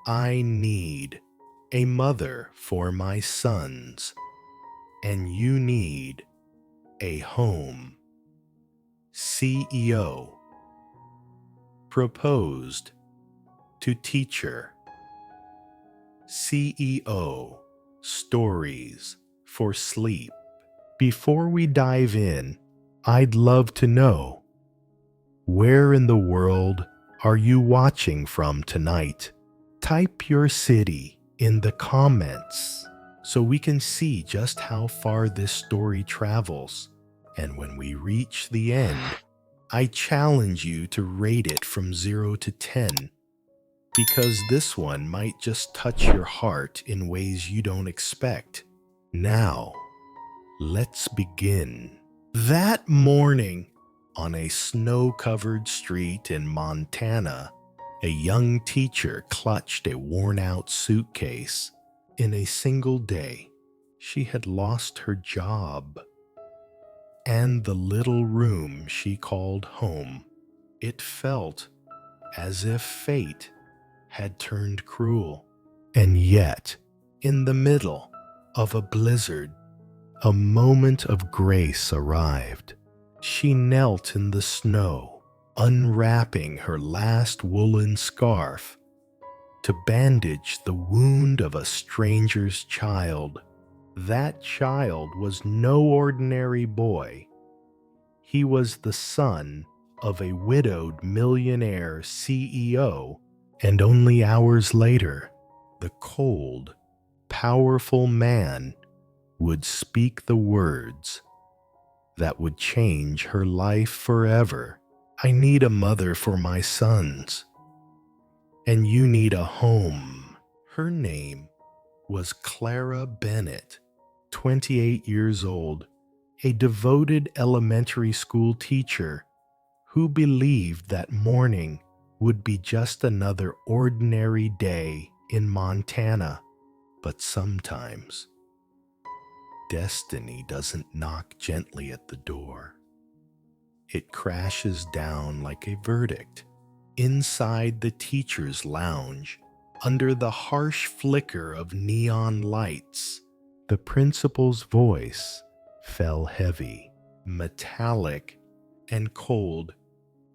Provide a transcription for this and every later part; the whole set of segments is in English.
I need a mother for my sons, and you need a home. CEO proposed to teacher. CEO Stories for Sleep. Before we dive in, I'd love to know, where in the world are you watching from tonight? Type your city in the comments so we can see just how far this story travels. And when we reach the end, I challenge you to rate it from 0 to 10, because this one might just touch your heart in ways you don't expect. Now, let's begin. That morning, on a snow-covered street in Montana, a young teacher clutched a worn-out suitcase. In a single day, she had lost her job and the little room she called home. It felt as if fate had turned cruel. And yet, in the middle of a blizzard, a moment of grace arrived. She knelt in the snow, unwrapping her last woolen scarf to bandage the wound of a stranger's child. That child was no ordinary boy. He was the son of a widowed millionaire CEO, and only hours later, the cold, powerful man would speak the words that would change her life forever. I need a mother for my sons, and you need a home. Her name was Clara Bennett, 28 years old, a devoted elementary school teacher who believed that morning would be just another ordinary day in Montana. But sometimes, destiny doesn't knock gently at the door. It crashes down like a verdict. Inside the teacher's lounge, under the harsh flicker of neon lights, the principal's voice fell heavy, metallic, and cold.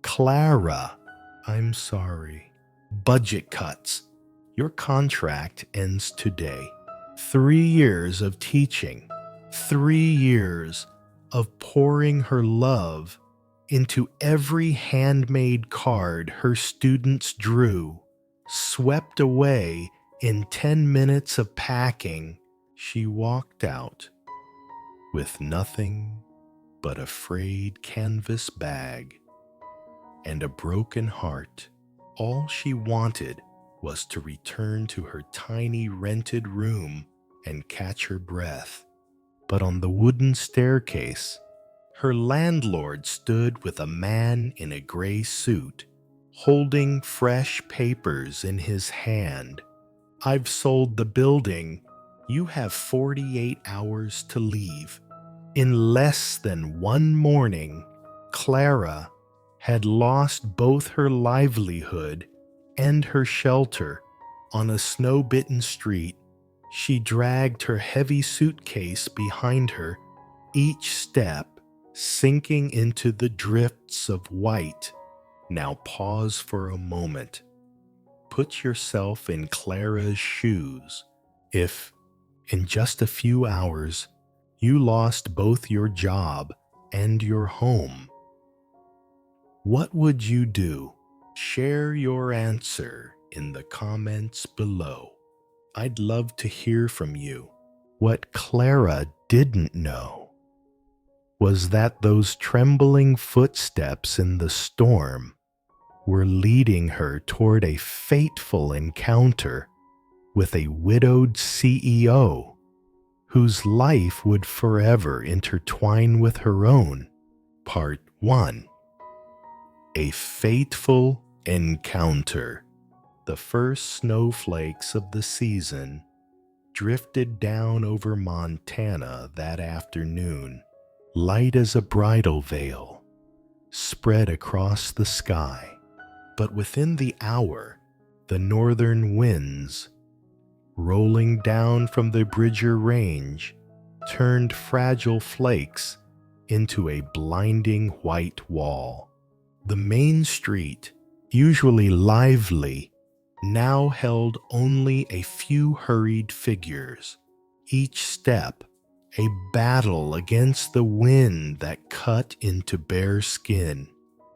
Clara, I'm sorry. Budget cuts. Your contract ends today. 3 years of teaching, 3 years of pouring her love into every handmade card her students drew, swept away in 10 minutes of packing. She walked out with nothing but a frayed canvas bag and a broken heart. All she wanted was to return to her tiny rented room and catch her breath. But on the wooden staircase, her landlord stood with a man in a gray suit, holding fresh papers in his hand. I've sold the building. You have 48 hours to leave. In less than one morning, Clara had lost both her livelihood and her shelter. On a snow-bitten street, she dragged her heavy suitcase behind her, each step sinking into the drifts of white. Now pause for a moment. Put yourself in Clara's shoes. If, in just a few hours, you lost both your job and your home, what would you do? Share your answer in the comments below. I'd love to hear from you. What Clara didn't know was that those trembling footsteps in the storm were leading her toward a fateful encounter with a widowed CEO whose life would forever intertwine with her own. Part 1. A fateful encounter. The first snowflakes of the season drifted down over Montana that afternoon, light as a bridal veil, spread across the sky. But within the hour, The northern winds, rolling down from the Bridger Range, turned fragile flakes into a blinding white wall. The main street, usually lively, now held only a few hurried figures, each step a battle against the wind that cut into bare skin.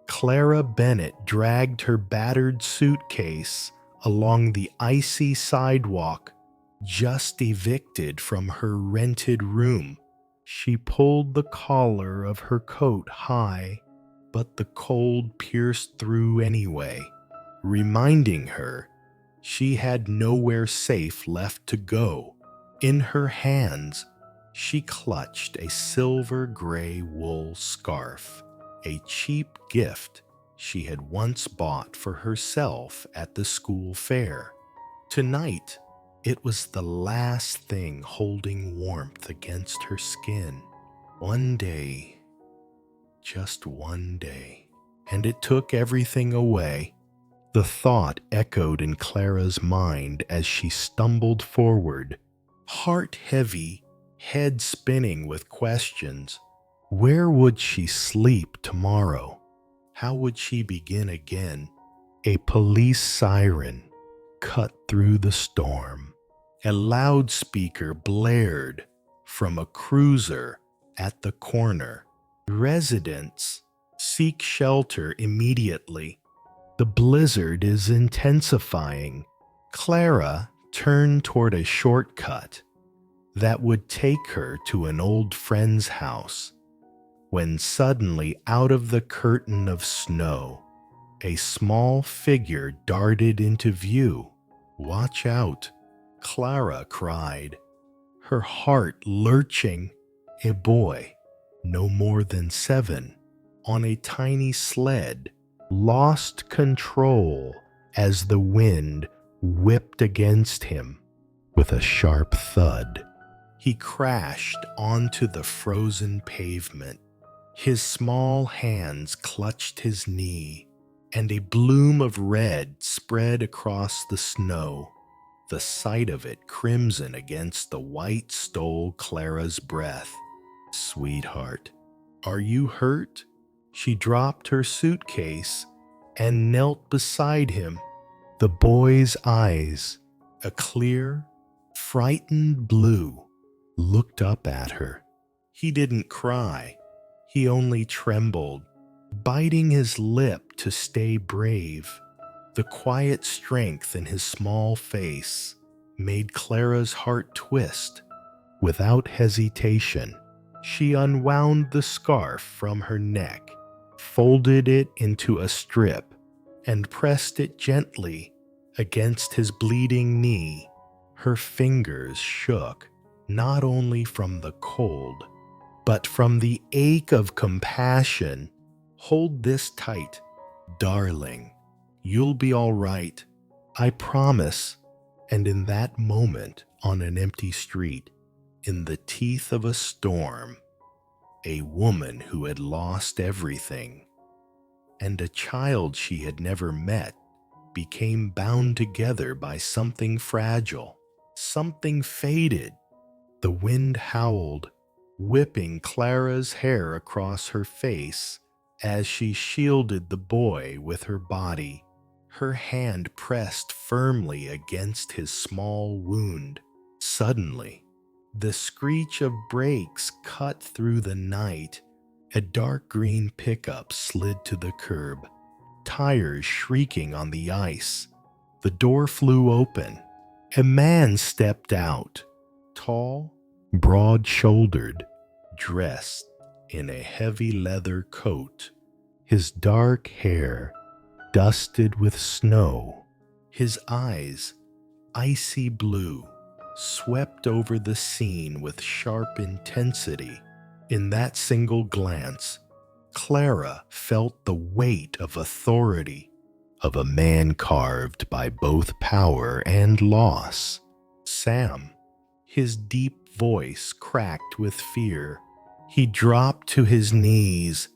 Clara Bennett dragged her battered suitcase along the icy sidewalk, just evicted from her rented room. She pulled the collar of her coat high, but the cold pierced through anyway, reminding her she had nowhere safe left to go. In her hands, she clutched a silver-gray wool scarf, a cheap gift she had once bought for herself at the school fair. Tonight, it was the last thing holding warmth against her skin. One day, just one day, and it took everything away. The thought echoed in Clara's mind as she stumbled forward, heart heavy, head spinning with questions. Where would she sleep tomorrow? How would she begin again? A police siren cut through the storm. A loudspeaker blared from a cruiser at the corner. Residents, seek shelter immediately. The blizzard is intensifying. Clara turned toward a shortcut that would take her to an old friend's house, when suddenly out of the curtain of snow, a small figure darted into view. "Watch out," Clara cried, her heart lurching. A boy, no more than 7, on a tiny sled, lost control as the wind whipped against him. With a sharp thud, he crashed onto the frozen pavement. His small hands clutched his knee, and a bloom of red spread across the snow. The sight of it crimson against the white stole Clara's breath. "Sweetheart, are you hurt?" She dropped her suitcase and knelt beside him. The boy's eyes, a clear, frightened blue, looked up at her. He didn't cry. He only trembled, biting his lip to stay brave. The quiet strength in his small face made Clara's heart twist. Without hesitation, she unwound the scarf from her neck, folded it into a strip, and pressed it gently against his bleeding knee. Her fingers shook, not only from the cold, but from the ache of compassion. "Hold this tight, darling. You'll be all right. I promise." And in that moment, on an empty street, in the teeth of a storm, a woman who had lost everything, and a child she had never met, became bound together by something fragile, something faded. The wind howled, whipping Clara's hair across her face as she shielded the boy with her body. Her hand pressed firmly against his small wound. Suddenly, the screech of brakes cut through the night. A dark green pickup slid to the curb, tires shrieking on the ice. The door flew open. A man stepped out, tall, broad-shouldered, dressed in a heavy leather coat, his dark hair dusted with snow. His eyes, icy blue, swept over the scene with sharp intensity. In that single glance, Clara felt the weight of authority, of a man carved by both power and loss. "Sam." His deep voice cracked with fear. He dropped to his knees,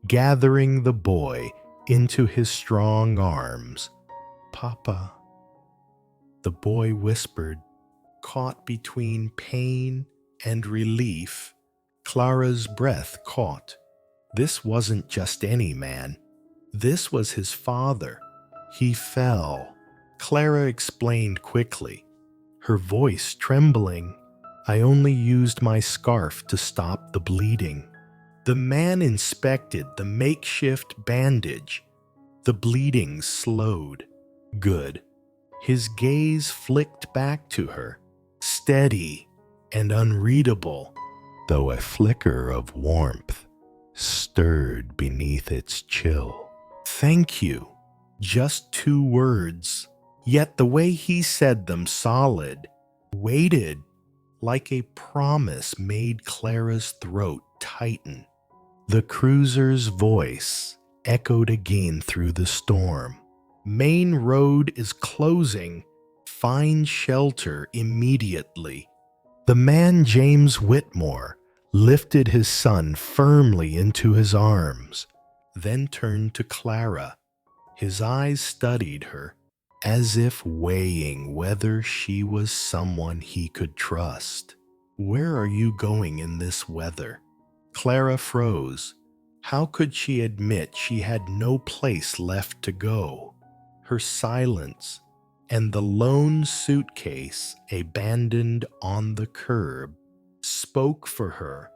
gathering the boy into his strong arms. "Papa, the boy whispered, caught between pain and relief. Clara's breath caught. This wasn't just any man. This was his father. He fell. Clara explained quickly, her voice trembling. I only used my scarf to stop the bleeding. The man inspected the makeshift bandage. The bleeding slowed. Good. His gaze flicked back to her, steady and unreadable, though a flicker of warmth stirred beneath its chill. Thank you. Just 2 words. Yet the way he said them, solid, weighted, like a promise, made Clara's throat tighten. The cruiser's voice echoed again through the storm. Main road is closing. Find shelter immediately. The man, James Whitmore, lifted his son firmly into his arms, then turned to Clara. His eyes studied her, as if weighing whether she was someone he could trust. Where are you going in this weather? Clara froze. How could she admit she had no place left to go? Her silence and the lone suitcase abandoned on the curb spoke for her.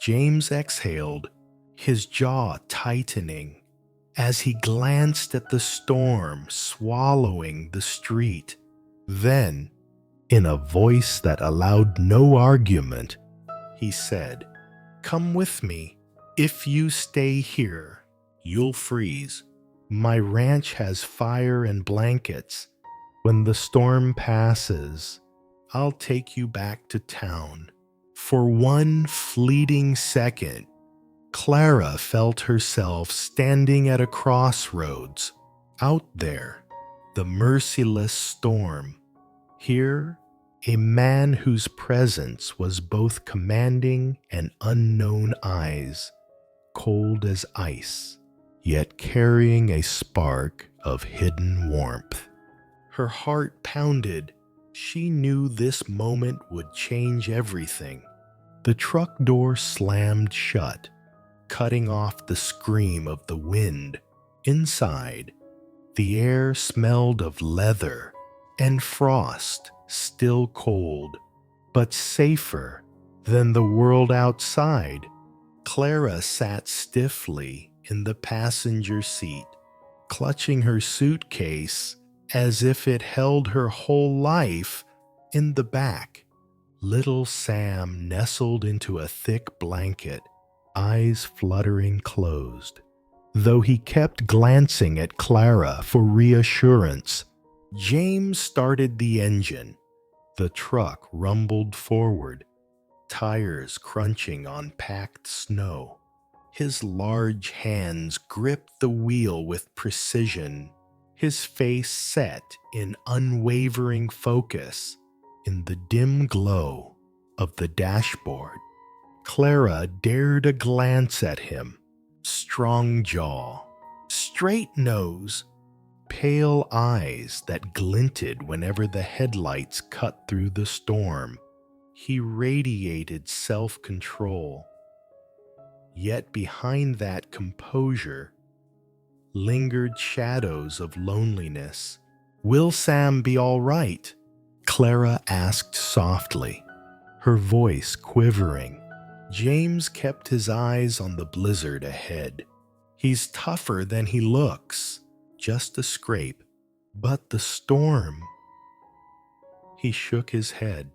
James exhaled, his jaw tightening, as he glanced at the storm swallowing the street. Then, in a voice that allowed no argument, he said, "Come with me. If you stay here, you'll freeze. My ranch has fire and blankets. When the storm passes, I'll take you back to town." For one fleeting second, Clara felt herself standing at a crossroads. Out there, the merciless storm. Here, a man whose presence was both commanding and unknown eyes, cold as ice, yet carrying a spark of hidden warmth. Her heart pounded. She knew this moment would change everything. The truck door slammed shut, cutting off the scream of the wind. Inside, the air smelled of leather and frost, still cold, but safer than the world outside. Clara sat stiffly in the passenger seat, clutching her suitcase as if it held her whole life. In the back, little Sam nestled into a thick blanket, eyes fluttering closed. Though he kept glancing at Clara for reassurance, James started the engine. The truck rumbled forward, tires crunching on packed snow. His large hands gripped the wheel with precision, his face set in unwavering focus. In the dim glow of the dashboard, Clara dared a glance at him. Strong jaw, straight nose, pale eyes that glinted whenever the headlights cut through the storm. He radiated self-control. Yet behind that composure lingered shadows of loneliness. "Will Sam be all right?" Clara asked softly, her voice quivering. James kept his eyes on the blizzard ahead. "He's tougher than he looks. Just a scrape. But the storm..." He shook his head.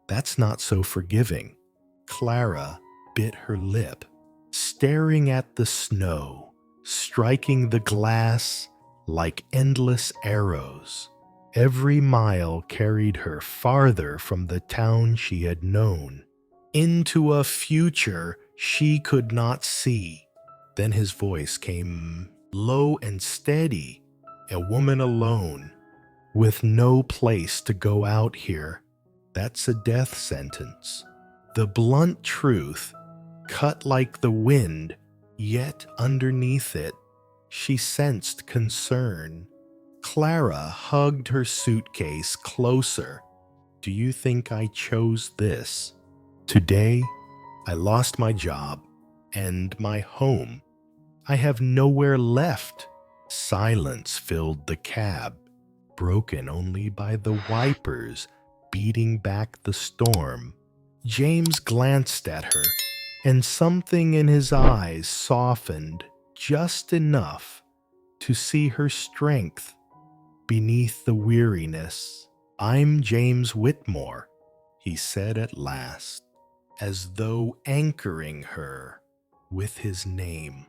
"That's not so forgiving." Clara bit her lip, staring at the snow, striking the glass like endless arrows. Every mile carried her farther from the town she had known, into a future she could not see. Then his voice came low and steady. "A woman alone, with no place to go out here. That's a death sentence." The blunt truth cut like the wind, yet underneath it, she sensed concern. Clara hugged her suitcase closer. Do you think I chose this? Today, I lost my job and my home. I have nowhere left. Silence filled the cab, broken only by the wipers beating back the storm. James glanced at her, and something in his eyes softened just enough to see her strength beneath the weariness. I'm James Whitmore, he said at last, as though anchoring her with his name.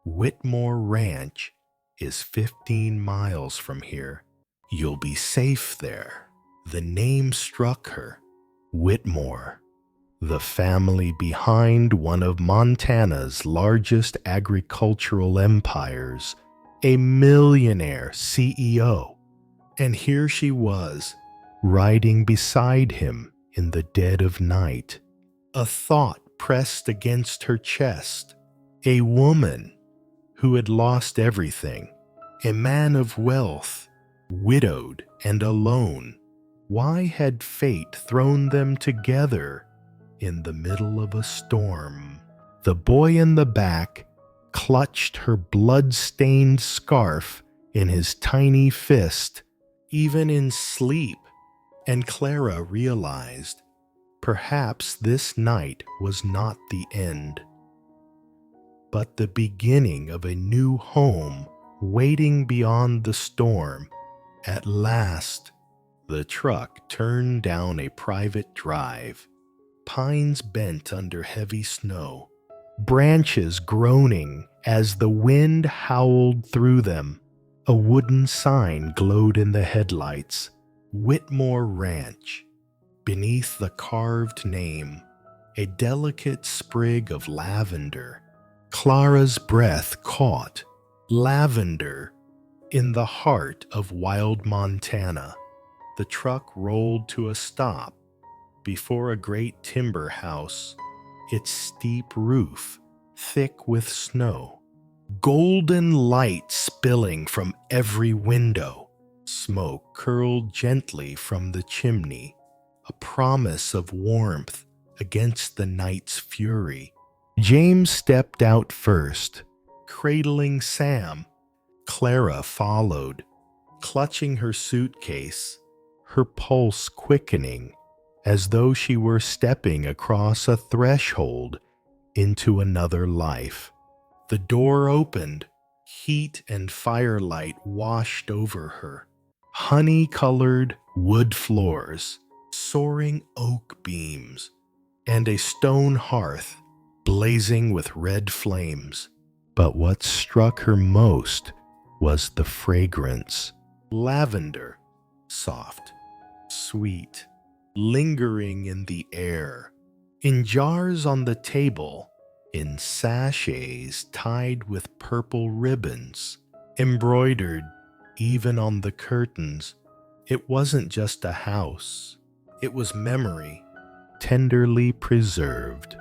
Whitmore Ranch is 15 miles from here. You'll be safe there. The name struck her. Whitmore, the family behind one of Montana's largest agricultural empires, a millionaire CEO. And here she was, riding beside him in the dead of night. A thought pressed against her chest. A woman who had lost everything, a man of wealth, widowed and alone. Why had fate thrown them together in the middle of a storm? The boy in the back clutched her blood-stained scarf in his tiny fist, even in sleep, and Clara realized perhaps this night was not the end, but the beginning of a new home waiting beyond the storm. At last, the truck turned down a private drive, pines bent under heavy snow, branches groaning as the wind howled through them. A wooden sign glowed in the headlights, Whitmore Ranch. Beneath the carved name, a delicate sprig of lavender. Clara's breath caught. Lavender in the heart of wild Montana. The truck rolled to a stop before a great timber house, its steep roof thick with snow. Golden light spilling from every window. Smoke curled gently from the chimney, a promise of warmth against the night's fury. James stepped out first, cradling Sam. Clara followed, clutching her suitcase, her pulse quickening as though she were stepping across a threshold into another life. The door opened. Heat and firelight washed over her. Honey-colored wood floors, soaring oak beams, and a stone hearth blazing with red flames. But what struck her most was the fragrance. Lavender, soft, sweet, lingering in the air. In jars on the table, in sachets tied with purple ribbons, embroidered even on the curtains. It wasn't just a house. It was memory, tenderly preserved.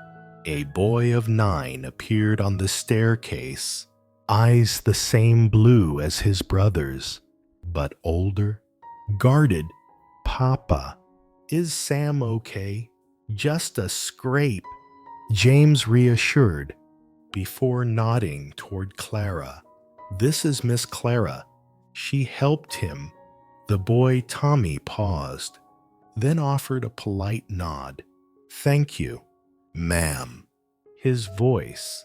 A boy of 9 appeared on the staircase, eyes the same blue as his brothers, but older, guarded. Papa, is Sam okay? Just a scrape. James reassured, before nodding toward Clara. This is Miss Clara. She helped him. The boy Tommy paused, then offered a polite nod. Thank you, ma'am. His voice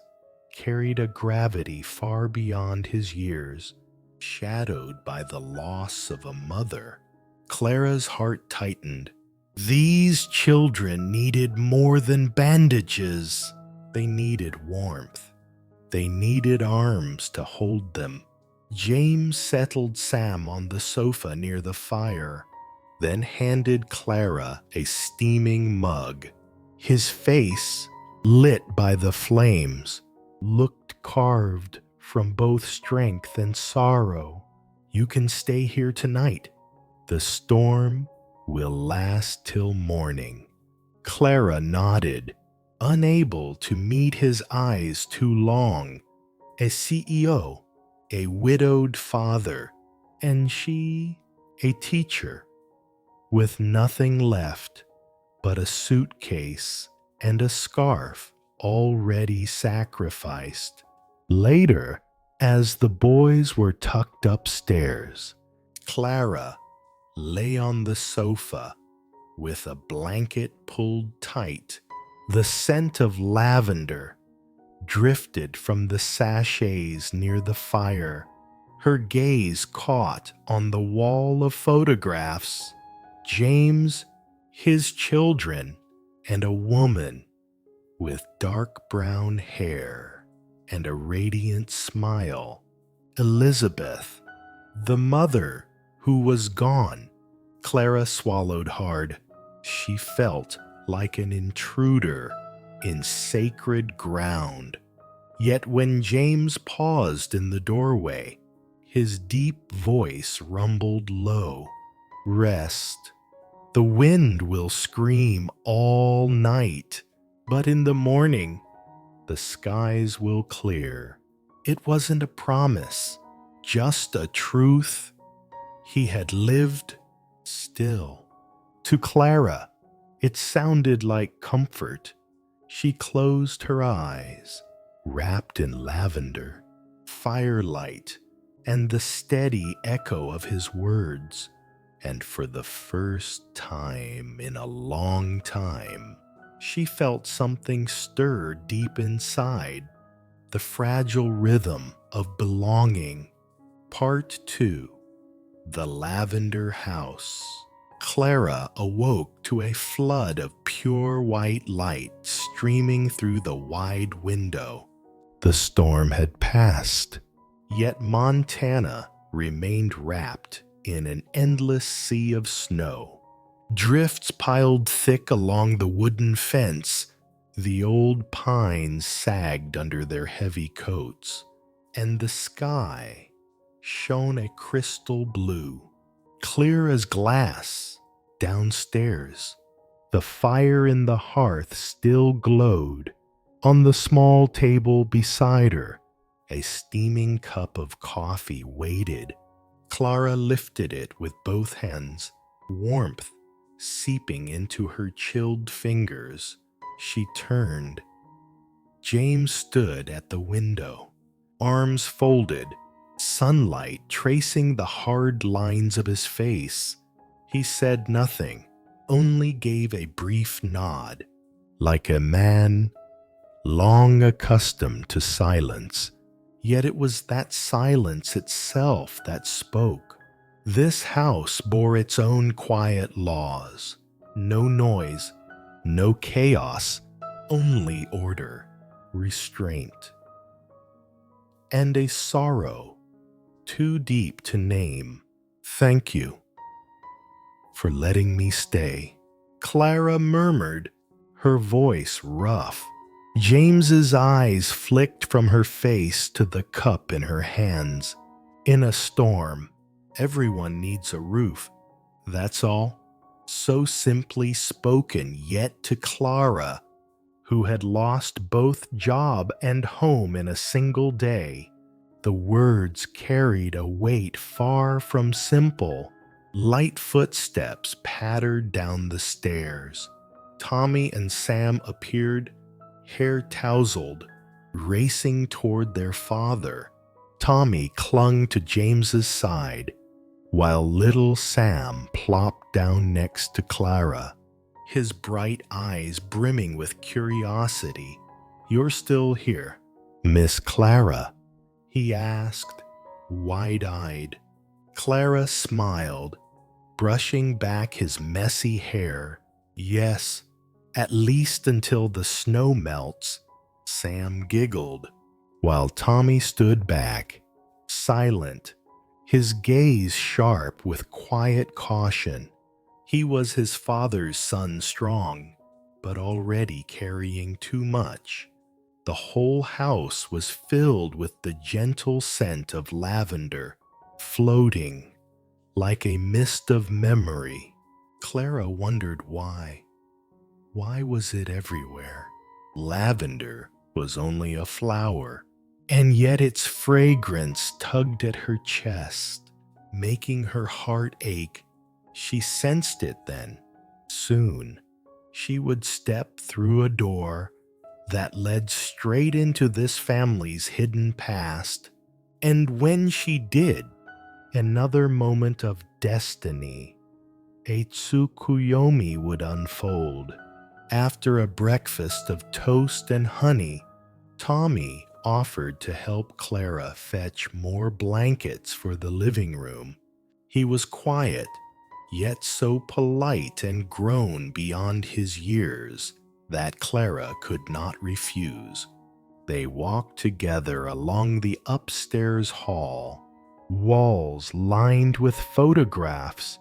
carried a gravity far beyond his years, shadowed by the loss of a mother. Clara's heart tightened. These children needed more than bandages. They needed warmth. They needed arms to hold them. James settled Sam on the sofa near the fire, then handed Clara a steaming mug. His face, lit by the flames, looked carved from both strength and sorrow. You can stay here tonight. The storm will last till morning. Clara nodded, unable to meet his eyes too long. A CEO, a widowed father, and she a teacher with nothing left but a suitcase and a scarf already sacrificed. Later, as the boys were tucked upstairs, Clara lay on the sofa with a blanket pulled tight. The scent of lavender drifted from the sachets near the fire. Her gaze caught on the wall of photographs. James, his children, and a woman with dark brown hair and a radiant smile. Elizabeth, the mother who was gone. Clara swallowed hard. She felt like an intruder in sacred ground. Yet when James paused in the doorway, his deep voice rumbled low. Rest. The wind will scream all night, but in the morning, the skies will clear. It wasn't a promise, just a truth. He had lived still. To Clara, it sounded like comfort. She closed her eyes, wrapped in lavender, firelight, and the steady echo of his words. And for the first time in a long time, she felt something stir deep inside, the fragile rhythm of belonging. Part 2. The Lavender House. Clara awoke to a flood of pure white light streaming through the wide window. The storm had passed, yet Montana remained wrapped in an endless sea of snow. Drifts piled thick along the wooden fence. The old pines sagged under their heavy coats, and the sky shone a crystal blue, clear as glass. Downstairs, the fire in the hearth still glowed. On the small table beside her, a steaming cup of coffee waited. Clara lifted it with both hands, warmth seeping into her chilled fingers. She turned. James stood at the window, arms folded, sunlight tracing the hard lines of his face. He said nothing, only gave a brief nod, like a man long accustomed to silence. Yet it was that silence itself that spoke. This house bore its own quiet laws. No noise, no chaos, only order, restraint, and a sorrow too deep to name. Thank you for letting me stay, Clara murmured, her voice rough. James's eyes flicked from her face to the cup in her hands. In a storm, everyone needs a roof. That's all. So simply spoken, yet to Clara, who had lost both job and home in a single day, the words carried a weight far from simple. Light footsteps pattered down the stairs. Tommy and Sam appeared, hair tousled, racing toward their father. Tommy clung to James's side, while little Sam plopped down next to Clara, his bright eyes brimming with curiosity. "You're still here, Miss Clara?" he asked, wide-eyed. Clara smiled, brushing back his messy hair. "Yes, at least until the snow melts," Sam giggled, while Tommy stood back, silent, his gaze sharp with quiet caution. He was his father's son, strong, but already carrying too much. The whole house was filled with the gentle scent of lavender, floating like a mist of memory. Clara wondered why. Why was it everywhere? Lavender was only a flower, and yet its fragrance tugged at her chest. making her heart ache. She sensed it then. Soon, she would step through a door that led straight into this family's hidden past. And when she did, another moment of destiny, a tsukuyomi would unfold. After a breakfast of toast and honey, Tommy offered to help Clara fetch more blankets for the living room. He was quiet, yet so polite and grown beyond his years that Clara could not refuse. They walked together along the upstairs hall, walls lined with photographs.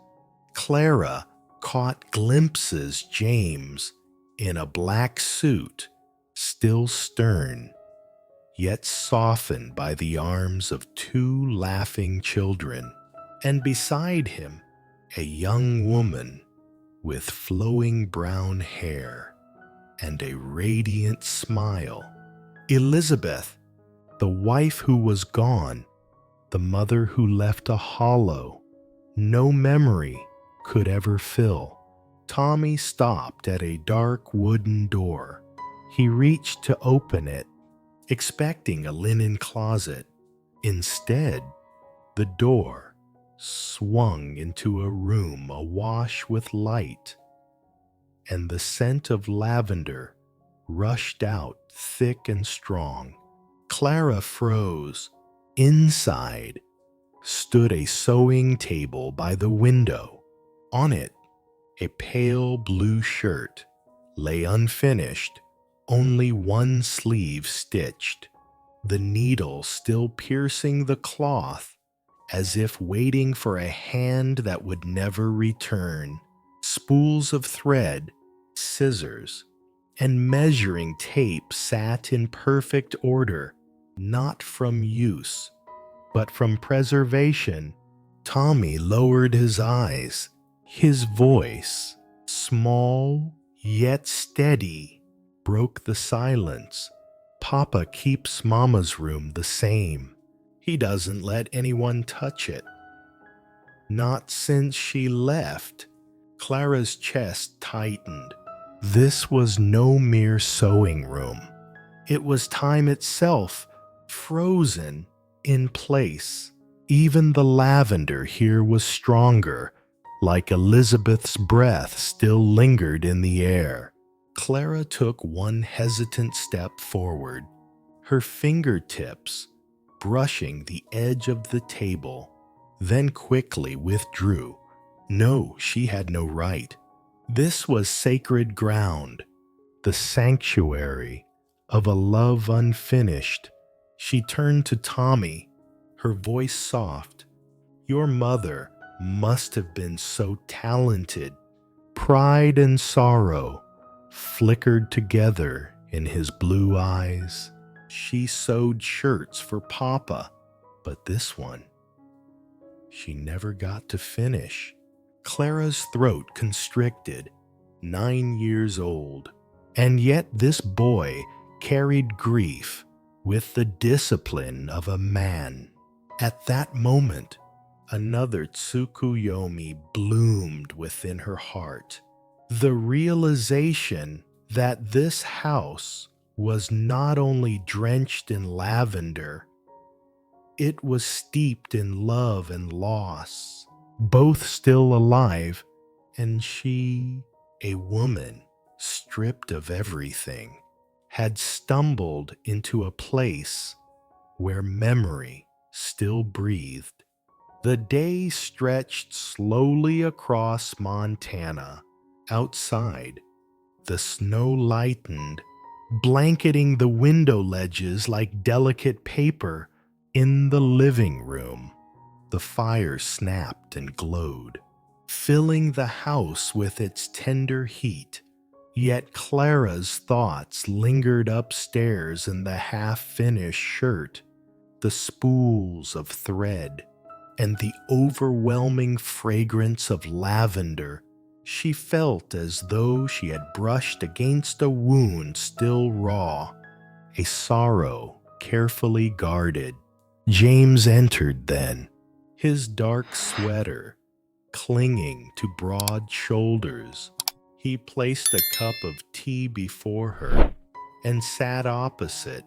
Clara caught glimpses James in a black suit, still stern, yet softened by the arms of two laughing children, and beside him a young woman with flowing brown hair and a radiant smile. Elizabeth, the wife who was gone, the mother who left a hollow no memory could ever fill. Tommy stopped at a dark wooden door. He reached to open it, expecting a linen closet. Instead, the door swung into a room awash with light, and the scent of lavender rushed out thick and strong. Clara froze. Inside stood a sewing table by the window. On it, a pale blue shirt lay unfinished, only one sleeve stitched, the needle still piercing the cloth as if waiting for a hand that would never return. Spools of thread, scissors, and measuring tape sat in perfect order, not from use, but from preservation. Tommy lowered his eyes. His voice, small yet steady, broke the silence. Papa keeps Mama's room the same. He doesn't let anyone touch it. Not since she left. Clara's chest tightened. This was no mere sewing room. It was time itself, frozen in place. Even the lavender here was stronger, like Elizabeth's breath still lingered in the air. Clara took one hesitant step forward, her fingertips brushing the edge of the table, then quickly withdrew. No, she had no right. This was sacred ground, the sanctuary of a love unfinished. She turned to Tommy, her voice soft. Your mother must have been so talented. Pride and sorrow flickered together in his blue eyes. She sewed shirts for Papa, but this one, she never got to finish. Clara's throat constricted, 9 years old, and yet this boy carried grief with the discipline of a man. At that moment, another tsukuyomi bloomed within her heart. The realization that this house was not only drenched in lavender, it was steeped in love and loss, both still alive, and she, a woman stripped of everything, had stumbled into a place where memory still breathed. The day stretched slowly across Montana. Outside, the snow lightened, blanketing the window ledges like delicate paper. In the living room, the fire snapped and glowed, filling the house with its tender heat. Yet Clara's thoughts lingered upstairs in the half-finished shirt, the spools of thread, and the overwhelming fragrance of lavender. She felt as though she had brushed against a wound still raw, a sorrow carefully guarded. James entered then, his dark sweater clinging to broad shoulders. He placed a cup of tea before her and sat opposite.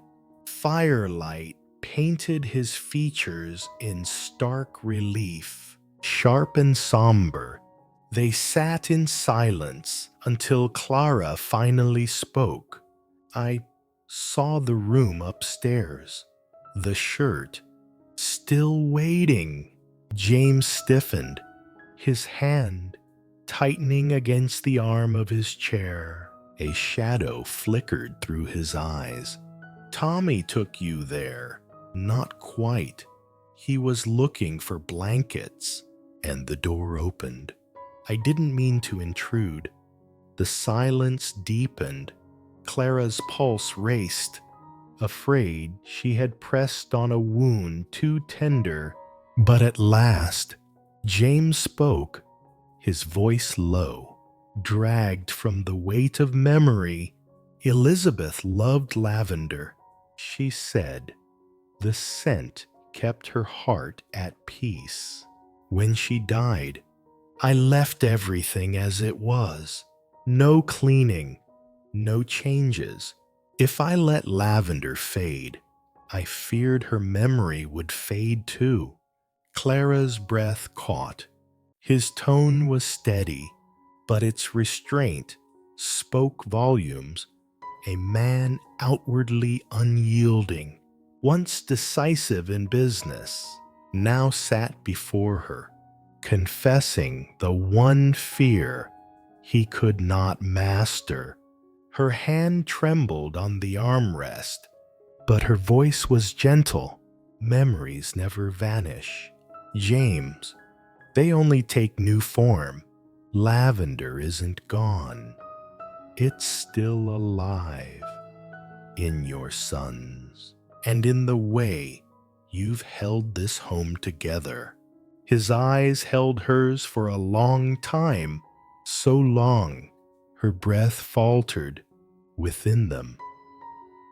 Firelight painted his features in stark relief, sharp and somber. They sat in silence until Clara finally spoke. I saw the room upstairs. The shirt. Still waiting. James stiffened, his hand tightening against the arm of his chair. A shadow flickered through his eyes. Tommy took you there. Not quite. He was looking for blankets, and the door opened. I didn't mean to intrude. The silence deepened. Clara's pulse raced, afraid she had pressed on a wound too tender. But at last, James spoke, his voice low, dragged from the weight of memory. Elizabeth loved lavender, she said. The scent kept her heart at peace. When she died, I left everything as it was. No cleaning, no changes. If I let lavender fade, I feared her memory would fade too. Clara's breath caught. His tone was steady, but its restraint spoke volumes. A man outwardly unyielding, once decisive in business, now sat before her, confessing the one fear he could not master. Her hand trembled on the armrest, but her voice was gentle. Memories never vanish. James, they only take new form. Lavender isn't gone. It's still alive in your sons and in the way you've held this home together. His eyes held hers for a long time, so long her breath faltered within them.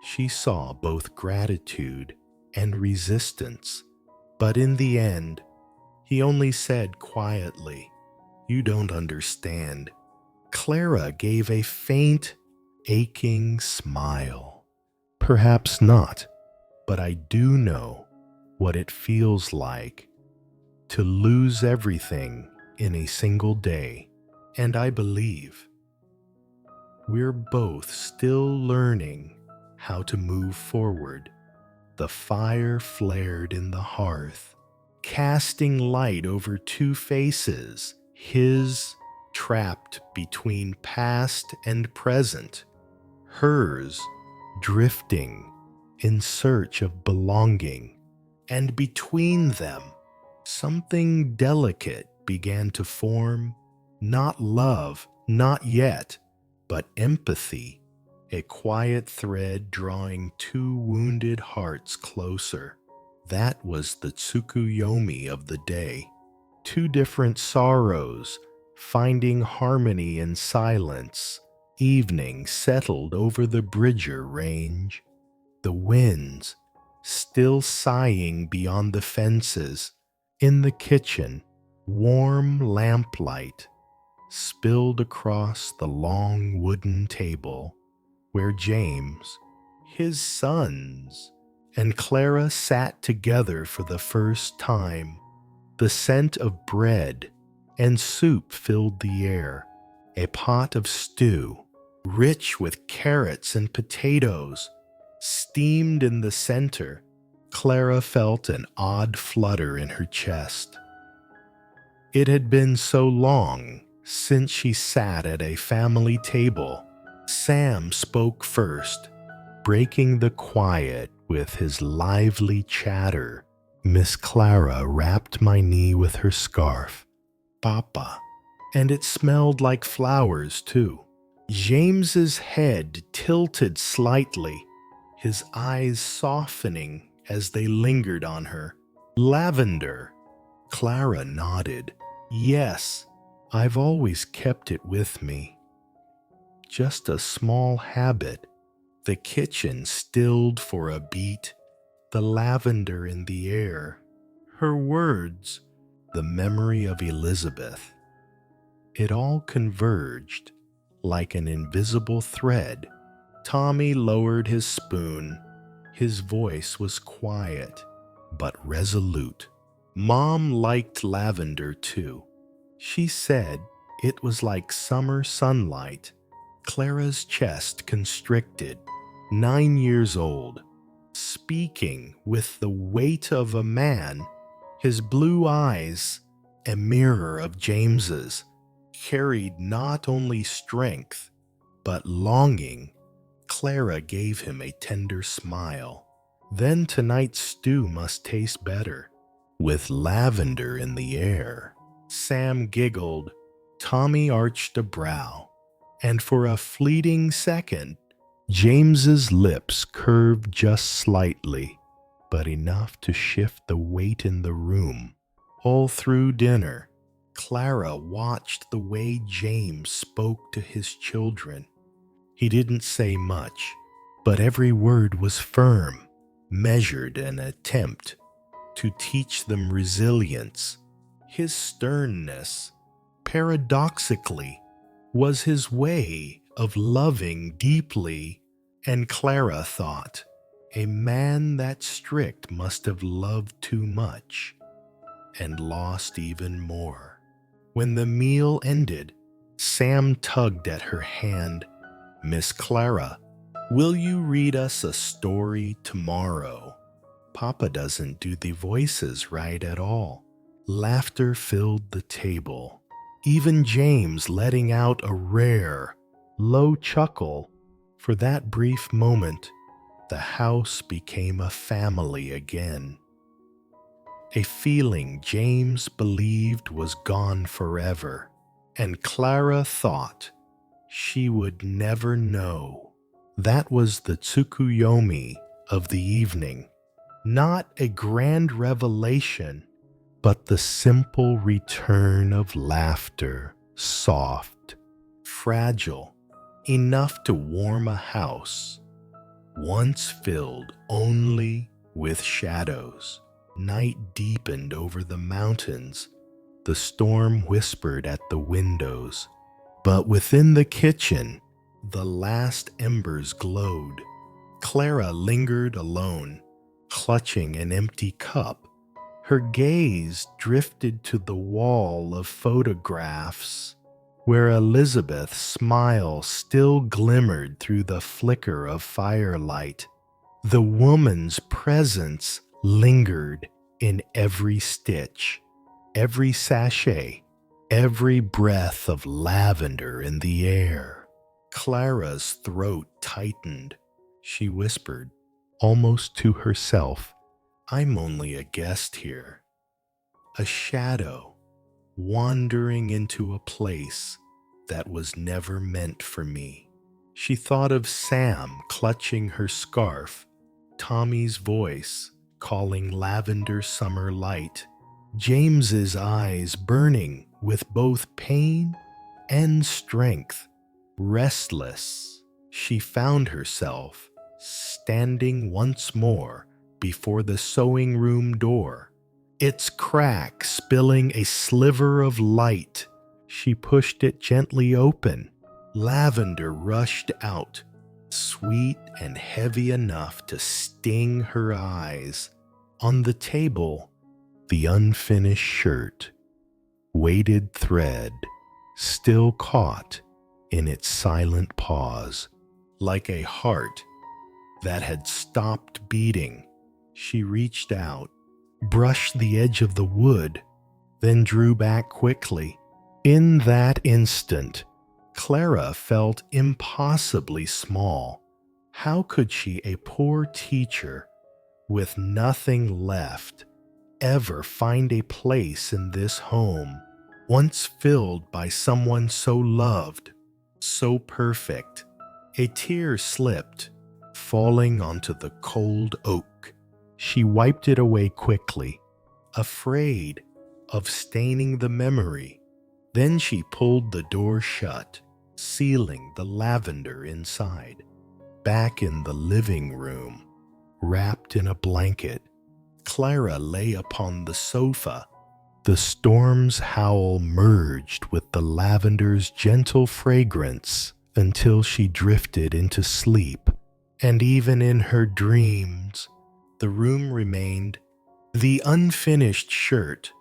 She saw both gratitude and resistance, but in the end, he only said quietly, "You don't understand." Clara gave a faint, aching smile. "Perhaps not, but I do know what it feels like to lose everything in a single day, and I believe we're both still learning how to move forward." The fire flared in the hearth, casting light over two faces, his trapped between past and present, hers drifting in search of belonging. And between them, something delicate began to form, not love, not yet, but empathy, a quiet thread drawing two wounded hearts closer. That was the Tsukuyomi of the day. Two different sorrows, finding harmony in silence. Evening settled over the Bridger Range. The winds, still sighing beyond the fences. In the kitchen, warm lamplight spilled across the long wooden table where James, his sons, and Clara sat together for the first time. The scent of bread and soup filled the air. A pot of stew, rich with carrots and potatoes, steamed in the center. Clara felt an odd flutter in her chest. It had been so long since she sat at a family table. Sam spoke first, breaking the quiet with his lively chatter. Miss Clara wrapped my knee with her scarf. "Papa." And it smelled like flowers, too. James's head tilted slightly, his eyes softening as they lingered on her. "Lavender." Clara nodded. "Yes, I've always kept it with me. Just a small habit." The kitchen stilled for a beat, the lavender in the air. Her words the memory of Elizabeth. It all converged like an invisible thread. Tommy lowered his spoon. His voice was quiet, but resolute. Mom liked lavender too. She said it was like summer sunlight. Clara's chest constricted. 9 years old, speaking with the weight of a man, his blue eyes, a mirror of James's, carried not only strength, but longing. Clara gave him a tender smile. Then tonight's stew must taste better, with lavender in the air. Sam giggled. Tommy arched a brow, and for a fleeting second, James's lips curved just slightly, but enough to shift the weight in the room. All through dinner, Clara watched the way James spoke to his children. He didn't say much, but every word was firm, measured, an attempt to teach them resilience. His sternness, paradoxically, was his way of loving deeply, and Clara thought, a man that strict must have loved too much and lost even more. When the meal ended, Sam tugged at her hand. Miss Clara, will you read us a story tomorrow? Papa doesn't do the voices right at all. Laughter filled the table, even James letting out a rare, low chuckle. For that brief moment, the house became a family again. A feeling James believed was gone forever, and Clara thought she would never know. That was the Tsukuyomi of the evening. Not a grand revelation, but the simple return of laughter, soft, fragile, enough to warm a house once filled only with shadows. Night deepened over the mountains. The storm whispered at the windows. But within the kitchen, the last embers glowed. Clara lingered alone, clutching an empty cup. Her gaze drifted to the wall of photographs, where Elizabeth's smile still glimmered through the flicker of firelight. The woman's presence lingered in every stitch, every sachet, every breath of lavender in the air. Clara's throat tightened. She whispered, almost to herself, I'm only a guest here. A shadow, wandering into a place that was never meant for me. She thought of Sam clutching her scarf, Tommy's voice calling lavender summer light, James's eyes burning with both pain and strength. Restless, she found herself standing once more before the sewing room door, its crack spilling a sliver of light. She pushed it gently open. Lavender rushed out, sweet and heavy enough to sting her eyes. On the table, the unfinished shirt, weighted thread, still caught in its silent pause, like a heart that had stopped beating. She reached out, brushed the edge of the wood, then drew back quickly. In that instant, Clara felt impossibly small. How could she, a poor teacher with nothing left, ever find a place in this home, once filled by someone so loved, so perfect? A tear slipped, falling onto the cold oak. She wiped it away quickly, afraid of staining the memory. Then she pulled the door shut, sealing the lavender inside. Back in the living room, wrapped in a blanket, Clara lay upon the sofa, The storm's howl merged with the lavender's gentle fragrance until she drifted into sleep, and even in her dreams, the room remained the unfinished shirt,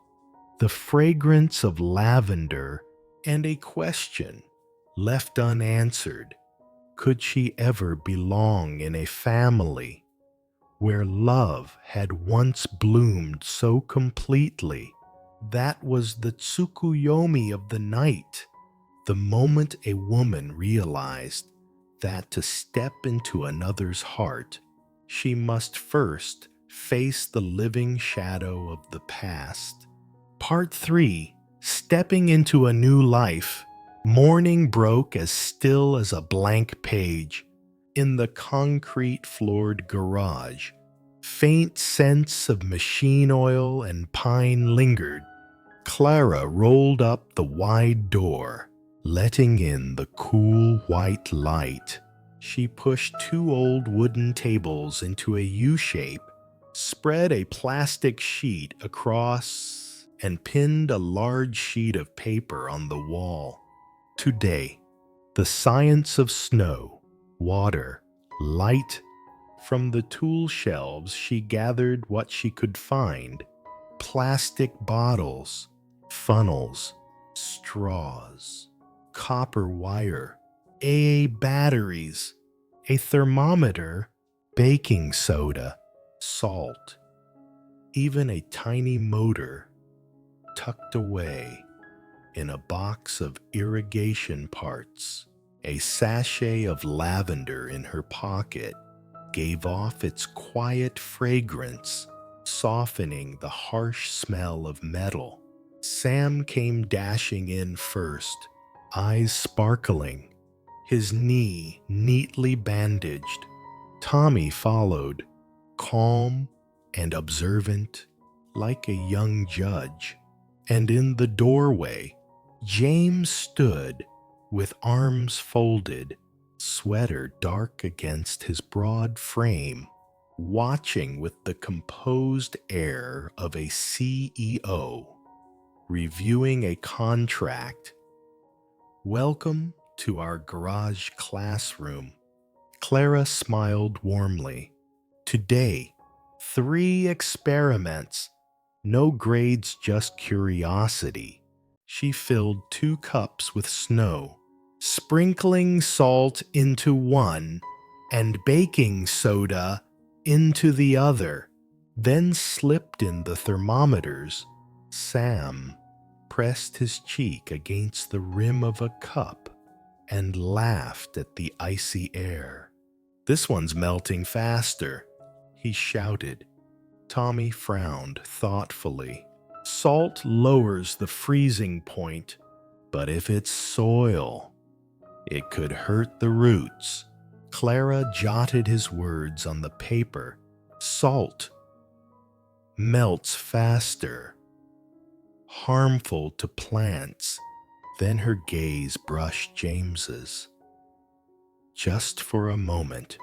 the fragrance of lavender, and a question left unanswered. Could she ever belong in a family where love had once bloomed so completely? That was the Tsukuyomi of the night, the moment a woman realized that to step into another's heart, she must first face the living shadow of the past. Part 3. Stepping into a new life. Morning broke as still as a blank page. In the concrete-floored garage, faint scents of machine oil and pine lingered. Clara rolled up the wide door, letting in the cool white light. She pushed 2 old wooden tables into a U-shape, spread a plastic sheet across, and pinned a large sheet of paper on the wall. Today, the science of snow, water, light. From the tool shelves she gathered what she could find: plastic bottles, funnels, straws, copper wire, AA batteries, a thermometer, baking soda, salt, even a tiny motor tucked away in a box of irrigation parts. A sachet of lavender in her pocket gave off its quiet fragrance, softening the harsh smell of metal. Sam came dashing in first, eyes sparkling, his knee neatly bandaged. Tommy followed, calm and observant, like a young judge. And in the doorway, James stood, with arms folded, sweater dark against his broad frame, watching with the composed air of a CEO reviewing a contract. "Welcome to our garage classroom." Clara smiled warmly. "Today, 3 experiments. No grades, just curiosity." She filled 2 cups with snow, sprinkling salt into one and baking soda into the other, then slipped in the thermometers. Sam pressed his cheek against the rim of a cup and laughed at the icy air. "This one's melting faster," he shouted. Tommy frowned thoughtfully. "Salt lowers the freezing point, but if it's soil, it could hurt the roots." Clara jotted his words on the paper. "Salt melts faster, harmful to plants." Then her gaze brushed James's. Just for a moment,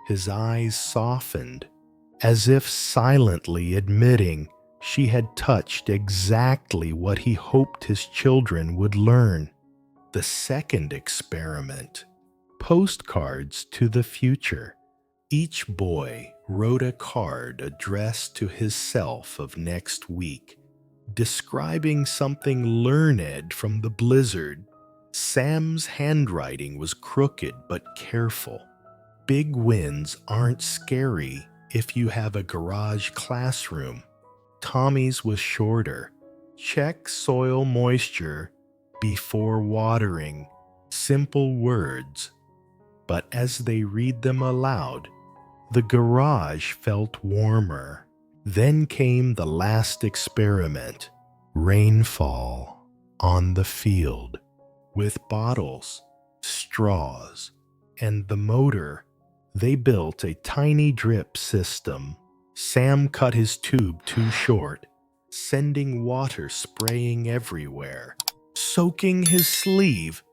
his eyes softened, as if silently admitting she had touched exactly what he hoped his children would learn. The second experiment: postcards to the future. Each boy wrote a card addressed to his self of next week, describing something learned from the blizzard. Sam's handwriting was crooked but careful. Big wins aren't scary if you have a garage classroom. Tommy's was shorter. Check soil moisture before watering. Simple words. But as they read them aloud, the garage felt warmer. Then came the last experiment: rainfall on the field. With bottles, straws, and the motor, they built a tiny drip system. Sam cut his tube too short, sending water spraying everywhere. Soaking his sleeve,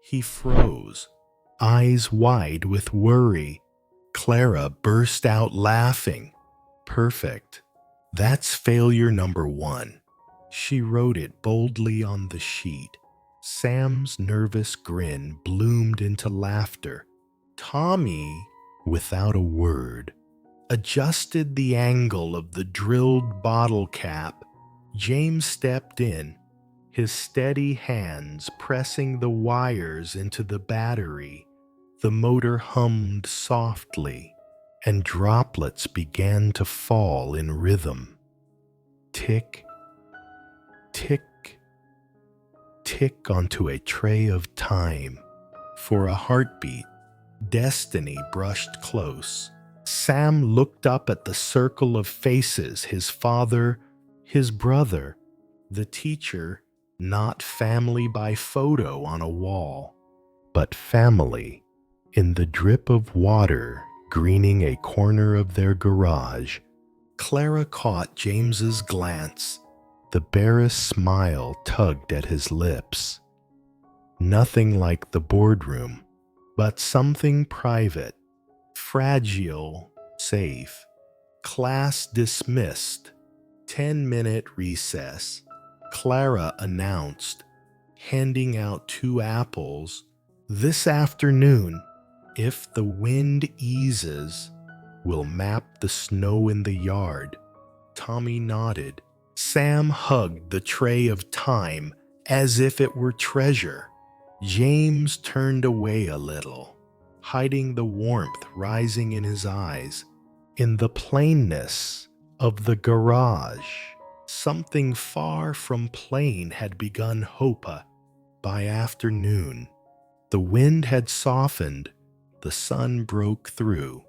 he froze, eyes wide with worry. Clara burst out laughing. "Perfect. That's failure number 1. She wrote it boldly on the sheet. Sam's nervous grin bloomed into laughter. Tommy, without a word, adjusted the angle of the drilled bottle cap. James stepped in, his steady hands pressing the wires into the battery. The motor hummed softly, and droplets began to fall in rhythm. Tick, tick, tick onto a tray of time. For a heartbeat, destiny brushed close. Sam looked up at the circle of faces, his father, his brother, the teacher, not family by photo on a wall, but family in the drip of water greening a corner of their garage. Clara caught James's glance. The barest smile tugged at his lips. Nothing like the boardroom, but something private, fragile, safe. Class dismissed. 10-minute recess. Clara announced, handing out 2 apples. This afternoon, if the wind eases, we'll map the snow in the yard. Tommy nodded. Sam hugged the tray of time as if it were treasure. James turned away a little, hiding the warmth rising in his eyes. In the plainness of the garage, something far from plain had begun Hopa. By afternoon, the wind had softened, the sun broke through,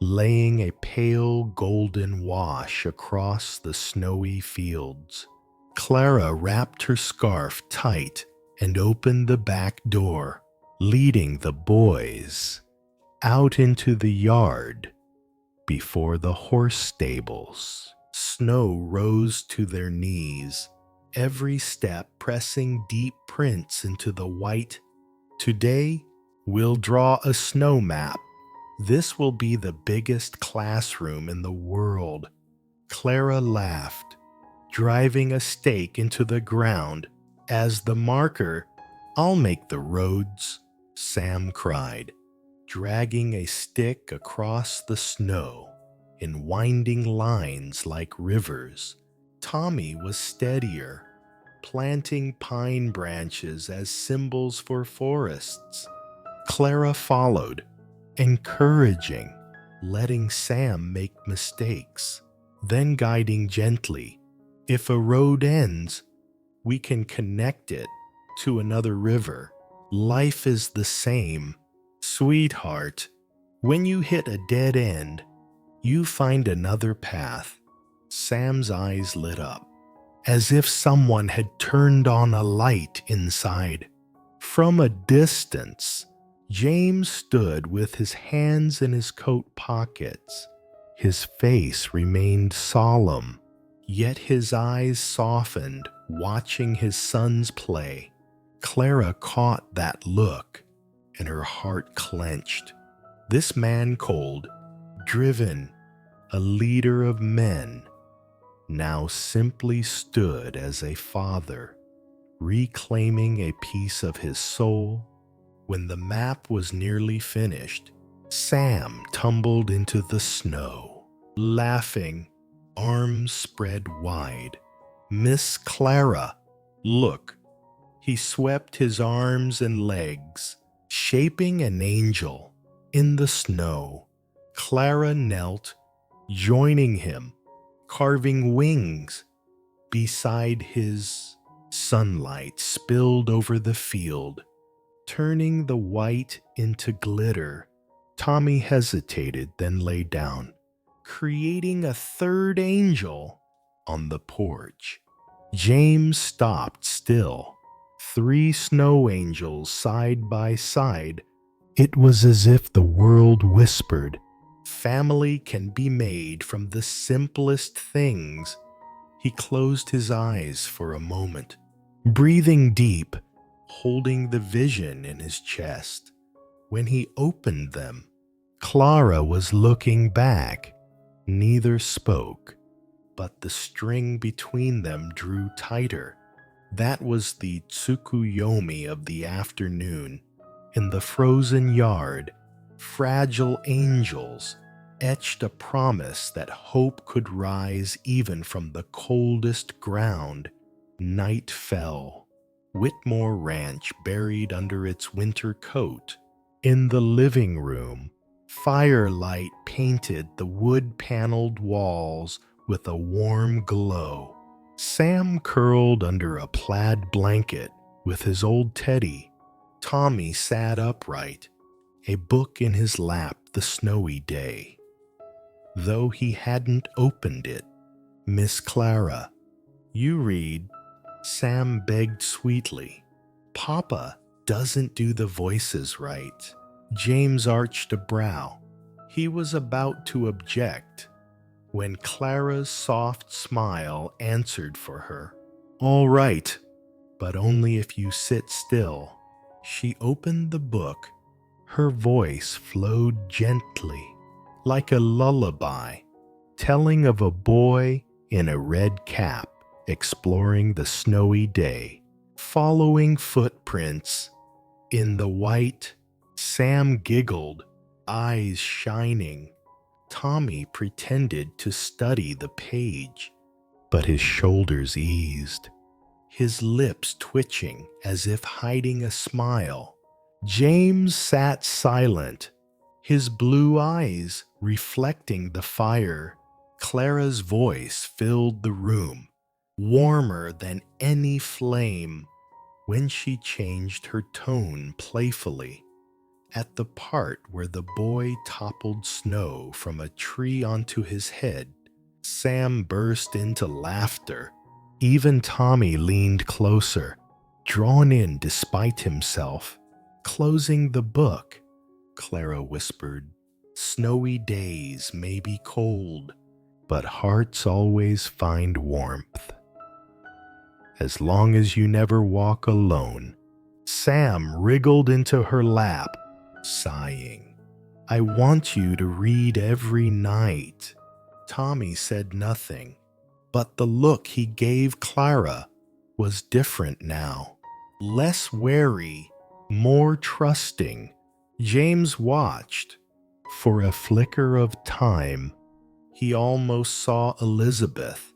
laying a pale golden wash across the snowy fields. Clara wrapped her scarf tight and opened the back door, leading the boys out into the yard before the horse stables. Snow rose to their knees, every step pressing deep prints into the white. Today, we'll draw a snow map. This will be the biggest classroom in the world. Clara laughed, driving a stake into the ground. As the marker, I'll make the roads, Sam cried, dragging a stick across the snow in winding lines like rivers. Tommy was steadier, planting pine branches as symbols for forests. Clara followed, encouraging, letting Sam make mistakes, then guiding gently. If a road ends, we can connect it to another river. Life is the same. Sweetheart, when you hit a dead end, you find another path. Sam's eyes lit up, as if someone had turned on a light inside. From a distance, James stood with his hands in his coat pockets. His face remained solemn, yet his eyes softened, watching his sons play. Clara caught that look, and her heart clenched. This man cold, driven, a leader of men, now simply stood as a father, reclaiming a piece of his soul. When the map was nearly finished, Sam tumbled into the snow, laughing, arms spread wide. Miss Clara, look. He swept his arms and legs, shaping an angel in the snow. Clara knelt, joining him, carving wings beside his. Sunlight spilled over the field, turning the white into glitter. Tommy hesitated, then lay down, creating a third angel on the porch. James stopped still. 3 snow angels side by side. It was as if the world whispered, family can be made from the simplest things. He closed his eyes for a moment, breathing deep, holding the vision in his chest. When he opened them, Clara was looking back. Neither spoke, but the string between them drew tighter. That was the Tsukuyomi of the afternoon. In the frozen yard, fragile angels etched a promise that hope could rise even from the coldest ground. Night fell. Whitmore Ranch buried under its winter coat. In the living room, firelight painted the wood-paneled walls with a warm glow. Sam curled under a plaid blanket with his old teddy. Tommy sat upright, a book in his lap the snowy day. Though he hadn't opened it, "Miss Clara, you read," Sam begged sweetly. "Papa doesn't do the voices right." James arched a brow. He was about to object when Clara's soft smile answered for her. "All right, but only if you sit still." She opened the book. Her voice flowed gently, like a lullaby, telling of a boy in a red cap exploring the snowy day, following footprints in the white. Sam giggled, eyes shining. Tommy pretended to study the page, but his shoulders eased, his lips twitching as if hiding a smile. James sat silent, his blue eyes reflecting the fire. Clara's voice filled the room, warmer than any flame, when she changed her tone playfully. At the part where the boy toppled snow from a tree onto his head, Sam burst into laughter. Even Tommy leaned closer, drawn in despite himself. Closing the book, Clara whispered, "Snowy days may be cold, but hearts always find warmth. As long as you never walk alone." Sam wriggled into her lap, sighing. "I want you to read every night." Tommy said nothing, but the look he gave Clara was different now, less wary, more trusting. James watched. For a flicker of time, he almost saw Elizabeth,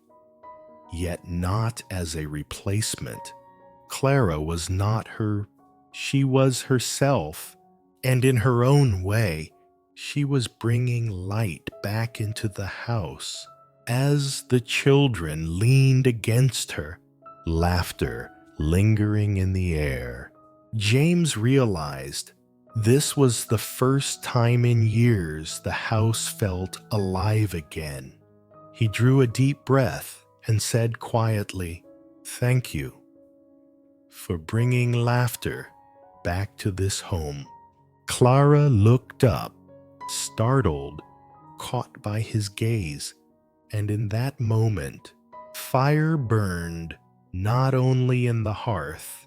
yet not as a replacement. Clara was not her, she was herself, and in her own way, she was bringing light back into the house. As the children leaned against her, laughter lingering in the air, James realized this was the first time in years the house felt alive again. He drew a deep breath and said quietly, "Thank you for bringing laughter back to this home." Clara looked up, startled, caught by his gaze, and in that moment, fire burned not only in the hearth,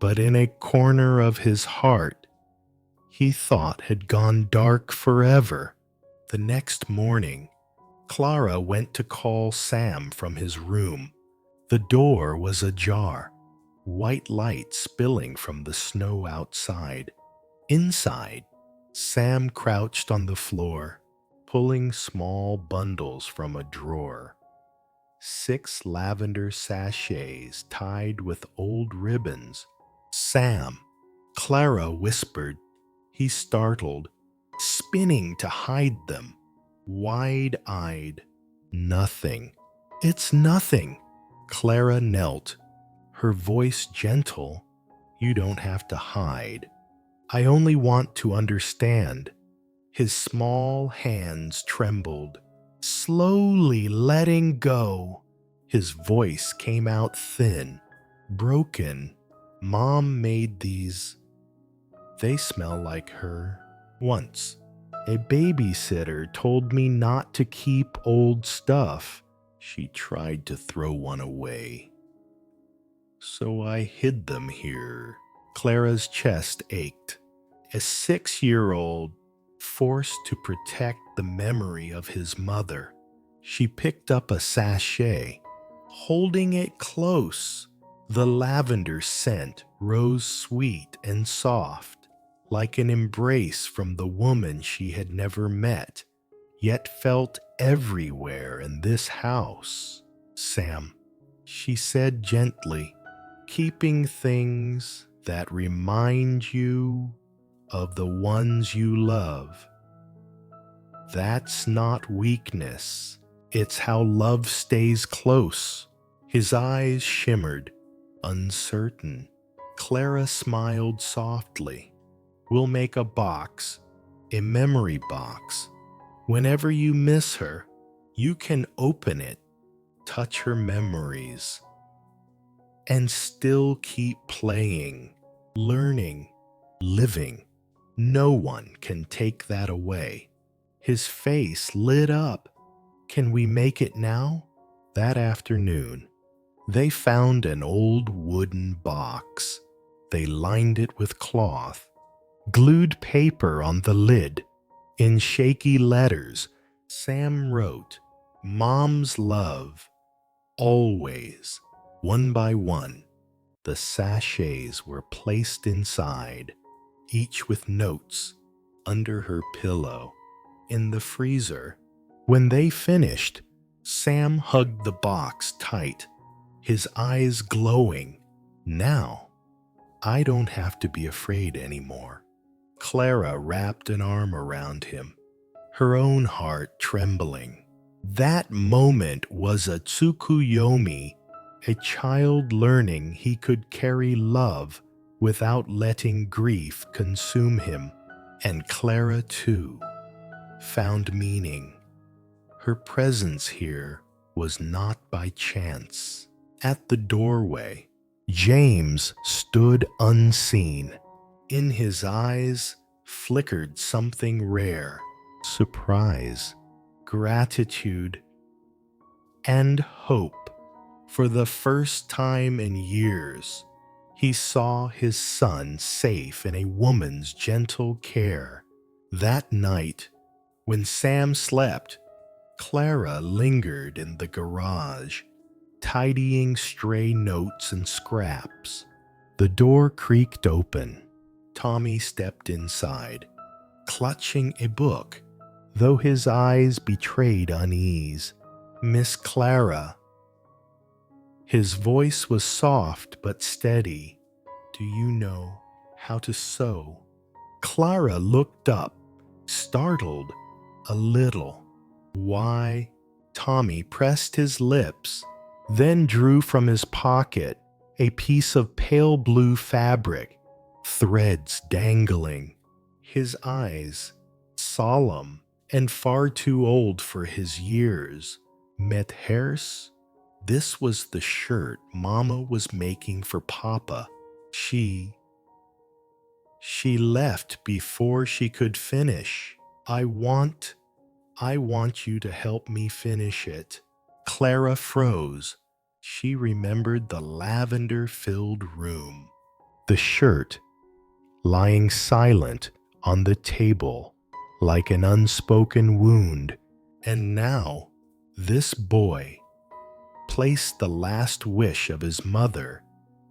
but in a corner of his heart he thought had gone dark forever. The next morning, Clara went to call Sam from his room. The door was ajar, white light spilling from the snow outside. Inside, Sam crouched on the floor, pulling small bundles from a drawer. 6 lavender sachets tied with old ribbons. "Sam," Clara whispered. He startled, spinning to hide them, wide-eyed. "Nothing. It's nothing." Clara knelt, her voice gentle. "You don't have to hide. I only want to understand." His small hands trembled, slowly letting go. His voice came out thin, broken. "Mom made these. They smell like her. Once, a babysitter told me not to keep old stuff. She tried to throw one away, so I hid them here." Clara's chest ached. A 6-year-old forced to protect the memory of his mother. She picked up a sachet, holding it close. The lavender scent rose sweet and soft, like an embrace from the woman she had never met, yet felt everywhere in this house. Sam, she said gently, keeping things that remind you of the ones you love. That's not weakness. It's how love stays close. His eyes shimmered, uncertain. Clara smiled softly. We'll make a box, a memory box. Whenever you miss her, you can open it, touch her memories, and still keep playing, learning, living. No one can take that away. His face lit up. Can we make it now? That afternoon, they found an old wooden box. They lined it with cloth, glued paper on the lid. In shaky letters, Sam wrote, Mom's love, always. One by one, the sachets were placed inside, each with notes, under her pillow, in the freezer. When they finished, Sam hugged the box tight, his eyes glowing. Now, I don't have to be afraid anymore. Clara wrapped an arm around him, her own heart trembling. That moment was a tsukuyomi, a child learning he could carry love without letting grief consume him. And Clara, too, found meaning. Her presence here was not by chance. At the doorway, James stood unseen. In his eyes flickered something rare, surprise, gratitude, and hope. For the first time in years, he saw his son safe in a woman's gentle care. That night, when Sam slept, Clara lingered in the garage, tidying stray notes and scraps. The door creaked open. Tommy stepped inside, clutching a book, though his eyes betrayed unease. Miss Clara. His voice was soft but steady. Do you know how to sew? Clara looked up, startled a little. Why? Tommy pressed his lips, then drew from his pocket a piece of pale blue fabric, threads dangling. His eyes, solemn and far too old for his years, met hers. This was the shirt Mama was making for Papa. She left before she could finish. I want you to help me finish it. Clara froze. She remembered the lavender-filled room, the shirt lying silent on the table like an unspoken wound. And now, this boy placed the last wish of his mother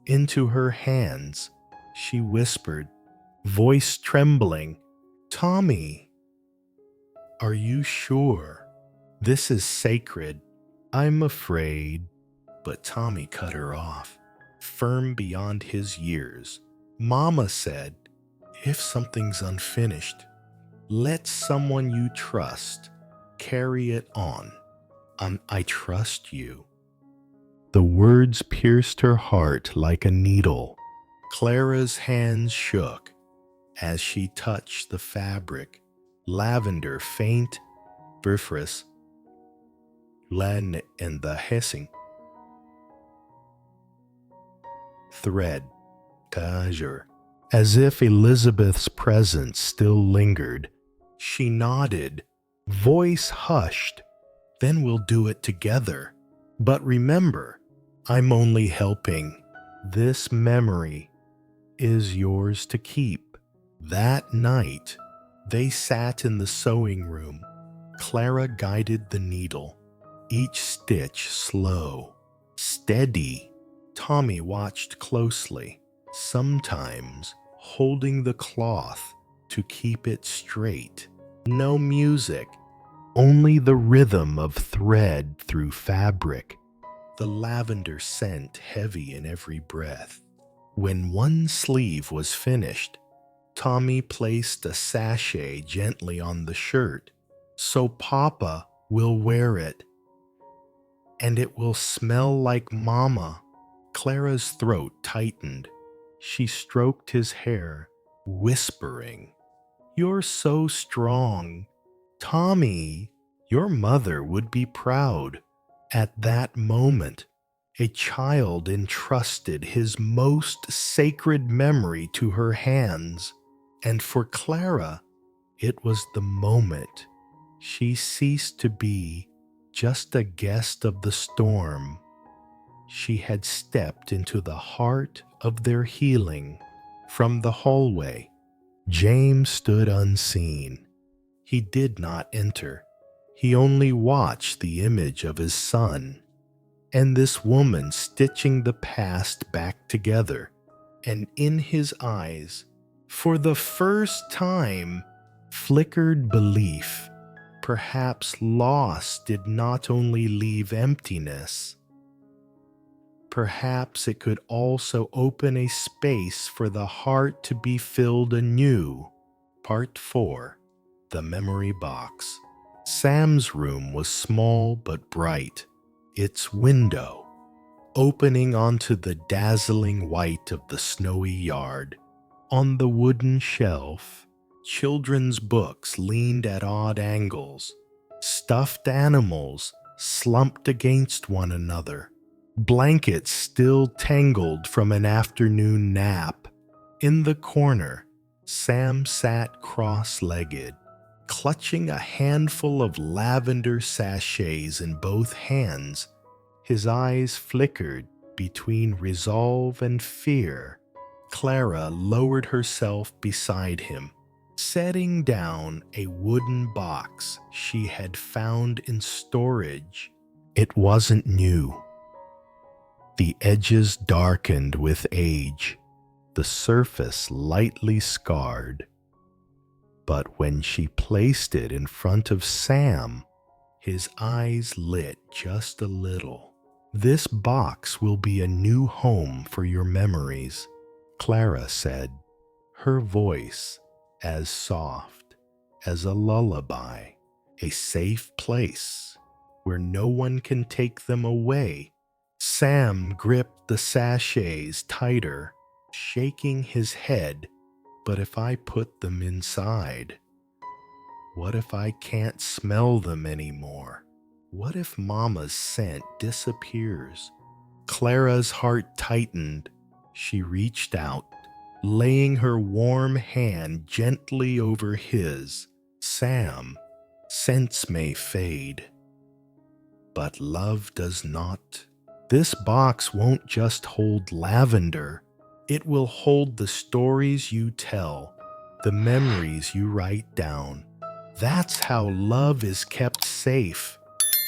into her hands. She whispered, voice trembling, Tommy, are you sure? This is sacred. I'm afraid. But Tommy cut her off, firm beyond his years. Mama said, if something's unfinished, let someone you trust carry it on. I trust you. The words pierced her heart like a needle. Clara's hands shook as she touched the fabric. Lavender, faint, bifrus, len and the hissing. Thread, azure. As if Elizabeth's presence still lingered, she nodded, voice hushed. Then we'll do it together. But remember, I'm only helping. This memory is yours to keep. That night, they sat in the sewing room. Clara guided the needle, each stitch slow, steady. Tommy watched closely, sometimes holding the cloth to keep it straight. No music, only the rhythm of thread through fabric, the lavender scent heavy in every breath. When one sleeve was finished, Tommy placed a sachet gently on the shirt. So Papa will wear it, and it will smell like Mama. Clara's throat tightened. She stroked his hair, whispering, "You're so strong. Tommy, your mother would be proud." At that moment, a child entrusted his most sacred memory to her hands, and for Clara, it was the moment she ceased to be just a guest of the storm. She had stepped into the heart of their healing. From the hallway, James stood unseen. He did not enter. He only watched the image of his son and this woman stitching the past back together. And in his eyes, for the first time, flickered belief. Perhaps loss did not only leave emptiness. Perhaps it could also open a space for the heart to be filled anew. Part 4. The Memory Box. Sam's room was small but bright. Its window, opening onto the dazzling white of the snowy yard. On the wooden shelf, children's books leaned at odd angles. Stuffed animals slumped against one another. Blankets still tangled from an afternoon nap. In the corner, Sam sat cross-legged, clutching a handful of lavender sachets in both hands. His eyes flickered between resolve and fear. Clara lowered herself beside him, setting down a wooden box she had found in storage. It wasn't new. The edges darkened with age, the surface lightly scarred. But when she placed it in front of Sam, his eyes lit just a little. "This box will be a new home for your memories," Clara said, her voice as soft as a lullaby. "A safe place where no one can take them away." Sam gripped the sachets tighter, shaking his head. "But if I put them inside, what if I can't smell them anymore? What if Mama's scent disappears?" Clara's heart tightened. She reached out, laying her warm hand gently over his. "Sam, scents may fade, but love does not. This box won't just hold lavender. It will hold the stories you tell, the memories you write down. That's how love is kept safe.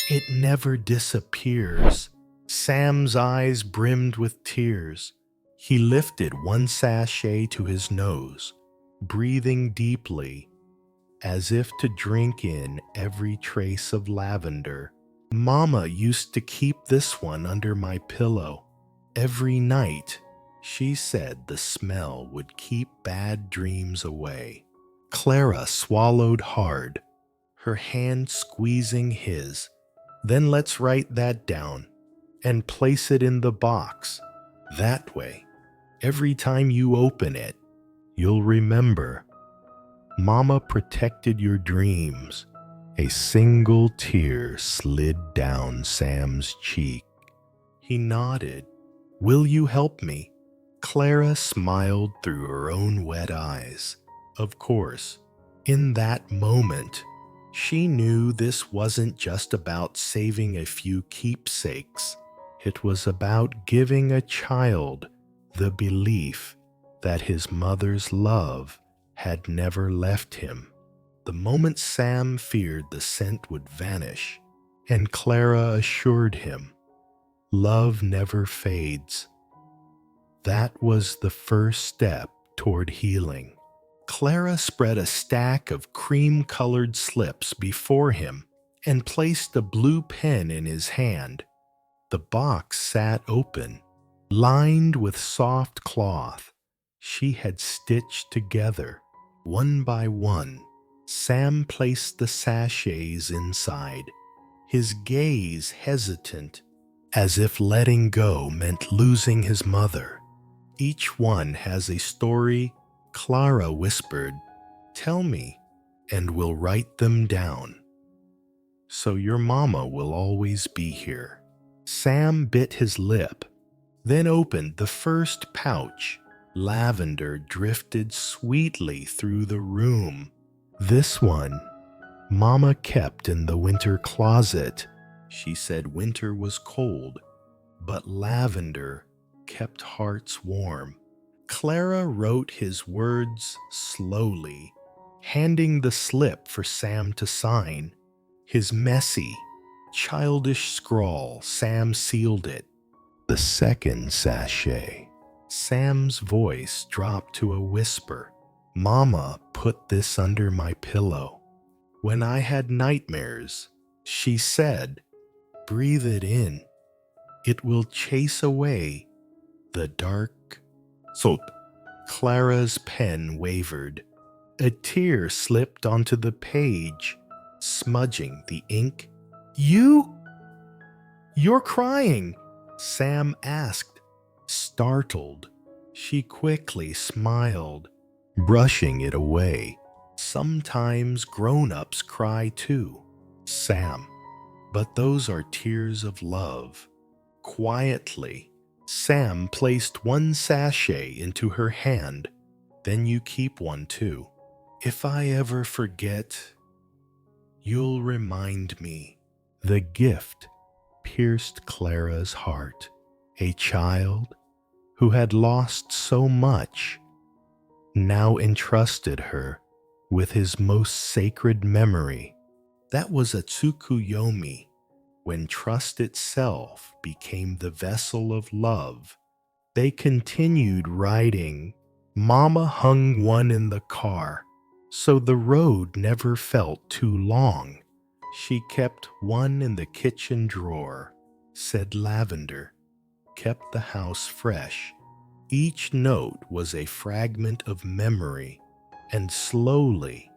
It never disappears." Sam's eyes brimmed with tears. He lifted one sachet to his nose, breathing deeply, as if to drink in every trace of lavender. "Mama used to keep this one under my pillow. Every night, she said the smell would keep bad dreams away." Clara swallowed hard, her hand squeezing his. "Then let's write that down and place it in the box. That way, every time you open it, you'll remember. Mama protected your dreams." A single tear slid down Sam's cheek. He nodded. "Will you help me?" Clara smiled through her own wet eyes. Of course, in that moment, she knew this wasn't just about saving a few keepsakes. It was about giving a child the belief that his mother's love had never left him. The moment Sam feared the scent would vanish, And Clara assured him, love never fades. That was the first step toward healing. Clara spread a stack of cream-colored slips before him and placed a blue pen in his hand. The box sat open, lined with soft cloth. She had stitched together, one by one. Sam placed the sachets inside, his gaze hesitant, as if letting go meant losing his mother. Each one has a story, Clara whispered. Tell me, and we'll write them down. So your mama will always be here. Sam bit his lip, then opened the first pouch. Lavender drifted sweetly through the room. This one, Mama kept in the winter closet. She said winter was cold, but lavender kept hearts warm. Clara wrote his words slowly, handing the slip for Sam to sign. His messy, childish scrawl, Sam sealed it. The second sachet. Sam's voice dropped to a whisper. Mama put this under my pillow. When I had nightmares, she said, breathe it in. It will chase away the dark. So Clara's pen wavered. A tear slipped onto the page, smudging the ink. You're crying, Sam asked, startled. She quickly smiled, brushing it away. Sometimes grown-ups cry too, Sam, but those are tears of love. Quietly, Sam placed one sachet into her hand. Then you keep one too. If I ever forget, you'll remind me. The gift pierced Clara's heart. A child who had lost so much now entrusted her with his most sacred memory. That was a tsukuyomi, when trust itself became the vessel of love. They continued writing. Mama hung one in the car, so the road never felt too long. She kept one in the kitchen drawer, said lavender, kept the house fresh. Each note was a fragment of memory, and slowly,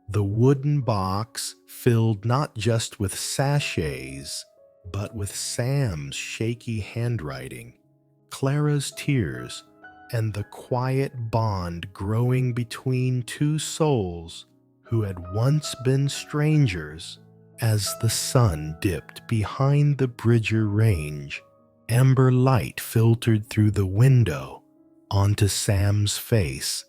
the wooden box filled not just with sachets, but with Sam's shaky handwriting, Clara's tears, and the quiet bond growing between two souls who had once been strangers. As the sun dipped behind the Bridger Range, amber light filtered through the window onto Sam's face.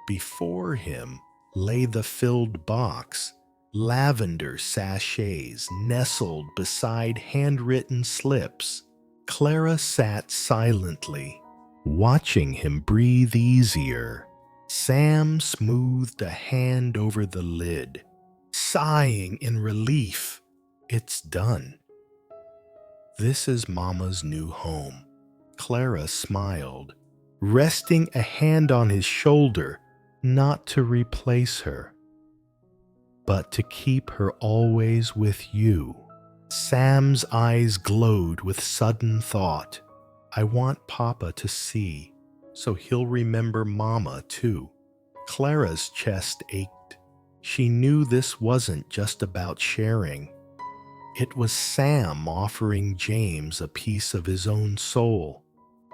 Before him lay the filled box, lavender sachets nestled beside handwritten slips. Clara sat silently, watching him breathe easier. Sam smoothed a hand over the lid, sighing in relief. It's done. This is Mama's new home. Clara smiled, resting a hand on his shoulder, not to replace her, but to keep her always with you. Sam's eyes glowed with sudden thought. I want Papa to see, so he'll remember Mama too. Clara's chest ached. She knew this wasn't just about sharing. It was Sam offering James a piece of his own soul.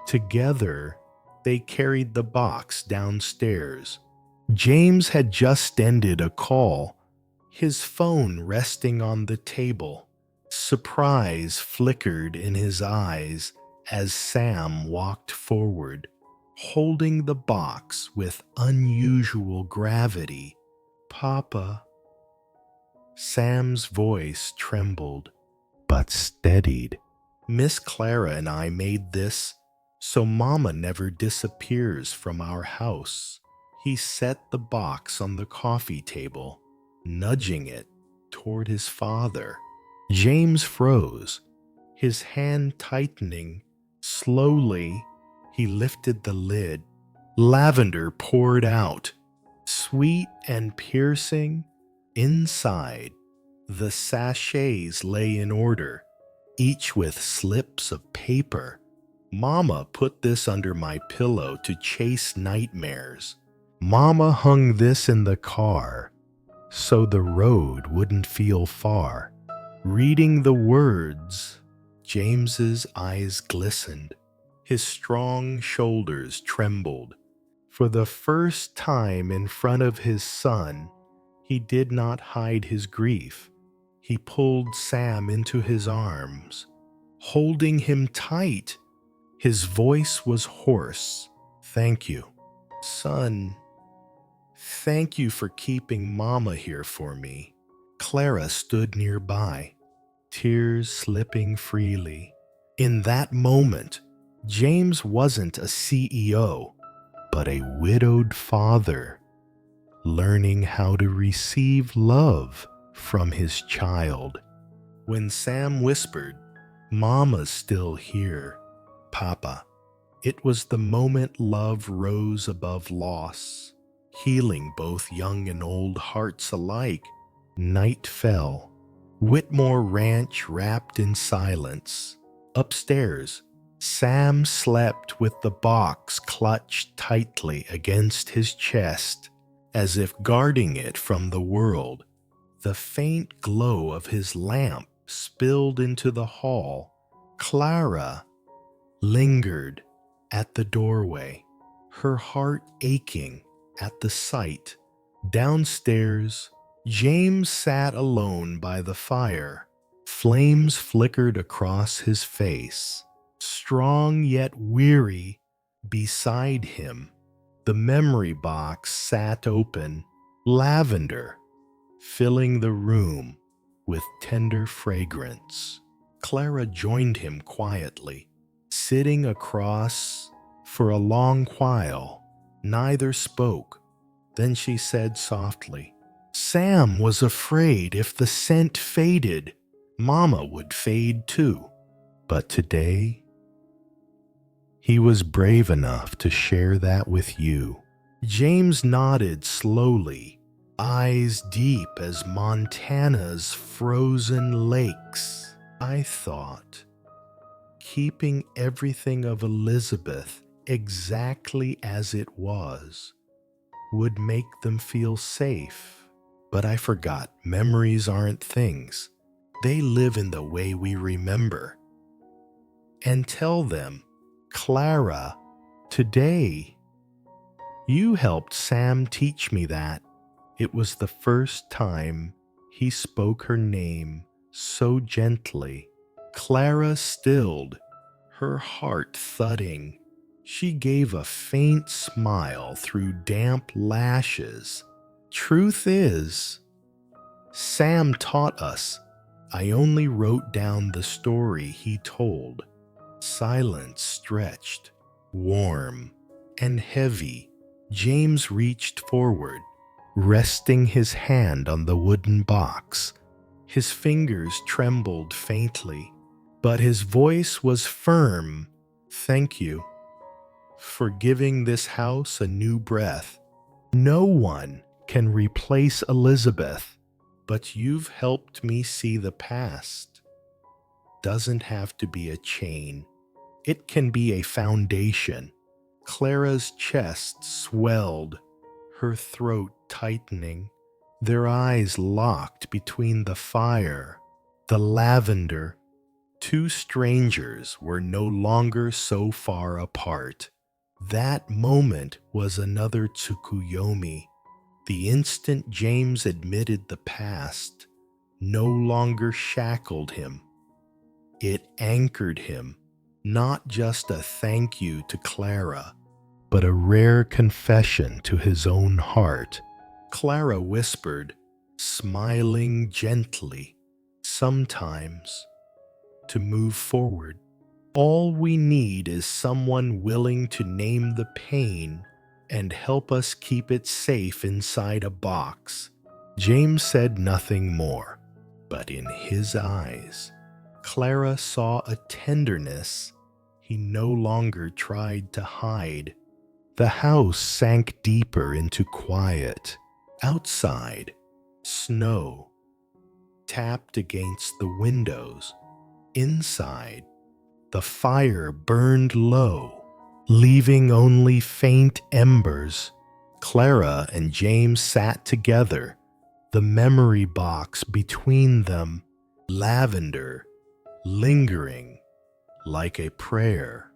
Together, they carried the box downstairs. James had just ended a call, his phone resting on the table. Surprise flickered in his eyes as Sam walked forward, holding the box with unusual gravity. Papa. Sam's voice trembled, but steadied. Miss Clara and I made this so Mama never disappears from our house. He set the box on the coffee table, nudging it toward his father. James froze, his hand tightening. Slowly, he lifted the lid. Lavender poured out, sweet and piercing. Inside, the sachets lay in order, each with slips of paper. Mama put this under my pillow to chase nightmares. Mama hung this in the car so the road wouldn't feel far. Reading the words, James's eyes glistened. His strong shoulders trembled. For the first time in front of his son, he did not hide his grief. He pulled Sam into his arms, holding him tight. His voice was hoarse. "Thank you, son. Thank you for keeping Mama here for me." Clara stood nearby, tears slipping freely. In that moment, James wasn't a CEO, but a widowed father, learning how to receive love from his child. When Sam whispered, "Mama's still here, Papa," it was the moment love rose above loss, healing both young and old hearts alike. Night fell. Whitmore Ranch wrapped in silence. Upstairs, Sam slept with the box clutched tightly against his chest, as if guarding it from the world. The faint glow of his lamp spilled into the hall. Clara lingered at the doorway, her heart aching at the sight. Downstairs, James sat alone by the fire. Flames flickered across his face. Strong yet weary, beside him, the memory box sat open, lavender filling the room with tender fragrance. Clara joined him quietly, sitting across for a long while. Neither spoke. Then she said softly, "Sam was afraid if the scent faded, Mama would fade too. But today, he was brave enough to share that with you." James nodded slowly, eyes deep as Montana's frozen lakes. "I thought keeping everything of Elizabeth exactly as it was would make them feel safe. But I forgot memories aren't things. They live in the way we remember." And tell them, Clara, today, you helped Sam teach me that. It was the first time he spoke her name so gently. Clara stilled, her heart thudding. She gave a faint smile through damp lashes. "Truth is, Sam taught us. I only wrote down the story he told." Silence stretched, warm and heavy. James reached forward, resting his hand on the wooden box. His fingers trembled faintly, but his voice was firm. "Thank you for giving this house a new breath. No one can replace Elizabeth, but you've helped me see the past doesn't have to be a chain. It can be a foundation." Clara's chest swelled, her throat tightening. Their eyes locked between the fire, the lavender. Two strangers were no longer so far apart. That moment was another Tsukuyomi. The instant James admitted the past no longer shackled him. It anchored him. Not just a thank you to Clara, but a rare confession to his own heart. Clara whispered, smiling gently, "Sometimes, to move forward, all we need is someone willing to name the pain and help us keep it safe inside a box." James said nothing more, But in his eyes, Clara saw a tenderness he no longer tried to hide. The house sank deeper into quiet. Outside, snow tapped against the windows. Inside, the fire burned low, leaving only faint embers. Clara and James sat together, the memory box between them, lavender lingering like a prayer.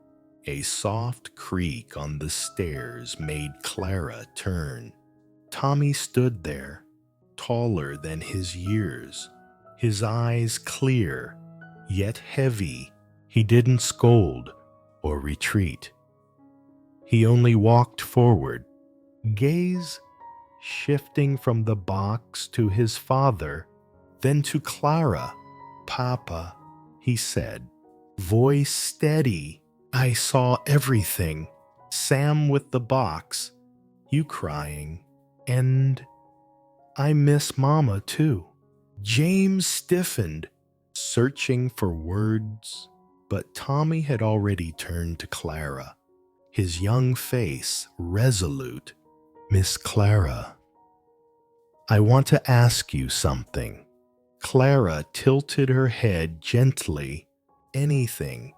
A soft creak on the stairs made Clara turn. Tommy stood there, taller than his years, his eyes clear, yet heavy. He didn't scold or retreat. He only walked forward, gaze shifting from the box to his father, then to Clara. "Papa," he said, voice steady. "I saw everything. Sam with the box, you crying, and I miss Mama too." James stiffened, searching for words, but Tommy had already turned to Clara, his young face resolute. "Miss Clara, I want to ask you something." Clara tilted her head gently. "Anything."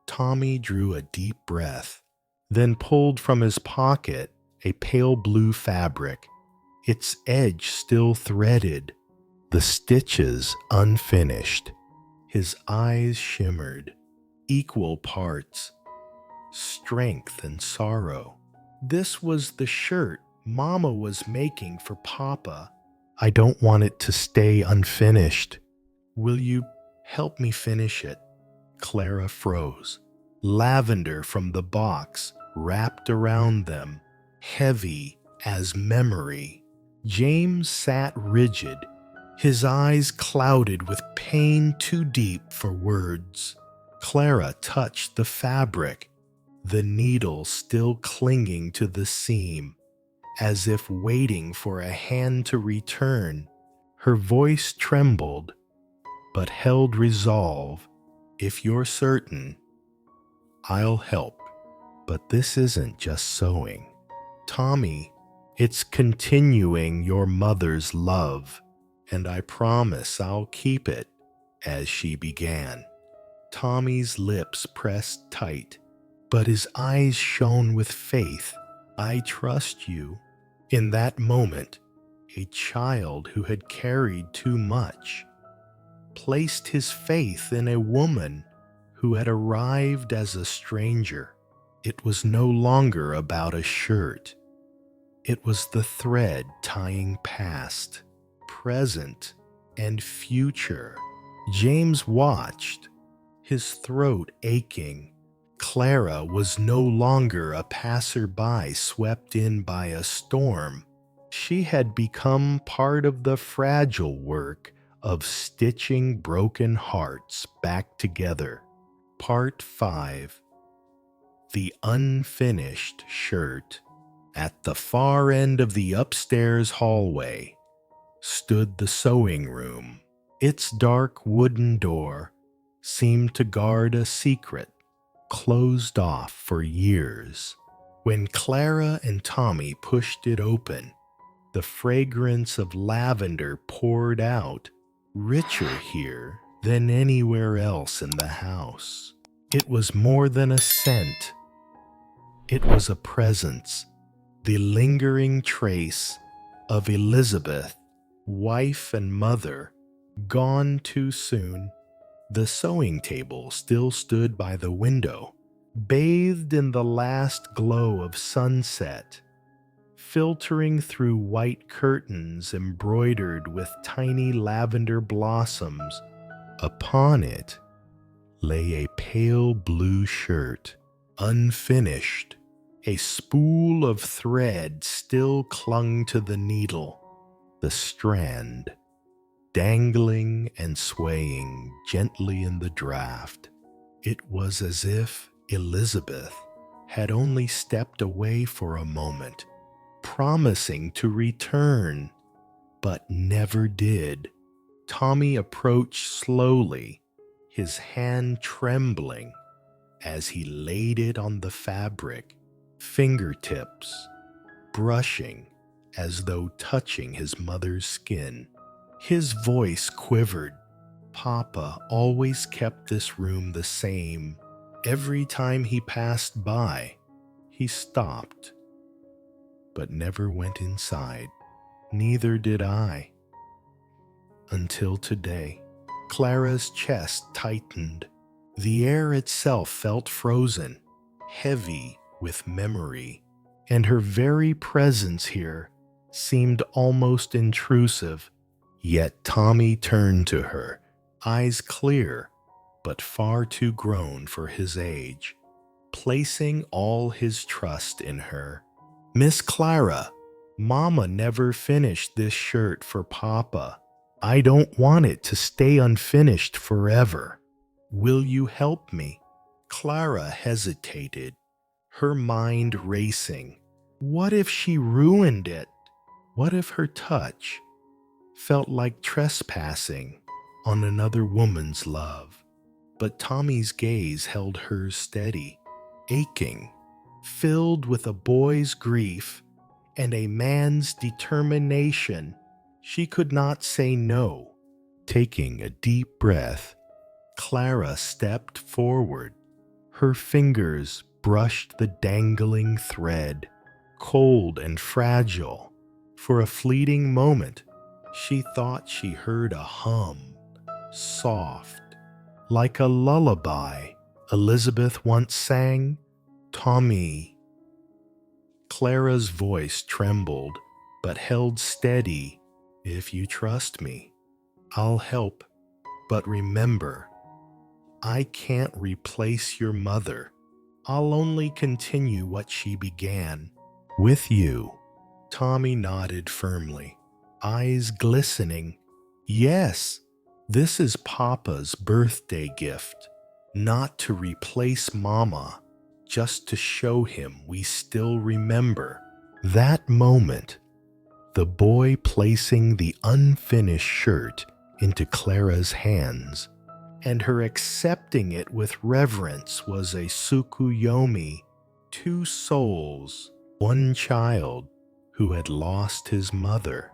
Tommy drew a deep breath, then pulled from his pocket a pale blue fabric, its edge still threaded, the stitches unfinished. His eyes shimmered, equal parts, strength and sorrow. "This was the shirt Mama was making for Papa. I don't want it to stay unfinished. Will you help me finish it?" Clara froze. Lavender from the box wrapped around them, heavy as memory. James sat rigid, his eyes clouded with pain too deep for words. Clara touched the fabric, the needle still clinging to the seam, as if waiting for a hand to return. Her voice trembled, but held resolve. "If you're certain, I'll help. But this isn't just sewing, Tommy. It's continuing your mother's love, and I promise I'll keep it." As she began, Tommy's lips pressed tight, but his eyes shone with faith. "I trust you." In that moment, a child who had carried too much placed his faith in a woman who had arrived as a stranger. It was no longer about a shirt. It was the thread tying past, present, and future. James watched, his throat aching. Clara was no longer a passerby swept in by a storm. She had become part of the fragile work of stitching broken hearts back together. Part 5. The unfinished shirt. At the far end of the upstairs hallway stood the sewing room. Its dark wooden door seemed to guard a secret, closed off for years. When Clara and Tommy pushed it open, the fragrance of lavender poured out, richer here than anywhere else in the house. It was more than a scent. It was a presence, the lingering trace of Elizabeth, wife and mother, gone too soon. The sewing table still stood by the window, bathed in the last glow of sunset, filtering through white curtains embroidered with tiny lavender blossoms. Upon it lay a pale blue shirt, unfinished. A spool of thread still clung to the needle, the strand dangling and swaying gently in the draft. It was as if Elizabeth had only stepped away for a moment, promising to return, but never did. Tommy approached slowly, his hand trembling as he laid it on the fabric, fingertips brushing as though touching his mother's skin. His voice quivered. Papa always kept this room the same. Every time he passed by, he stopped, but never went inside. Neither did I. Until today, Clara's chest tightened. The air itself felt frozen, heavy with memory, and her very presence here seemed almost intrusive. Yet Tommy turned to her, eyes clear, but far too grown for his age, placing all his trust in her. "Miss Clara, Mama never finished this shirt for Papa. I don't want it to stay unfinished forever. Will you help me?" Clara hesitated, her mind racing. What if she ruined it? What if her touch felt like trespassing on another woman's love? But Tommy's gaze held hers steady, aching, filled with a boy's grief and a man's determination. She could not say no. Taking a deep breath, Clara stepped forward. Her fingers brushed the dangling thread, cold and fragile. For a fleeting moment, she thought she heard a hum, soft, like a lullaby Elizabeth once sang. "Tommy." Clara's voice trembled, but held steady. "If you trust me, I'll help. But remember, I can't replace your mother. I'll only continue what she began. With you." Tommy nodded firmly, eyes glistening. "Yes, this is Papa's birthday gift. Not to replace Mama, just to show him we still remember." That moment, the boy placing the unfinished shirt into Clara's hands, and her accepting it with reverence, was a Tsukuyomi. Two souls, one child who had lost his mother,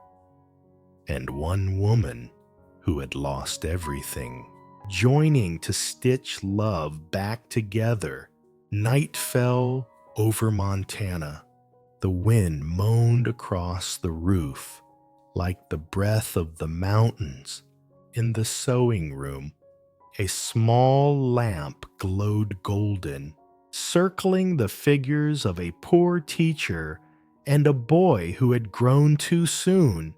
and one woman who had lost everything, joining to stitch love back together. Night fell over Montana. The wind moaned across the roof like the breath of the mountains. In the sewing room, a small lamp glowed golden, circling the figures of a poor teacher and a boy who had grown too soon.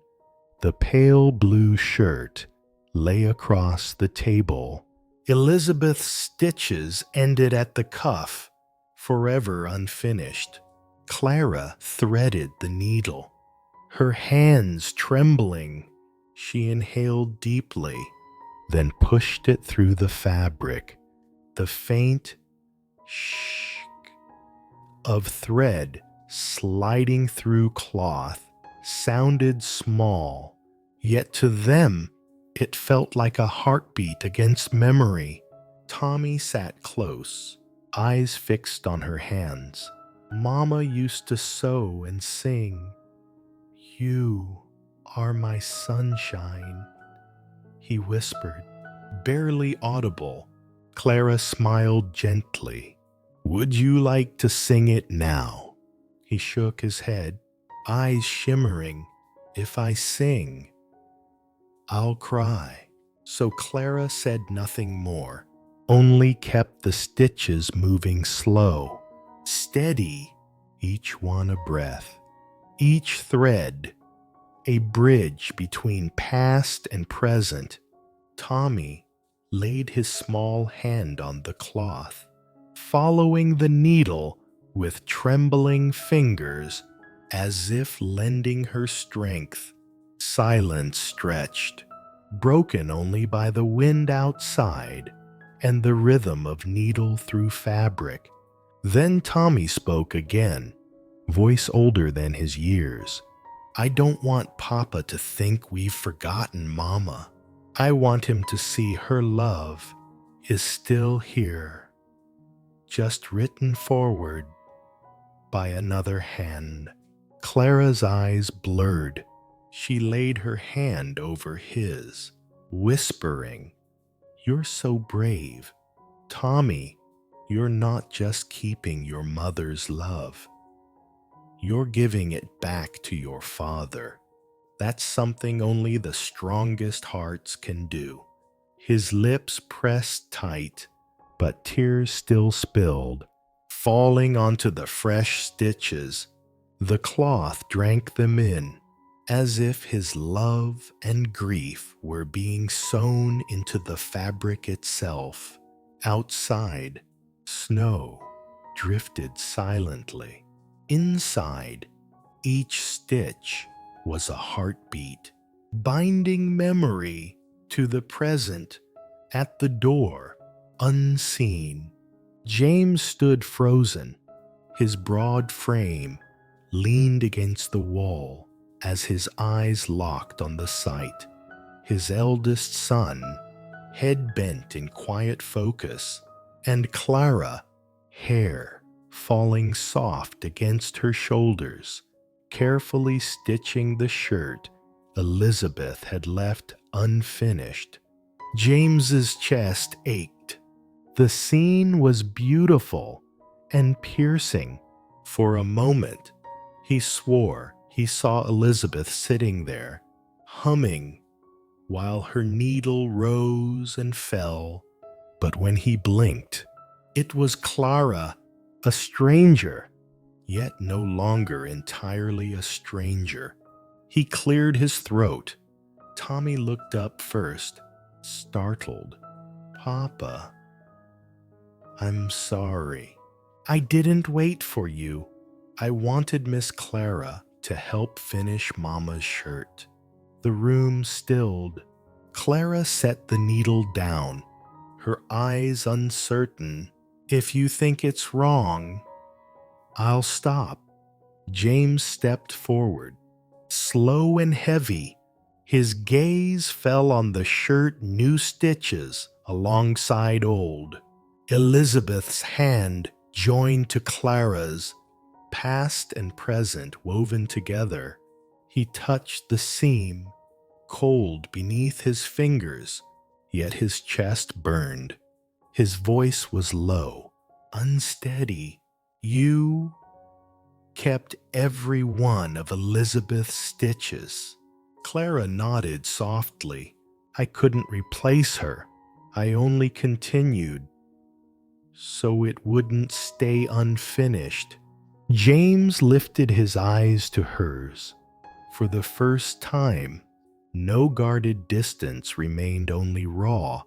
The pale blue shirt lay across the table. Elizabeth's stitches ended at the cuff, forever unfinished. Clara threaded the needle, her hands trembling. She inhaled deeply, then pushed it through the fabric. The faint shh of thread sliding through cloth sounded small, yet to them it felt like a heartbeat against memory. Tommy sat close, eyes fixed on her hands. "Mama used to sew and sing. You are my sunshine," he whispered, barely audible. Clara smiled gently. "Would you like to sing it now?" He shook his head, eyes shimmering. "If I sing, I'll cry." So Clara said nothing more, only kept the stitches moving slow, steady, each one a breath, each thread a bridge between past and present. Tommy laid his small hand on the cloth, following the needle with trembling fingers, as if lending her strength. Silence stretched, broken only by the wind outside and the rhythm of needle through fabric. Then Tommy spoke again, voice older than his years. "I don't want Papa to think we've forgotten Mama. I want him to see her love is still here, just written forward by another hand. Clara's eyes blurred. She laid her hand over his, whispering, "You're so brave. Tommy, you're not just keeping your mother's love. You're giving it back to your father. That's something only the strongest hearts can do." His lips pressed tight, but tears still spilled, falling onto the fresh stitches. The cloth drank them in, as if his love and grief were being sewn into the fabric itself. Outside, snow drifted silently. Inside, each stitch was a heartbeat, binding memory to the present. At the door, unseen, James stood frozen. His broad frame leaned against the wall as his eyes locked on the sight. His eldest son, head bent in quiet focus, and Clara, hair falling soft against her shoulders, carefully stitching the shirt Elizabeth had left unfinished. James's chest ached. The scene was beautiful and piercing. For a moment, he swore he saw Elizabeth sitting there, humming, while her needle rose and fell. But when he blinked, it was Clara, a stranger, yet no longer entirely a stranger. He cleared his throat. Tommy looked up first, startled. "Papa, I'm sorry. I didn't wait for you. I wanted Miss Clara to help finish Mama's shirt." The room stilled. Clara set the needle down, her eyes uncertain. "If you think it's wrong, I'll stop." James stepped forward, slow and heavy. His gaze fell on the shirt new stitches alongside old. Elizabeth's hand joined to Clara's, past and present woven together. He touched the seam, cold beneath his fingers, yet his chest burned. His voice was low, unsteady. "You kept every one of Elizabeth's stitches." Clara nodded softly. "I couldn't replace her. I only continued so it wouldn't stay unfinished." James lifted his eyes to hers. For the first time, no guarded distance remained, only raw,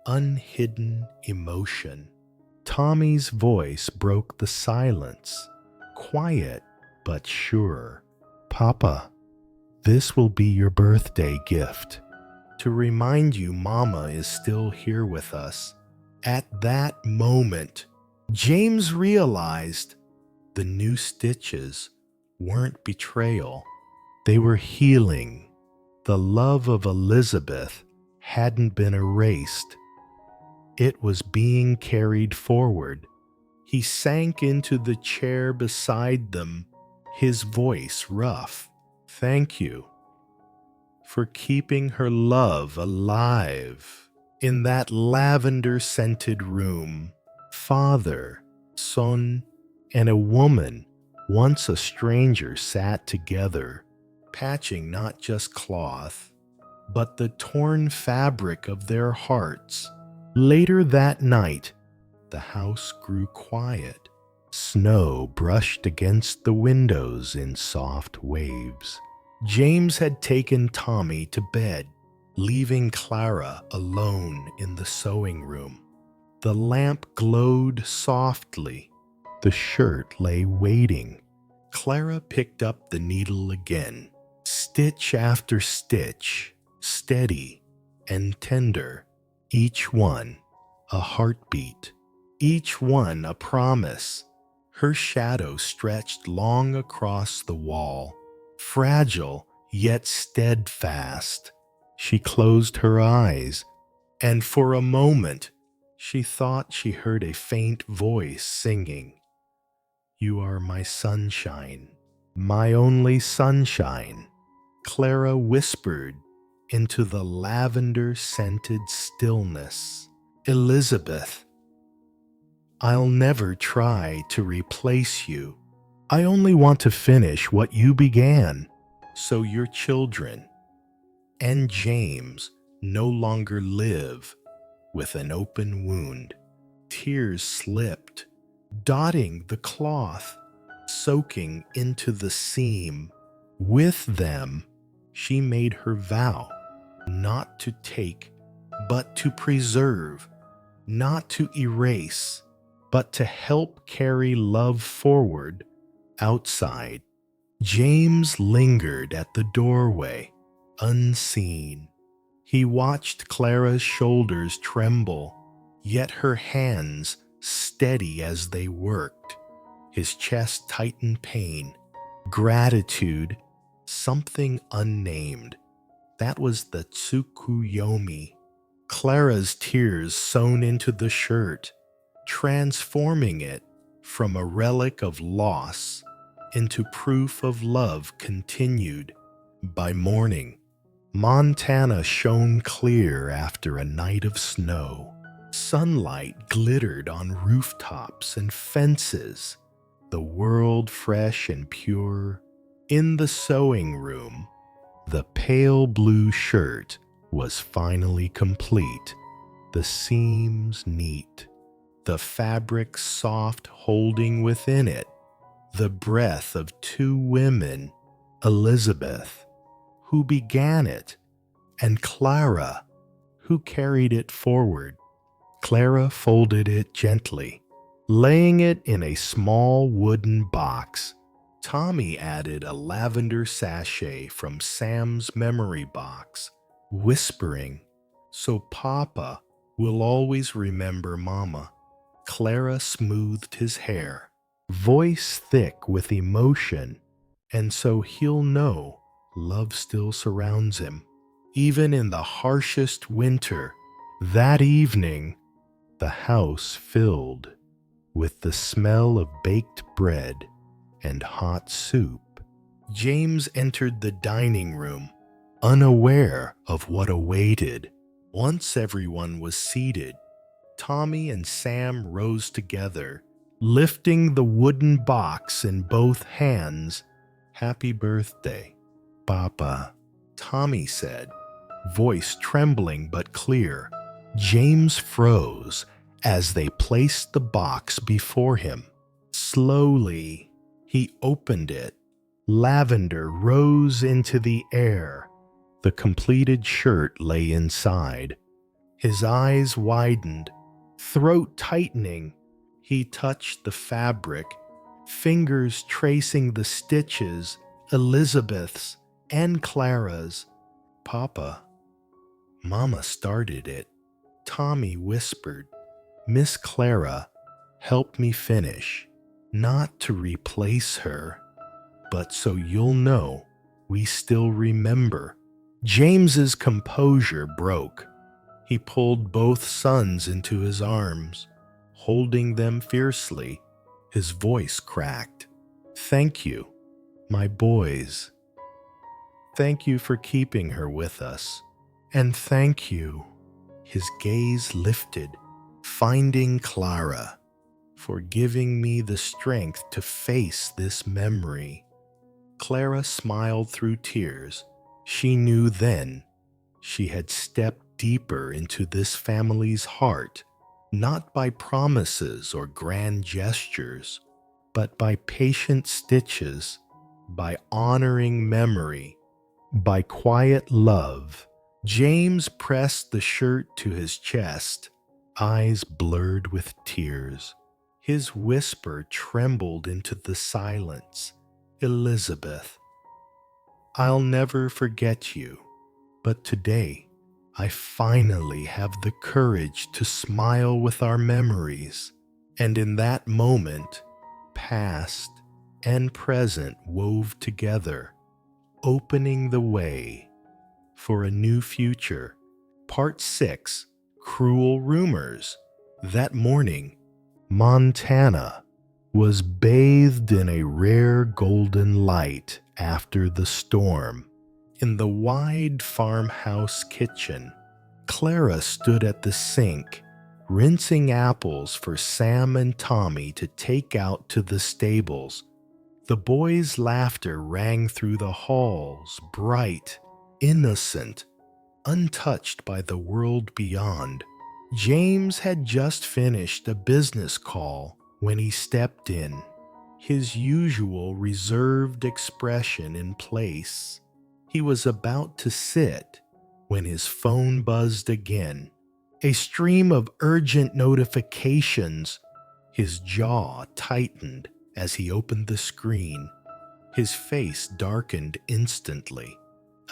unhidden emotion. Tommy's voice broke the silence, quiet but sure. "Papa, this will be your birthday gift, to remind you Mama is still here with us." At that moment, James realized the new stitches weren't betrayal. They were healing. The love of Elizabeth hadn't been erased. It was being carried forward. He sank into the chair beside them, his voice rough. "Thank you for keeping her love alive in that lavender-scented room. Father, son, and a woman, once a stranger, sat together, patching not just cloth, but the torn fabric of their hearts." Later that night, the house grew quiet. Snow brushed against the windows in soft waves. James had taken Tommy to bed, leaving Clara alone in the sewing room. The lamp glowed softly. The shirt lay waiting. Clara picked up the needle again, stitch after stitch, steady and tender, each one a heartbeat, each one a promise. Her shadow stretched long across the wall, fragile yet steadfast. She closed her eyes, and for a moment she thought she heard a faint voice singing, "You are my sunshine, my only sunshine." Clara whispered into the lavender-scented stillness, "Elizabeth, I'll never try to replace you. I only want to finish what you began, so your children and James no longer live with an open wound." Tears slipped, dotting the cloth, soaking into the seam. With them, she made her vow not to take, but to preserve, not to erase, but to help carry love forward outside. James lingered at the doorway, unseen. He watched Clara's shoulders tremble, yet her hands steady as they worked. His chest tightened pain, gratitude, something unnamed. That was the Tsukuyomi. Clara's tears sewn into the shirt, transforming it from a relic of loss into proof of love continued. By morning, Montana shone clear after a night of snow. Sunlight glittered on rooftops and fences, the world fresh and pure. In the sewing room, the pale blue shirt was finally complete, the seams neat, the fabric soft, holding within it the breath of two women, Elizabeth, who began it, and Clara, who carried it forward. Clara folded it gently, laying it in a small wooden box. Tommy added a lavender sachet from Sam's memory box, whispering, "So Papa will always remember Mama." Clara smoothed his hair, voice thick with emotion, and so he'll know love still surrounds him. Even in the harshest winter, that evening, the house filled with the smell of baked bread and hot soup. James entered the dining room, unaware of what awaited. Once everyone was seated, Tommy and Sam rose together, lifting the wooden box in both hands. "Happy birthday, Papa," Tommy said, voice trembling but clear. James froze as they placed the box before him. Slowly, he opened it. Lavender rose into the air. The completed shirt lay inside. His eyes widened, throat tightening. He touched the fabric, fingers tracing the stitches, Elizabeth's and Clara's. "Papa, Mama started it," Tommy whispered. "Miss Clara helped me finish, not to replace her, but so you'll know we still remember." James's composure broke. He pulled both sons into his arms, holding them fiercely. His voice cracked. "Thank you, my boys. Thank you for keeping her with us. And thank you," his gaze lifted, "finding Clara, for giving me the strength to face this memory." Clara smiled through tears. She knew then she had stepped deeper into this family's heart, not by promises or grand gestures, but by patient stitches, by honoring memory, by quiet love. James pressed the shirt to his chest, eyes blurred with tears. His whisper trembled into the silence. "Elizabeth, I'll never forget you, but today I finally have the courage to smile with our memories." And in that moment, past and present wove together, opening the way for a New Future. Part 6, Cruel Rumors. That morning, Montana was bathed in a rare golden light after the storm. In the wide farmhouse kitchen, Clara stood at the sink, rinsing apples for Sam and Tommy to take out to the stables. The boys' laughter rang through the halls, bright, innocent, untouched by the world beyond. James had just finished a business call when he stepped in, his usual reserved expression in place. He was about to sit when his phone buzzed again. A stream of urgent notifications. His jaw tightened as he opened the screen. His face darkened instantly.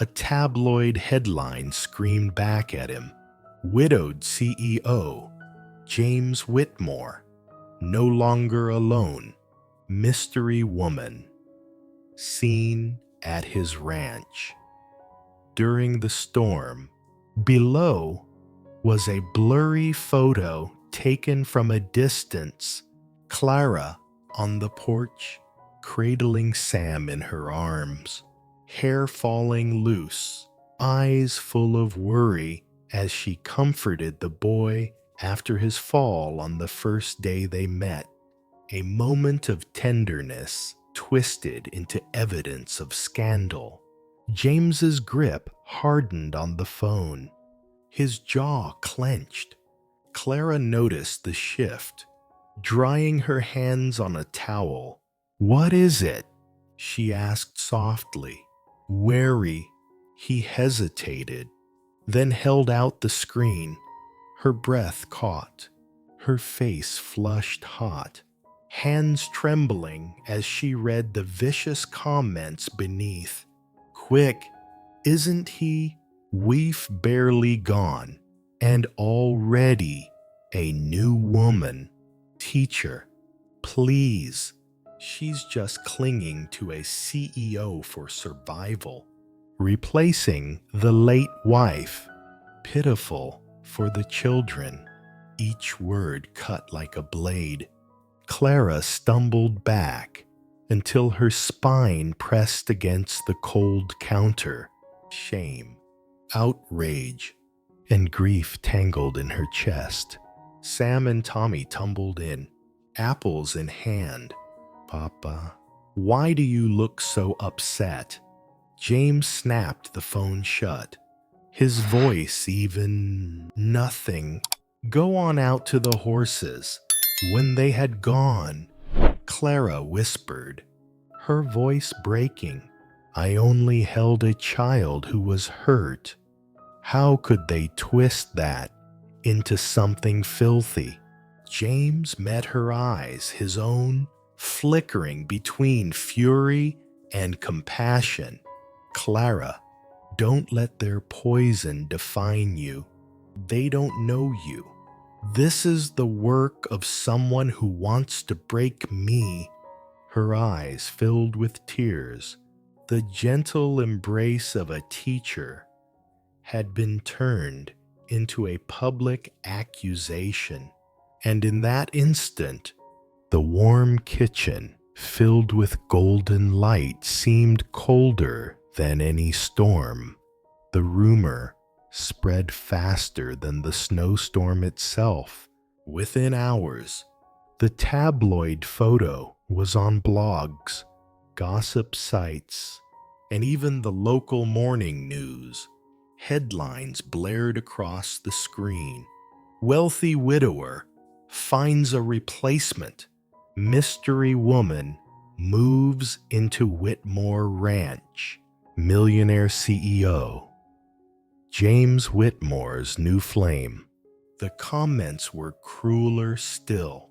A tabloid headline screamed back at him. Widowed CEO, James Whitmore, no longer alone. Mystery woman, seen at his ranch. During the storm, below was a blurry photo taken from a distance. Clara on the porch, cradling Sam in her arms, hair falling loose, eyes full of worry as she comforted the boy after his fall on the first day they met. A moment of tenderness twisted into evidence of scandal. James's grip hardened on the phone. His jaw clenched. Clara noticed the shift, drying her hands on a towel. "What is it?" she asked softly. Wary, he hesitated, then held out the screen. Her breath caught, her face flushed hot, hands trembling as she read the vicious comments beneath. "Quick, isn't he? We've barely gone, and already a new woman. Teacher, please." She's just clinging to a CEO for survival, replacing the late wife. Pitiful for the children. Each word cut like a blade. Clara stumbled back until her spine pressed against the cold counter. Shame, outrage, and grief tangled in her chest. Sam and Tommy tumbled in, apples in hand. "Papa, why do you look so upset?" James snapped the phone shut. His voice even nothing. "Go on out to the horses." When they had gone, Clara whispered, her voice breaking, "I only held a child who was hurt." How could they twist that into something filthy? James met her eyes, his own flickering between fury and compassion. "Clara, don't let their poison define you. They don't know you. This is the work of someone who wants to break me." Her eyes filled with tears. The gentle embrace of a teacher had been turned into a public accusation. And in that instant, the warm kitchen, filled with golden light, seemed colder than any storm. The rumor spread faster than the snowstorm itself. Within hours, the tabloid photo was on blogs, gossip sites, and even the local morning news. Headlines blared across the screen. "Wealthy widower finds a replacement. Mystery woman moves into Whitmore Ranch. Millionaire CEO. James Whitmore's new flame." The comments were crueler still.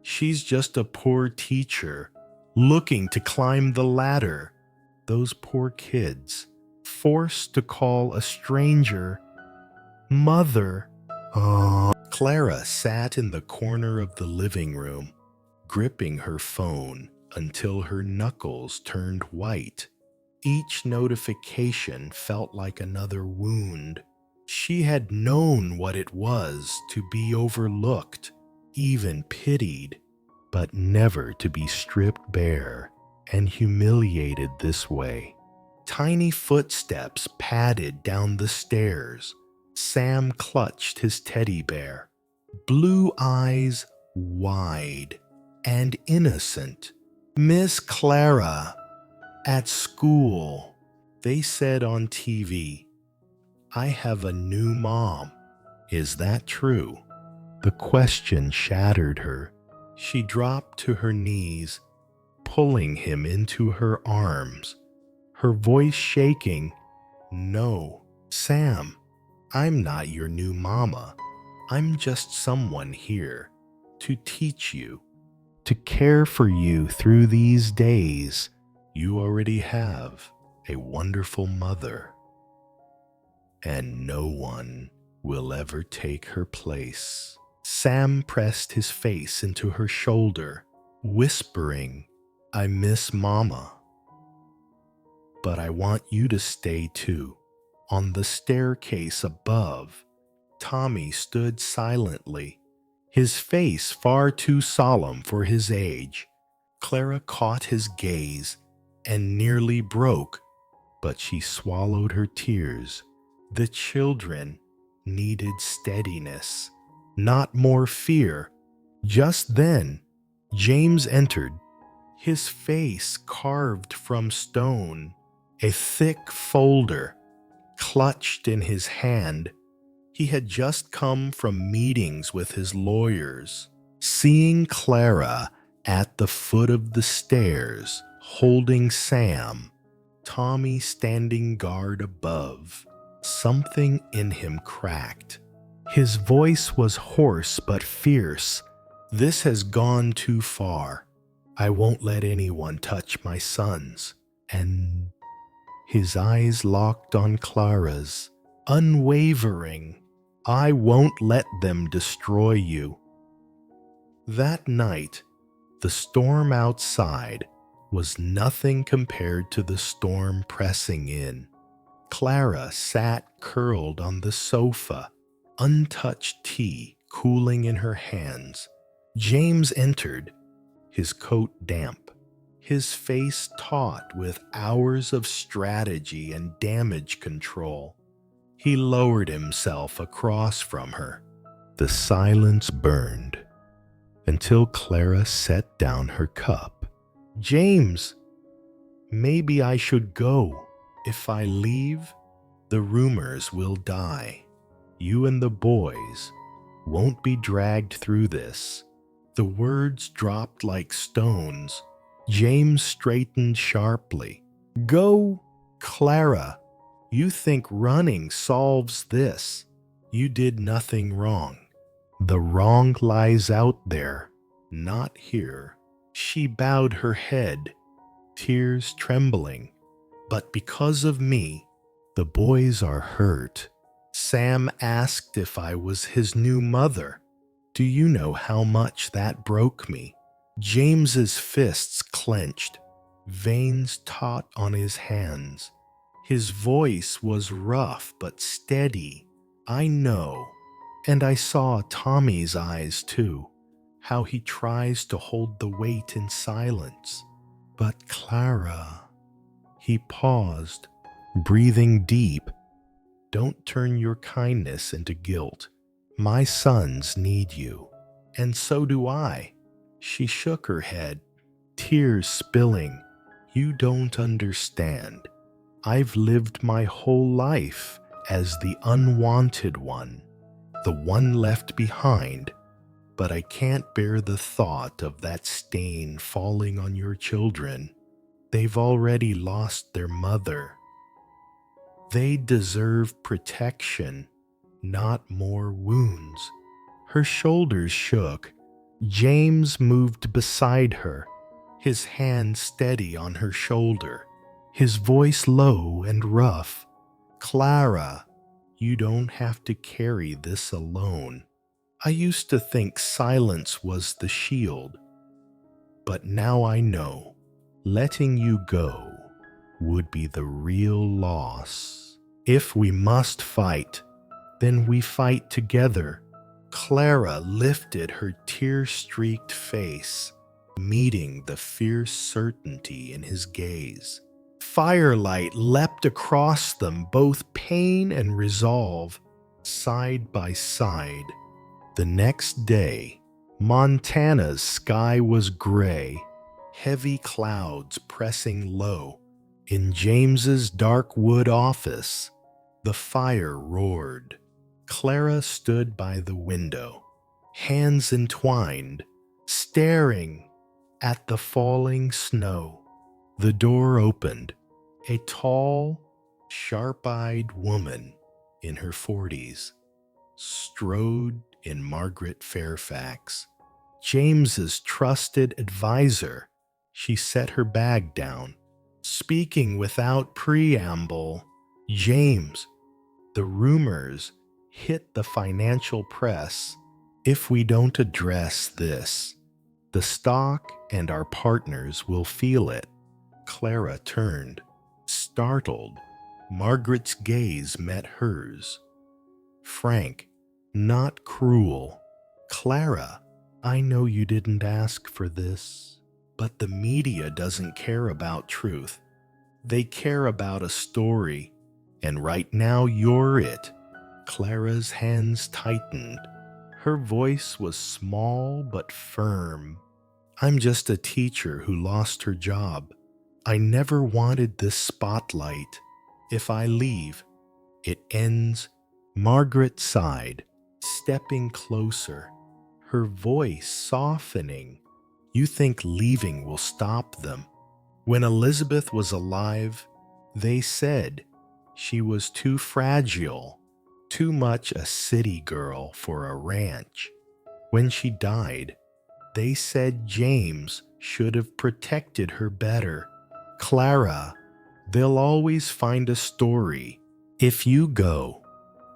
"She's just a poor teacher looking to climb the ladder." Those poor kids, forced to call a stranger mother. Clara sat in the corner of the living room, gripping her phone until her knuckles turned white. Each notification felt like another wound. She had known what it was to be overlooked, even pitied, but never to be stripped bare and humiliated this way. Tiny footsteps padded down the stairs. Sam clutched his teddy bear, blue eyes wide and innocent. "Miss Clara, at school," they said on TV. "I have a new mom. Is that true?" The question shattered her. She dropped to her knees, pulling him into her arms, her voice shaking. "No, Sam, I'm not your new mama. I'm just someone here to teach you, to care for you through these days. You already have a wonderful mother, and no one will ever take her place." Sam pressed his face into her shoulder, whispering, "I miss Mama, but I want you to stay too." On the staircase above, Tommy stood silently, his face far too solemn for his age. Clara caught his gaze and nearly broke, but she swallowed her tears. The children needed steadiness, not more fear. Just then, James entered, his face carved from stone, a thick folder clutched in his hand. He had just come from meetings with his lawyers. Seeing Clara at the foot of the stairs, holding Sam, Tommy standing guard above, something in him cracked. His voice was hoarse but fierce. "This has gone too far. I won't let anyone touch my sons." And his eyes locked on Clara's, unwavering. "I won't let them destroy you." That night, the storm outside was nothing compared to the storm pressing in. Clara sat curled on the sofa, untouched tea cooling in her hands. James entered, his coat damp, his face taut with hours of strategy and damage control. He lowered himself across from her. The silence burned until Clara set down her cup. "James, maybe I should go. If I leave, the rumors will die. You and the boys won't be dragged through this." The words dropped like stones. James straightened sharply. "Go, Clara. You think running solves this. You did nothing wrong. The wrong lies out there, not here." She bowed her head, tears trembling. "But because of me, the boys are hurt. Sam asked if I was his new mother. Do you know how much that broke me?" James's fists clenched, veins taut on his hands. His voice was rough but steady. "I know." And I saw Tommy's eyes too, how he tries to hold the weight in silence. "But Clara," he paused, breathing deep. "Don't turn your kindness into guilt. My sons need you, and so do I." She shook her head, tears spilling. "You don't understand. I've lived my whole life as the unwanted one, the one left behind, but I can't bear the thought of that stain falling on your children. They've already lost their mother. They deserve protection, not more wounds." Her shoulders shook. James moved beside her, his hand steady on her shoulder, his voice low and rough. "Clara, you don't have to carry this alone. I used to think silence was the shield, but now I know letting you go would be the real loss. If we must fight, then we fight together. Clara lifted her tear-streaked face, meeting the fierce certainty in his gaze. Firelight leapt across them, both pain and resolve, side by side. The next day, Montana's sky was gray, heavy clouds pressing low. In James's dark wood office, the fire roared. Clara stood by the window, hands entwined, staring at the falling snow. The door opened. A tall, sharp-eyed woman in her 40s strode in. Margaret Fairfax, James's trusted advisor. She set her bag down, speaking without preamble. "James, the rumors hit the financial press. If we don't address this, the stock and our partners will feel it." Clara turned, startled. Margaret's gaze met hers. Frank, not cruel. "Clara, I know you didn't ask for this, but the media doesn't care about truth. They care about a story, and right now you're it." Clara's hands tightened. Her voice was small but firm. "I'm just a teacher who lost her job. I never wanted this spotlight. If I leave, it ends." Margaret sighed, stepping closer, her voice softening. "You think leaving will stop them? When Elizabeth was alive, they said she was too fragile, too much a city girl for a ranch. When she died, they said James should have protected her better. Clara, they'll always find a story. If you go,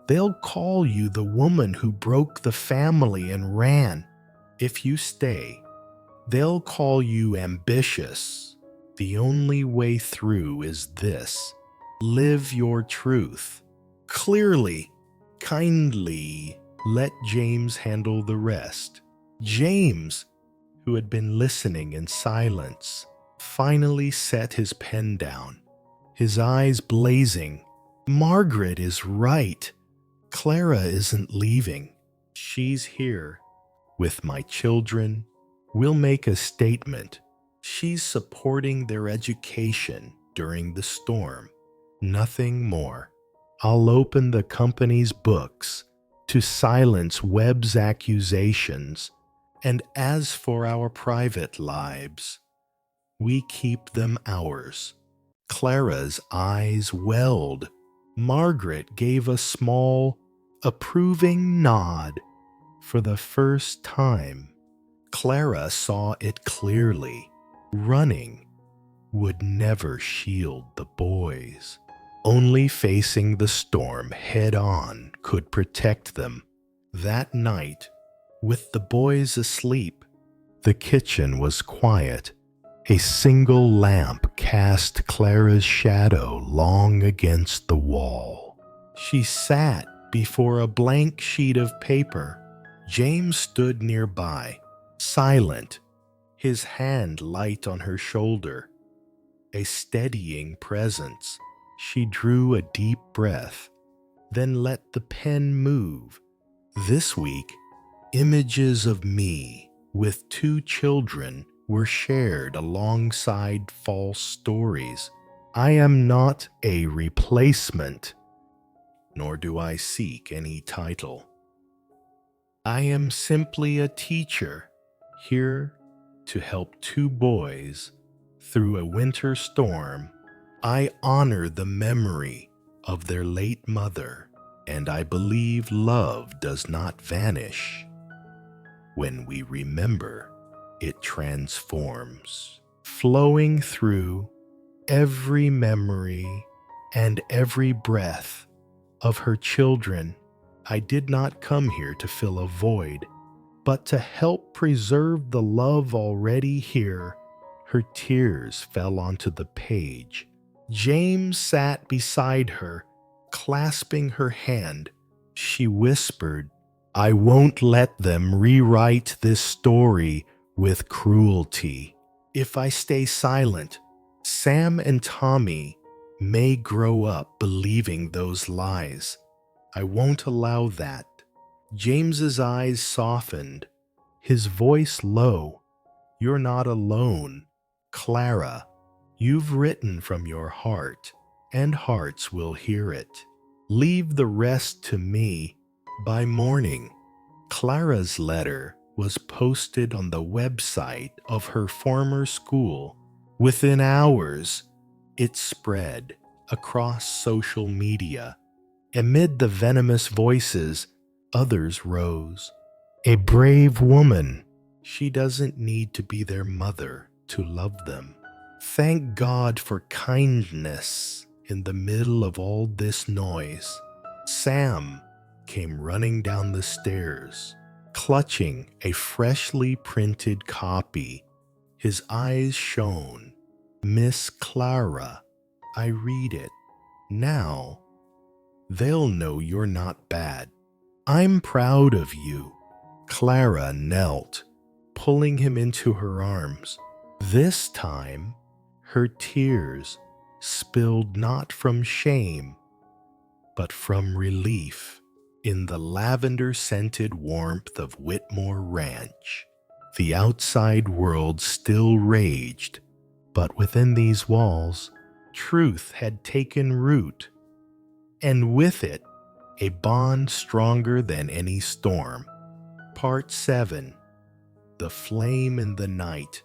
they'll call you the woman who broke the family and ran. If you stay, they'll call you ambitious. The only way through is this: live your truth. Clearly, kindly, let James handle the rest." James, who had been listening in silence, finally set his pen down, his eyes blazing. "Margaret is right. Clara isn't leaving. She's here. With my children, we'll make a statement. She's supporting their education during the storm. Nothing more. I'll open the company's books to silence Webb's accusations, and as for our private lives, we keep them ours." Clara's eyes welled. Margaret gave a small, approving nod. For the first time, Clara saw it clearly. Running would never shield the boys. Only facing the storm head-on could protect them. That night, with the boys asleep, the kitchen was quiet. A single lamp cast Clara's shadow long against the wall. She sat before a blank sheet of paper. James stood nearby, silent, his hand light on her shoulder. A steadying presence. She drew a deep breath, then let the pen move. This week, images of me with 2 children were shared alongside false stories. I am not a replacement, nor do I seek any title. I am simply a teacher, here to help 2 boys through a winter storm. I honor the memory of their late mother, and I believe love does not vanish. When we remember, it transforms, flowing through every memory and every breath of her children. I did not come here to fill a void, but to help preserve the love already here. Her tears fell onto the page, James sat beside her, clasping her hand. She whispered, "I won't let them rewrite this story with cruelty. If I stay silent, Sam and Tommy may grow up believing those lies. I won't allow that." James's eyes softened, his voice low. "You're not alone, Clara. You've written from your heart, and hearts will hear it. Leave the rest to me. By morning." Clara's letter was posted on the website of her former school. Within hours, it spread across social media. Amid the venomous voices, others rose. "A brave woman. She doesn't need to be their mother to love them. Thank God for kindness in the middle of all this noise." Sam came running down the stairs, clutching a freshly printed copy. His eyes shone. "Miss Clara, I read it. Now they'll know you're not bad. I'm proud of you." Clara knelt, pulling him into her arms. This time, her tears spilled not from shame, but from relief. In the lavender-scented warmth of Whitmore Ranch, the outside world still raged, but within these walls, truth had taken root, and with it, a bond stronger than any storm. Part 7. The Flame in the Night.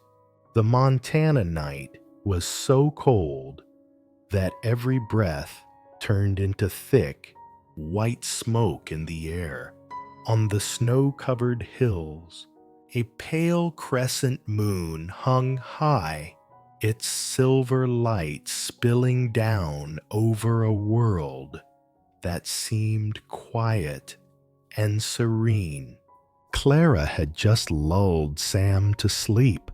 The Montana night was so cold that every breath turned into thick, white smoke in the air. On the snow-covered hills, a pale crescent moon hung high, its silver light spilling down over a world that seemed quiet and serene. Clara had just lulled Sam to sleep,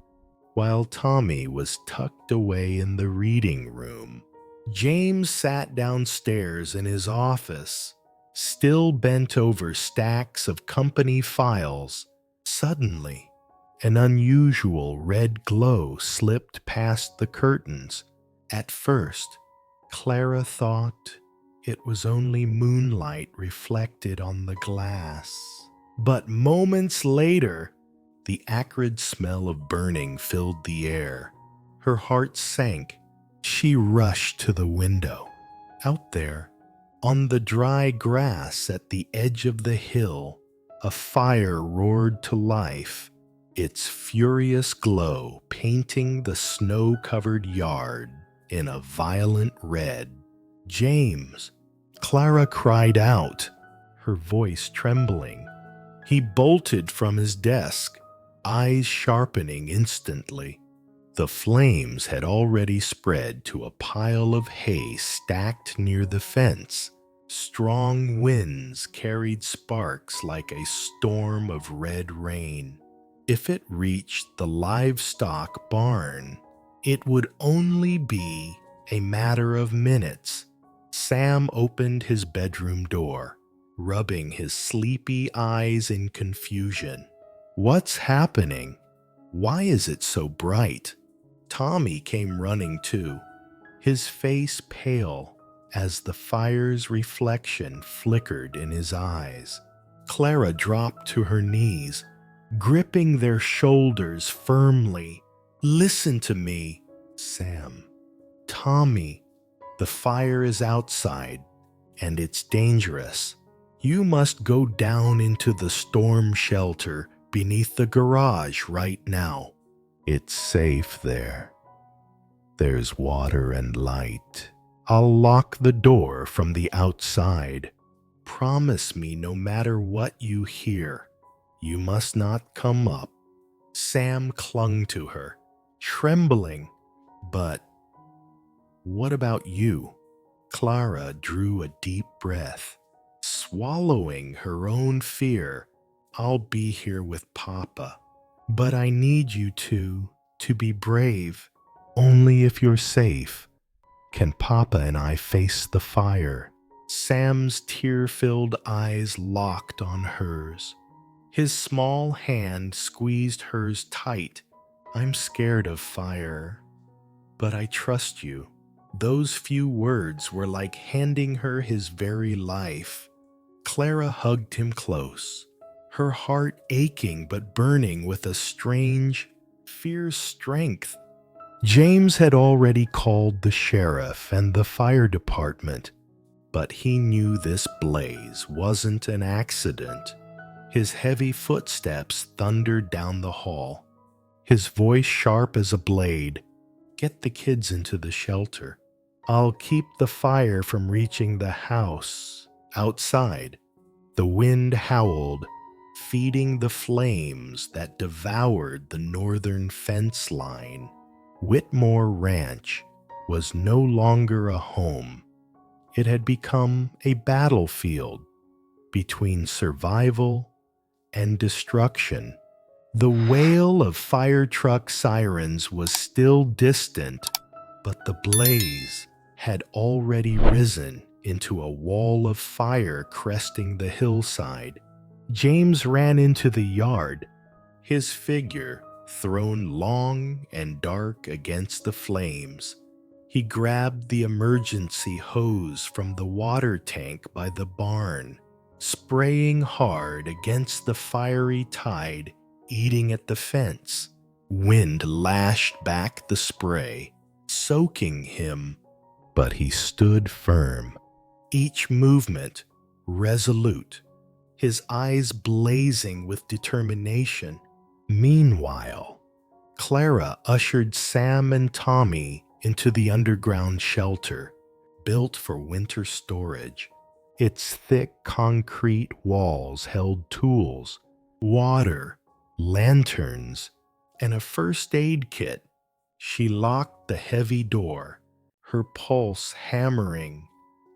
while Tommy was tucked away in the reading room. James sat downstairs in his office, still bent over stacks of company files. Suddenly, an unusual red glow slipped past the curtains. At first, Clara thought it was only moonlight reflected on the glass. But moments later, the acrid smell of burning filled the air. Her heart sank. She rushed to the window. Out there, on the dry grass at the edge of the hill, a fire roared to life, its furious glow painting the snow-covered yard in a violent red. "James!" Clara cried out, her voice trembling. He bolted from his desk, eyes sharpening instantly. The flames had already spread to a pile of hay stacked near the fence. Strong winds carried sparks like a storm of red rain. If it reached the livestock barn, it would only be a matter of minutes. Sam opened his bedroom door, rubbing his sleepy eyes in confusion. "What's happening? Why is it so bright?" Tommy came running too, his face pale as the fire's reflection flickered in his eyes. Clara dropped to her knees, gripping their shoulders firmly. "Listen to me, Sam. Tommy, the fire is outside, and it's dangerous. You must go down into the storm shelter beneath the garage right now. It's safe there. There's water and light. I'll lock the door from the outside. Promise me no matter what you hear, you must not come up." Sam clung to her, trembling. "But what about you?" Clara drew a deep breath, swallowing her own fear. "I'll be here with Papa, but I need you to be brave, only if you're safe." Can Papa and I face the fire? Sam's tear-filled eyes locked on hers. His small hand squeezed hers tight. I'm scared of fire, but I trust you. Those few words were like handing her his very life. Clara hugged him close, her heart aching but burning with a strange, fierce strength. James had already called the sheriff and the fire department, but he knew this blaze wasn't an accident. His heavy footsteps thundered down the hall, his voice sharp as a blade. Get the kids into the shelter. I'll keep the fire from reaching the house. Outside, the wind howled, feeding the flames that devoured the northern fence line. Whitmore Ranch was no longer a home. It had become a battlefield between survival and destruction. The wail of fire truck sirens was still distant, but the blaze had already risen into a wall of fire cresting the hillside. James ran into the yard, his figure thrown long and dark against the flames. He grabbed the emergency hose from the water tank by the barn, spraying hard against the fiery tide eating at the fence. Wind lashed back the spray, soaking him, but he stood firm, each movement resolute, his eyes blazing with determination. Meanwhile, Clara ushered Sam and Tommy into the underground shelter, built for winter storage. Its thick concrete walls held tools, water, lanterns, and a first aid kit. She locked the heavy door, her pulse hammering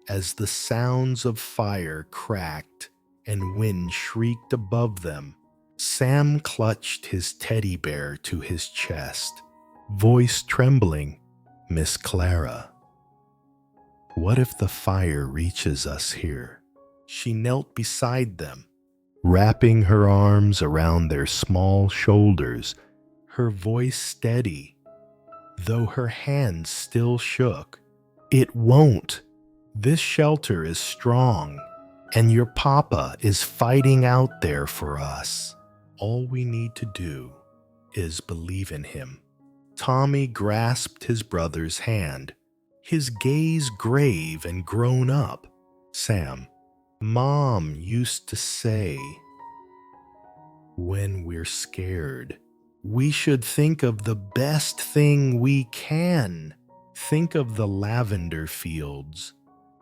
as the sounds of fire cracked and wind shrieked above them. Sam clutched his teddy bear to his chest, voice trembling. Miss Clara, what if the fire reaches us here? She knelt beside them, wrapping her arms around their small shoulders, her voice steady, though her hands still shook. It won't. This shelter is strong, and your papa is fighting out there for us. All we need to do is believe in him. Tommy grasped his brother's hand, his gaze grave and grown up. Sam, Mom used to say, when we're scared, we should think of the best thing we can. Think of the lavender fields.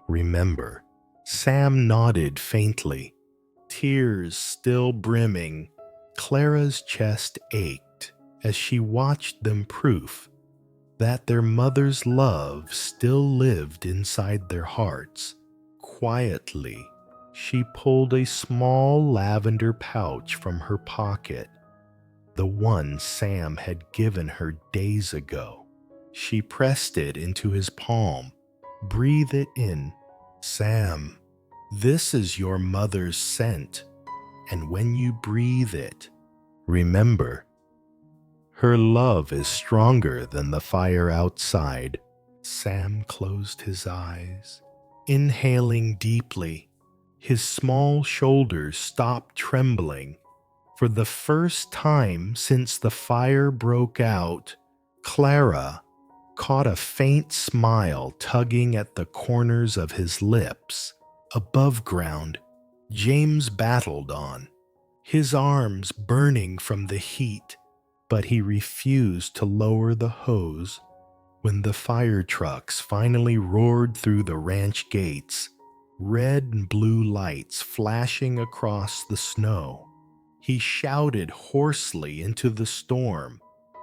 Remember, Sam nodded faintly, tears still brimming. Clara's chest ached as she watched them, proof that their mother's love still lived inside their hearts. Quietly, she pulled a small lavender pouch from her pocket, the one Sam had given her days ago. She pressed it into his palm. Breathe it in. Sam, this is your mother's scent, and when you breathe it, remember, her love is stronger than the fire outside. Sam closed his eyes, inhaling deeply. His small shoulders stopped trembling. For the first time since the fire broke out, Clara caught a faint smile tugging at the corners of his lips. Above ground, James battled on, his arms burning from the heat, but he refused to lower the hose. When the fire trucks finally roared through the ranch gates, red and blue lights flashing across the snow, he shouted hoarsely into the storm.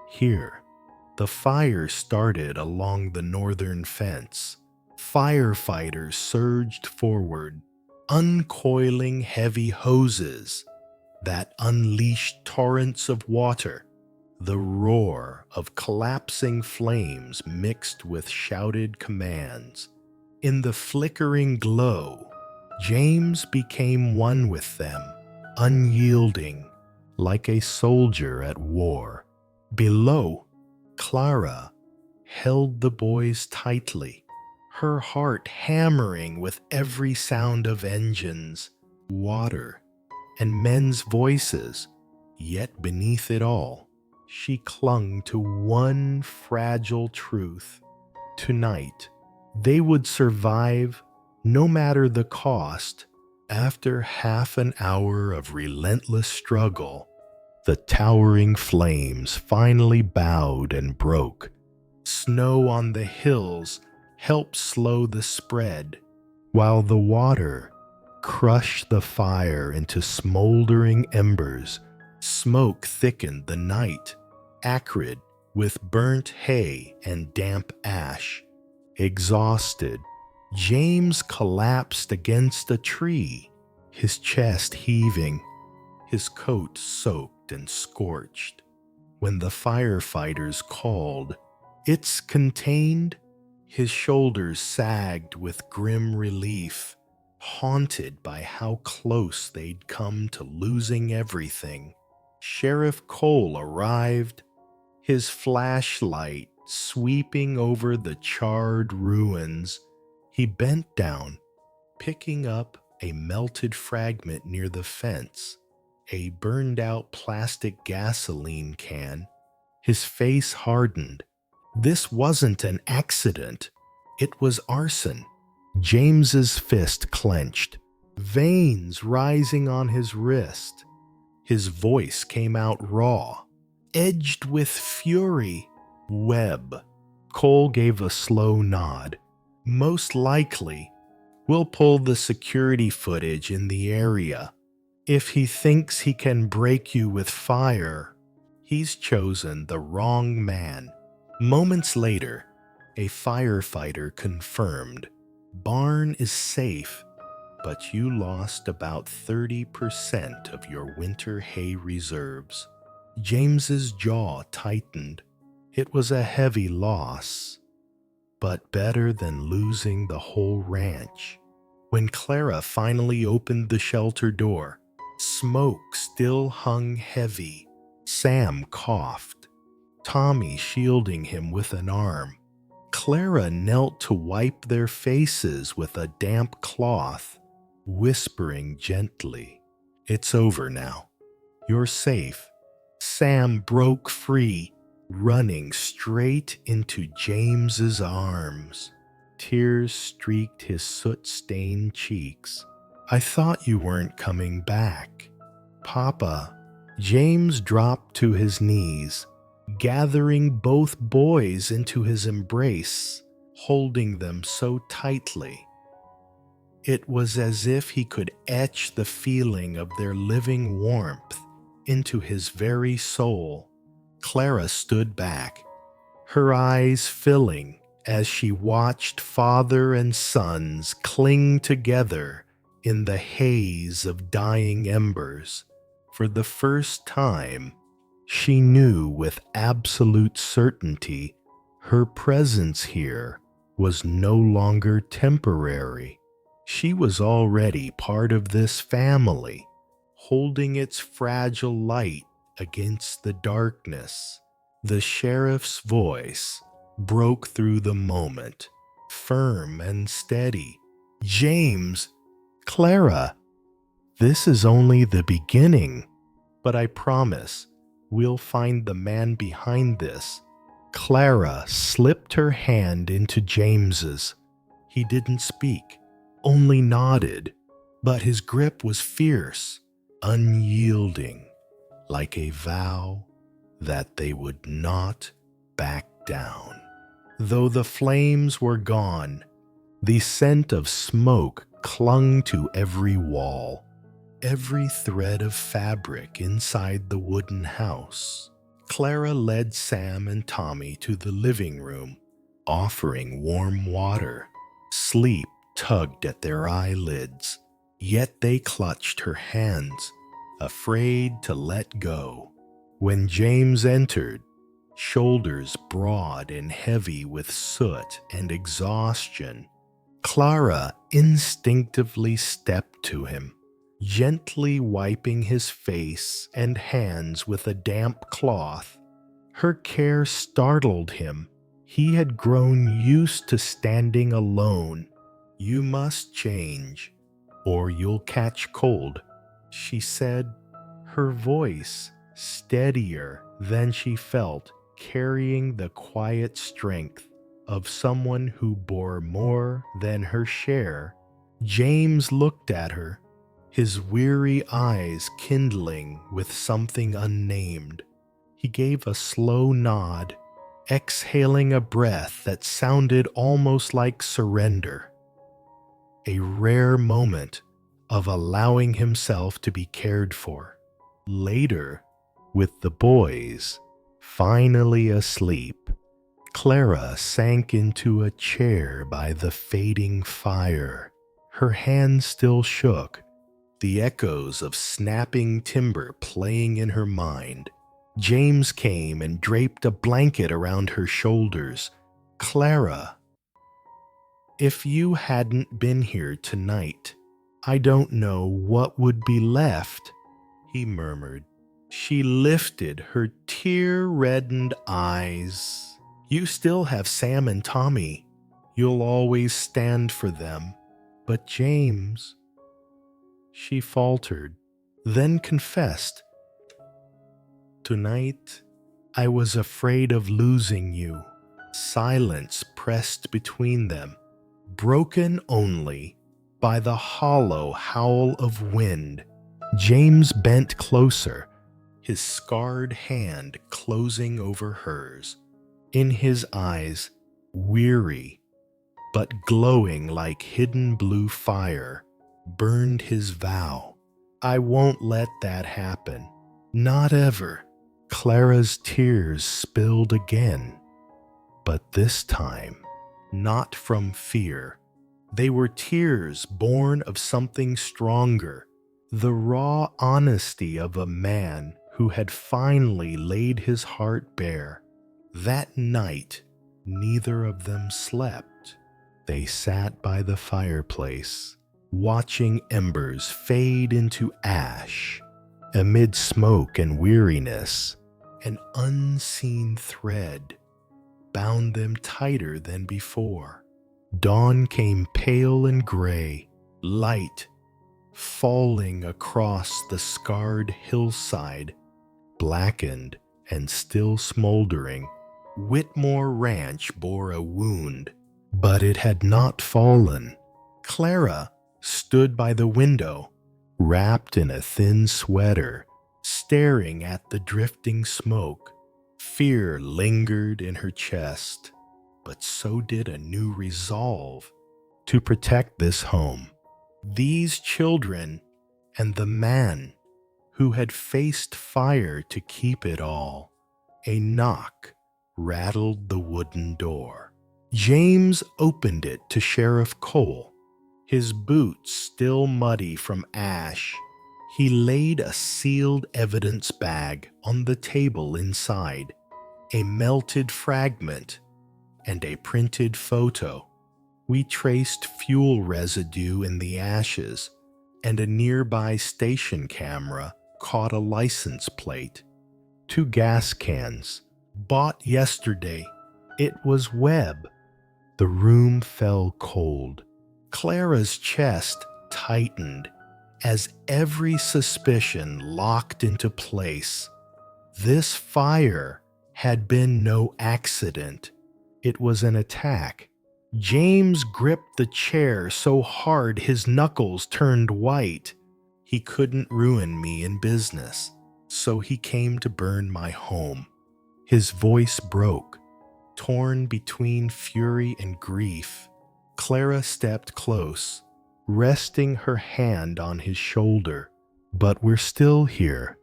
Here, the fire started along the northern fence. Firefighters surged forward, uncoiling heavy hoses that unleashed torrents of water. The roar of collapsing flames mixed with shouted commands. In the flickering glow, James became one with them, unyielding, like a soldier at war. Below, Clara held the boys tightly, her heart hammering with every sound of engines, water, and men's voices. Yet beneath it all, she clung to one fragile truth. Tonight, they would survive no matter the cost. After half an hour of relentless struggle, the towering flames finally bowed and broke. Snow on the hills helped slow the spread, while the water crushed the fire into smoldering embers. Smoke thickened the night, acrid with burnt hay and damp ash. Exhausted, James collapsed against a tree, his chest heaving, his coat soaked and scorched. When the firefighters called, "It's contained," his shoulders sagged with grim relief, haunted by how close they'd come to losing everything. Sheriff Cole arrived, his flashlight sweeping over the charred ruins. He bent down, picking up a melted fragment near the fence, a burned-out plastic gasoline can. His face hardened. This wasn't an accident. It was arson. James's fist clenched, veins rising on his wrist. His voice came out raw, edged with fury. "Webb." Cole gave a slow nod. "Most likely, we'll pull the security footage in the area. If he thinks he can break you with fire, he's chosen the wrong man." Moments later, a firefighter confirmed, "Barn is safe, but you lost about 30% of your winter hay reserves." James's jaw tightened. It was a heavy loss, but better than losing the whole ranch. When Clara finally opened the shelter door, smoke still hung heavy. Sam coughed, Tommy shielding him with an arm. Clara knelt to wipe their faces with a damp cloth, whispering gently, "It's over now. You're safe." Sam broke free, running straight into James's arms. Tears streaked his soot-stained cheeks. "I thought you weren't coming back, Papa." James dropped to his knees, gathering both boys into his embrace, holding them so tightly. It was as if he could etch the feeling of their living warmth into his very soul. Clara stood back, her eyes filling as she watched father and sons cling together in the haze of dying embers. For the first time, she knew with absolute certainty her presence here was no longer temporary. She was already part of this family, holding its fragile light against the darkness. The sheriff's voice broke through the moment, firm and steady. "James, Clara, this is only the beginning, but I promise we'll find the man behind this." Clara slipped her hand into James's. He didn't speak, only nodded, but his grip was fierce, unyielding, like a vow that they would not back down. Though the flames were gone, the scent of smoke clung to every wall, every thread of fabric inside the wooden house. Clara led Sam and Tommy to the living room, offering warm water. Sleep tugged at their eyelids, yet they clutched her hands, afraid to let go. When James entered, shoulders broad and heavy with soot and exhaustion, Clara instinctively stepped to him, gently wiping his face and hands with a damp cloth. Her care startled him. He had grown used to standing alone. "You must change, or you'll catch cold," she said, her voice steadier than she felt, carrying the quiet strength of someone who bore more than her share. James looked at her, his weary eyes kindling with something unnamed. He gave a slow nod, exhaling a breath that sounded almost like surrender. A rare moment of allowing himself to be cared for. Later, with the boys finally asleep, Clara sank into a chair by the fading fire. Her hands still shook, the echoes of snapping timber playing in her mind. James came and draped a blanket around her shoulders. "Clara, if you hadn't been here tonight, I don't know what would be left," he murmured. She lifted her tear-reddened eyes. "You still have Sam and Tommy. You'll always stand for them. But James," she faltered, then confessed, "Tonight, I was afraid of losing you." Silence pressed between them, broken only by the hollow howl of wind. James bent closer, his scarred hand closing over hers. In his eyes, weary but glowing like hidden blue fire, burned his vow. "I won't let that happen. Not ever." Clara's tears spilled again, but this time, not from fear. They were tears born of something stronger, the raw honesty of a man who had finally laid his heart bare. That night, neither of them slept. They sat by the fireplace, watching embers fade into ash. Amid smoke and weariness, an unseen thread bound them tighter than before. Dawn came pale and gray, light falling across the scarred hillside, blackened and still smoldering. Whitmore Ranch bore a wound, but it had not fallen. Clara stood by the window, wrapped in a thin sweater, staring at the drifting smoke. Fear lingered in her chest, but so did a new resolve to protect this home, these children, and the man who had faced fire to keep it all. A knock rattled the wooden door. James opened it to Sheriff Cole, his boots still muddy from ash. He laid a sealed evidence bag on the table inside, a melted fragment and a printed photo. We traced fuel residue in the ashes, and a nearby station camera caught a license plate. 2 gas cans, bought yesterday. It was Webb. The room fell cold. Clara's chest tightened as every suspicion locked into place. This fire had been no accident. It was an attack. James gripped the chair so hard his knuckles turned white. He couldn't ruin me in business, so he came to burn my home. His voice broke, torn between fury and grief. Clara stepped close, resting her hand on his shoulder. "But we're still here.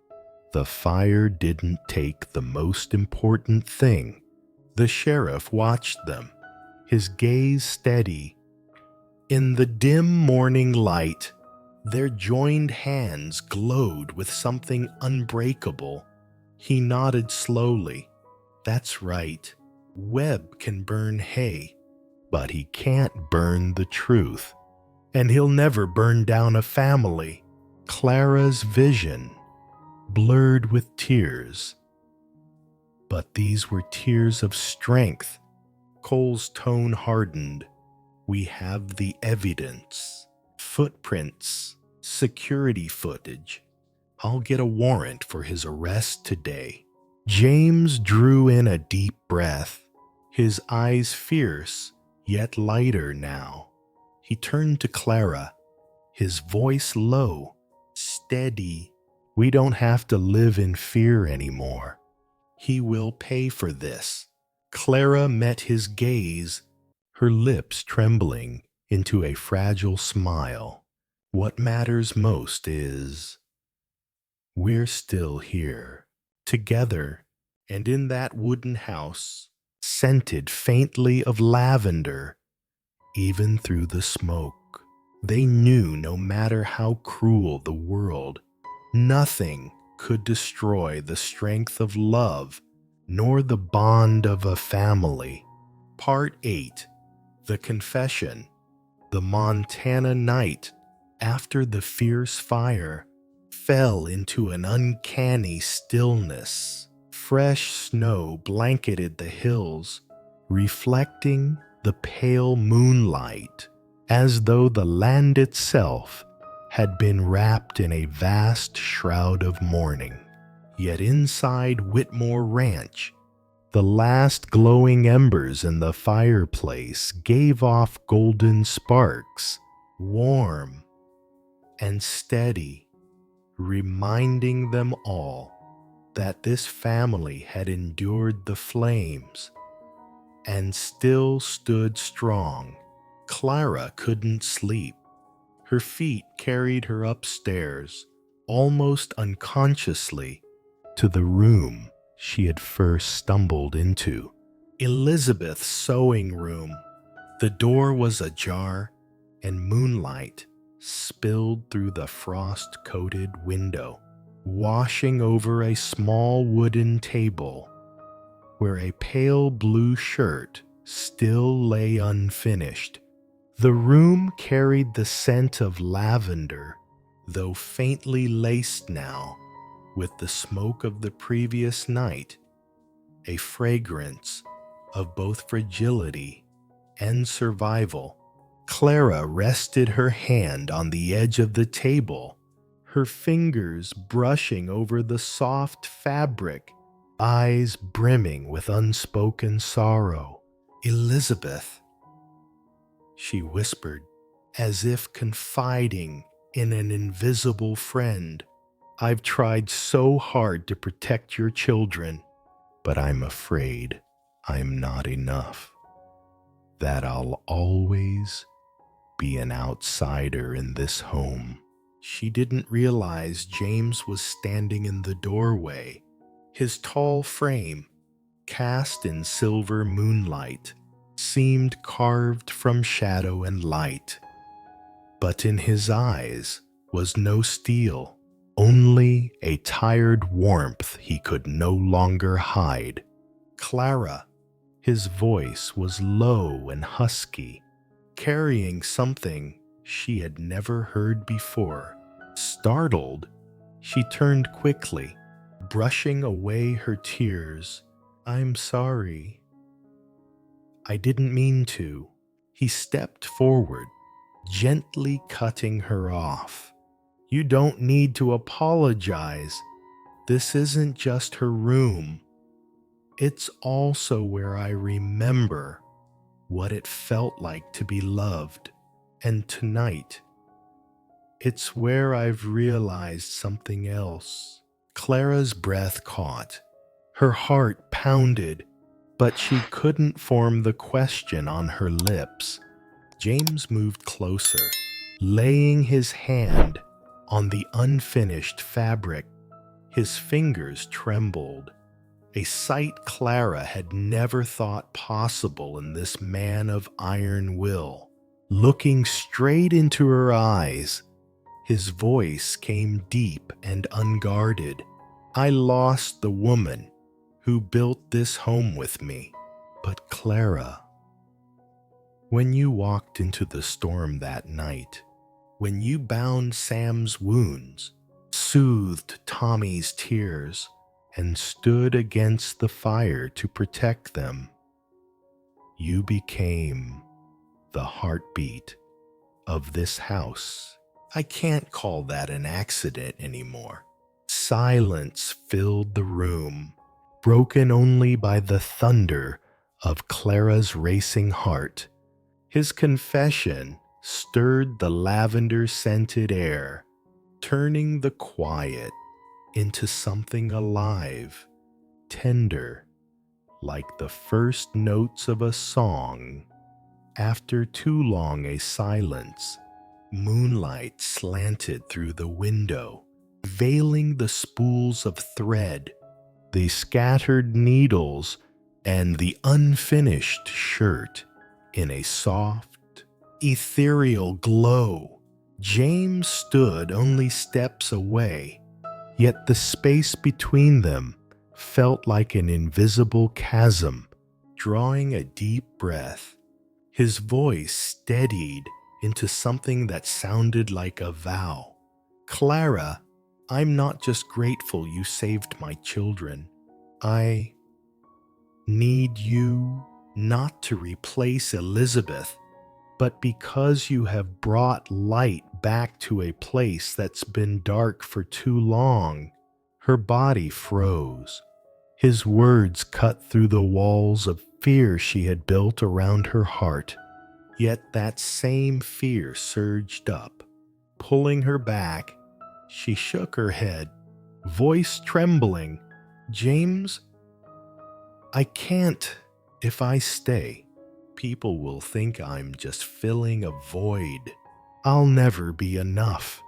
The fire didn't take the most important thing." The sheriff watched them, his gaze steady. In the dim morning light, their joined hands glowed with something unbreakable. He nodded slowly. That's right. Webb can burn hay, but he can't burn the truth. And he'll never burn down a family. Clara's vision blurred with tears. But these were tears of strength. Cole's tone hardened. We have the evidence. Footprints, security footage. I'll get a warrant for his arrest today. James drew in a deep breath, his eyes fierce, yet lighter now. He turned to Clara, his voice low, steady. We don't have to live in fear anymore. He will pay for this. Clara met his gaze, her lips trembling into a fragile smile. What matters most is we're still here, together, and in that wooden house, scented faintly of lavender, even through the smoke. They knew no matter how cruel the world, nothing could destroy the strength of love, nor the bond of a family. Part 8. The Confession. The Montana night, after the fierce fire, fell into an uncanny stillness. Fresh snow blanketed the hills, reflecting the pale moonlight, as though the land itself had been wrapped in a vast shroud of mourning. Yet inside Whitmore Ranch, the last glowing embers in the fireplace gave off golden sparks, warm and steady, reminding them all that this family had endured the flames and still stood strong. Clara couldn't sleep. Her feet carried her upstairs, almost unconsciously, to the room she had first stumbled into. Elizabeth's sewing room. The door was ajar, and moonlight spilled through the frost-coated window, washing over a small wooden table where a pale blue shirt still lay unfinished. The room carried the scent of lavender, though faintly laced now with the smoke of the previous night, a fragrance of both fragility and survival. Clara rested her hand on the edge of the table, her fingers brushing over the soft fabric, eyes brimming with unspoken sorrow. Elizabeth, she whispered, as if confiding in an invisible friend. I've tried so hard to protect your children, but I'm afraid I'm not enough. That I'll always be an outsider in this home. She didn't realize James was standing in the doorway, his tall frame, cast in silver moonlight, seemed carved from shadow and light. But in his eyes was no steel, only a tired warmth he could no longer hide. Clara, his voice was low and husky, carrying something she had never heard before. Startled, she turned quickly, brushing away her tears. I'm sorry. I didn't mean to. He stepped forward, gently cutting her off. You don't need to apologize. This isn't just her room. It's also where I remember what it felt like to be loved. And tonight, it's where I've realized something else. Clara's breath caught. Her heart pounded, but she couldn't form the question on her lips. James moved closer, laying his hand on the unfinished fabric. His fingers trembled, a sight Clara had never thought possible in this man of iron will. Looking straight into her eyes, his voice came deep and unguarded. I lost the woman who built this home with me. But Clara, when you walked into the storm that night, when you bound Sam's wounds, soothed Tommy's tears, and stood against the fire to protect them, you became the heartbeat of this house. I can't call that an accident anymore. Silence filled the room, broken only by the thunder of Clara's racing heart. His confession stirred the lavender-scented air, turning the quiet into something alive, tender, like the first notes of a song. After too long a silence, moonlight slanted through the window, veiling the spools of thread, the scattered needles, and the unfinished shirt in a soft, ethereal glow. James stood only steps away, yet the space between them felt like an invisible chasm. Drawing a deep breath, his voice steadied into something that sounded like a vow. Clara, I'm not just grateful you saved my children. I need you not to replace Elizabeth, but because you have brought light back to a place that's been dark for too long. Her body froze. His words cut through the walls of fear she had built around her heart. Yet that same fear surged up, pulling her back. She shook her head, voice trembling. James, I can't. If I stay, people will think I'm just filling a void. I'll never be enough.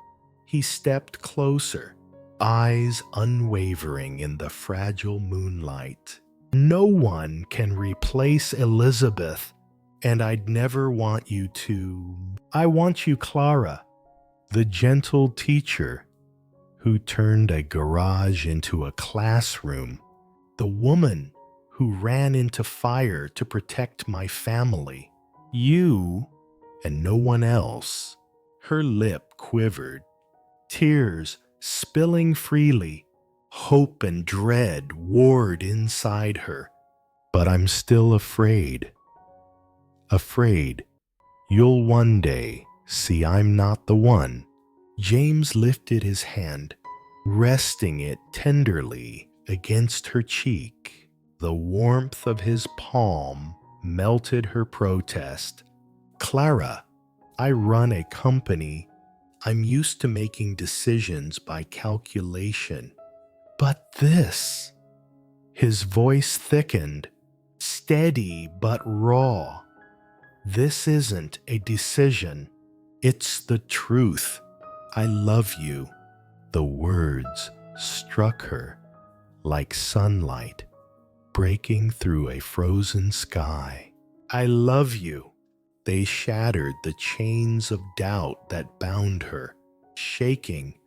He stepped closer, eyes unwavering in the fragile moonlight. No one can replace Elizabeth, and I'd never want you to. I want you, Clara, the gentle teacher who turned a garage into a classroom, the woman who ran into fire to protect my family. You and no one else. Her lip quivered, tears spilling freely. Hope and dread warred inside her. But I'm still afraid. Afraid you'll one day see I'm not the one. James lifted his hand, resting it tenderly against her cheek. The warmth of his palm melted her protest. Clara, I run a company. I'm used to making decisions by calculation. But this, his voice thickened, steady but raw. This isn't a decision. It's the truth. I love you. The words struck her like sunlight breaking through a frozen sky. I love you. They shattered the chains of doubt that bound her. Shaking,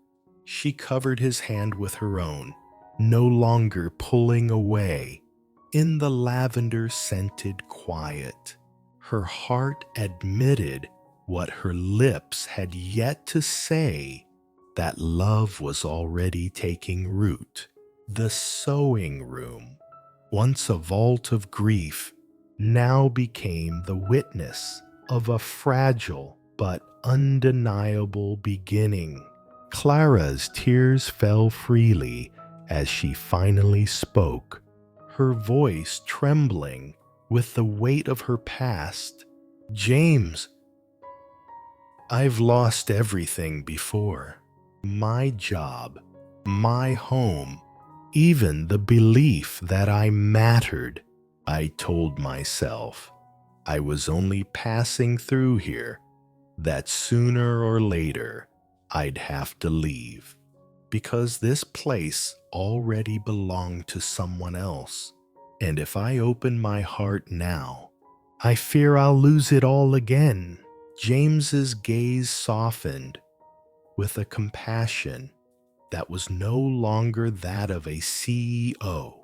she covered his hand with her own, no longer pulling away. In the lavender-scented quiet, her heart admitted what her lips had yet to say, that love was already taking root. The sewing room, once a vault of grief, now became the witness of a fragile but undeniable beginning. Clara's tears fell freely as she finally spoke, her voice trembling with the weight of her past. James, I've lost everything before. My job, my home, even the belief that I mattered. I told myself I was only passing through here, that sooner or later I'd have to leave, because this place already belonged to someone else. And if I open my heart now, I fear I'll lose it all again. James's gaze softened with a compassion that was no longer that of a CEO,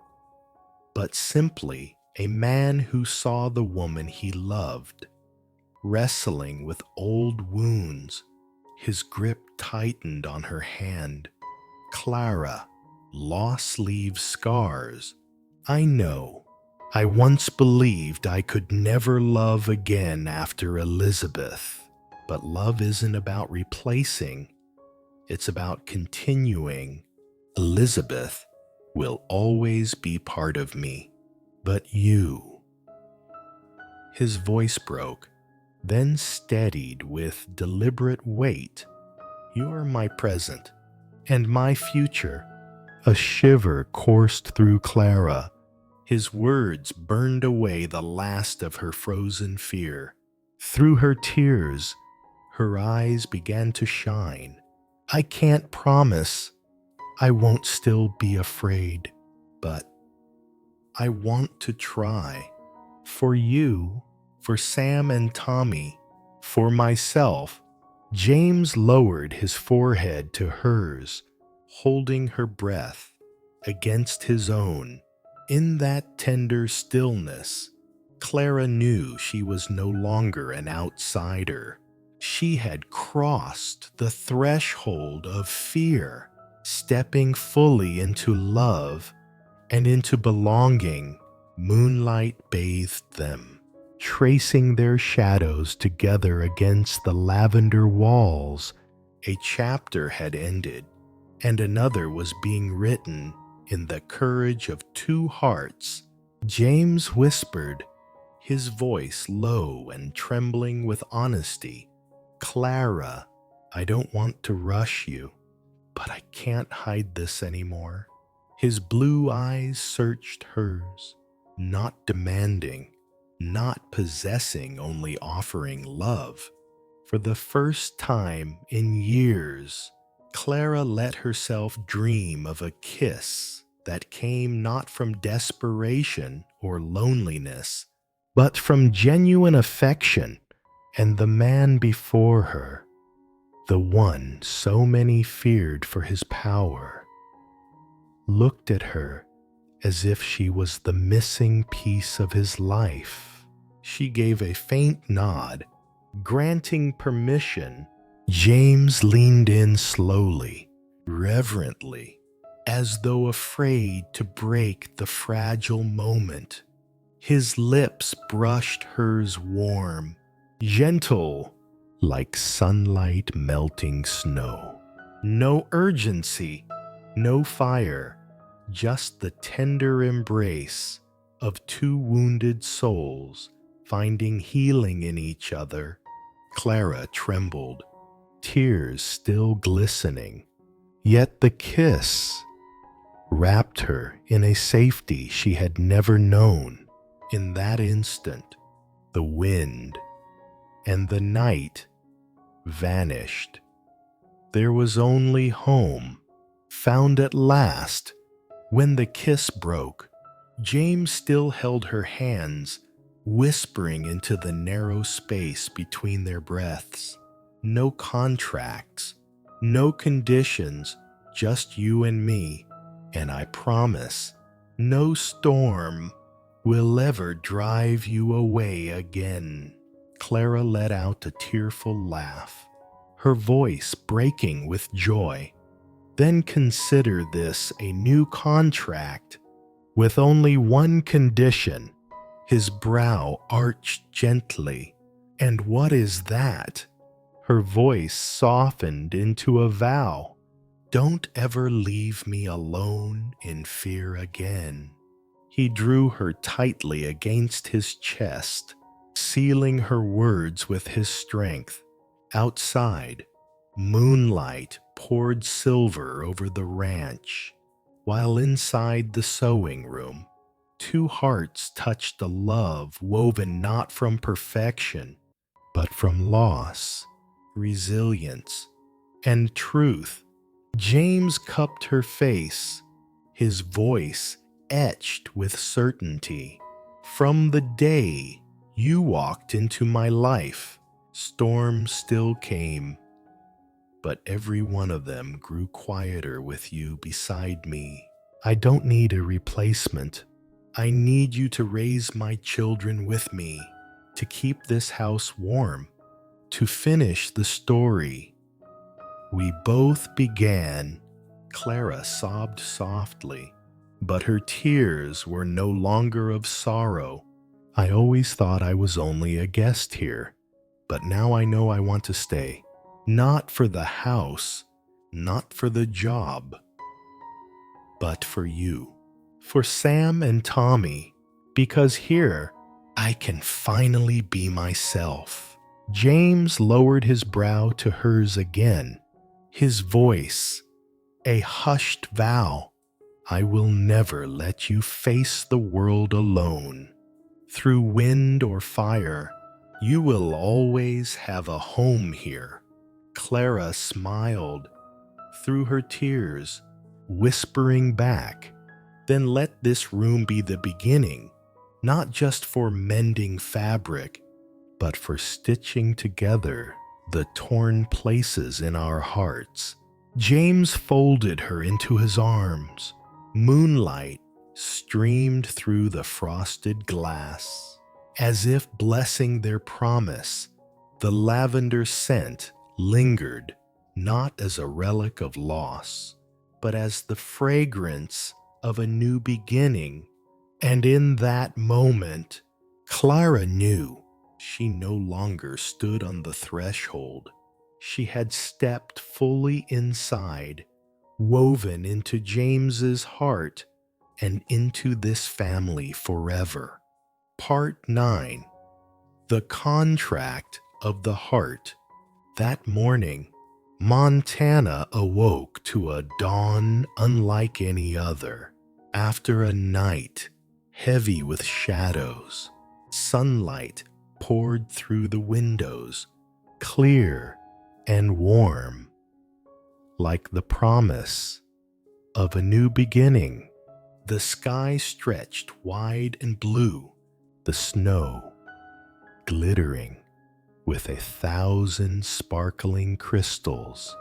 but simply a man who saw the woman he loved wrestling with old wounds. His grip tightened on her hand. Clara, loss leaves scars. I know. I once believed I could never love again after Elizabeth. But love isn't about replacing, it's about continuing. Elizabeth will always be part of me, but you. His voice broke, then steadied with deliberate weight. You're my present and my future. A shiver coursed through Clara. His words burned away the last of her frozen fear. Through her tears, her eyes began to shine. I can't promise I won't still be afraid, but I want to try. For you, for Sam and Tommy, for myself. James lowered his forehead to hers, holding her breath against his own. In that tender stillness, Clara knew she was no longer an outsider. She had crossed the threshold of fear, stepping fully into love and into belonging. Moonlight bathed them, tracing their shadows together against the lavender walls. A chapter had ended, and another was being written in the courage of two hearts. James whispered, his voice low and trembling with honesty, Clara, I don't want to rush you, but I can't hide this anymore. His blue eyes searched hers, not demanding, not possessing, only offering love. For the first time in years, Clara let herself dream of a kiss that came not from desperation or loneliness, but from genuine affection. And the man before her, the one so many feared for his power, looked at her as if she was the missing piece of his life. She gave a faint nod, granting permission. James leaned in slowly, reverently, as though afraid to break the fragile moment. His lips brushed hers warm, gentle, like sunlight melting snow. No urgency, no fire, just the tender embrace of two wounded souls finding healing in each other. Clara trembled, tears still glistening, yet the kiss wrapped her in a safety she had never known. In that instant, the wind and the night vanished. There was only home, found at last. When the kiss broke, James still held her hands, whispering into the narrow space between their breaths. No contracts, no conditions, just you and me, and I promise, no storm will ever drive you away again. Clara let out a tearful laugh, her voice breaking with joy. Then consider this a new contract with only one condition. His brow arched gently. And what is that? Her voice softened into a vow. Don't ever leave me alone in fear again. He drew her tightly against his chest, sealing her words with his strength. Outside, moonlight poured silver over the ranch, while inside the sewing room, two hearts touched a love woven not from perfection, but from loss, resilience, and truth. James cupped her face, his voice etched with certainty. From the day you walked into my life, storms still came, but every one of them grew quieter with you beside me. I don't need a replacement. I need you to raise my children with me, to keep this house warm, to finish the story. We both began. Clara sobbed softly, but her tears were no longer of sorrow. I always thought I was only a guest here, but now I know I want to stay. Not for the house, not for the job, but for you, for Sam and Tommy, because here I can finally be myself. James lowered his brow to hers again, his voice a hushed vow. I will never let you face the world alone. Through wind or fire, you will always have a home here. Clara smiled through her tears, whispering back, then let this room be the beginning, not just for mending fabric, but for stitching together the torn places in our hearts. James folded her into his arms. Moonlight streamed through the frosted glass, as if blessing their promise. The lavender scent lingered, not as a relic of loss, but as the fragrance of a new beginning. And in that moment, Clara knew she no longer stood on the threshold. She had stepped fully inside, woven into James's heart and into this family forever. Part 9. The Contract of the Heart. That morning, Montana awoke to a dawn unlike any other. After a night heavy with shadows, sunlight poured through the windows, clear and warm, like the promise of a new beginning. The sky stretched wide and blue, the snow glittering with 1,000 sparkling crystals.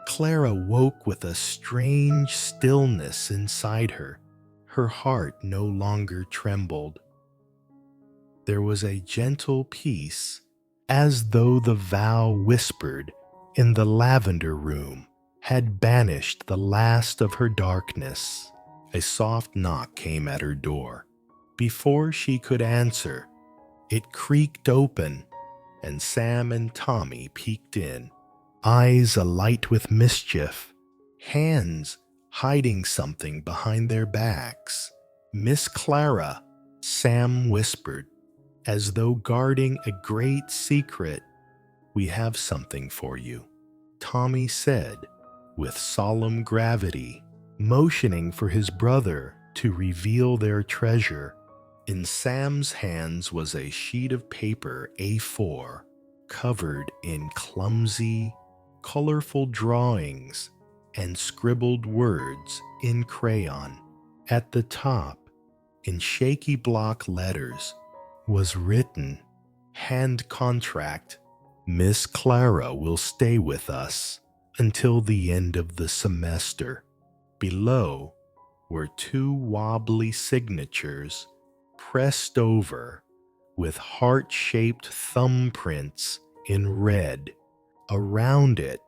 Clara woke with a strange stillness inside her. Her heart no longer trembled. There was a gentle peace, as though the vow whispered in the lavender room had banished the last of her darkness. A soft knock came at her door. Before she could answer, it creaked open, and Sam and Tommy peeked in, eyes alight with mischief, hands hiding something behind their backs. "Miss Clara," Sam whispered, as though guarding a great secret, "we have something for you," Tommy said with solemn gravity, motioning for his brother to reveal their treasure. In Sam's hands was a sheet of paper A4, covered in clumsy, colorful drawings and scribbled words in crayon. At the top, in shaky block letters, was written, "Hand contract. Miss Clara will stay with us until the end of the semester." Below were 2 wobbly signatures pressed over with heart-shaped thumbprints in red. Around it,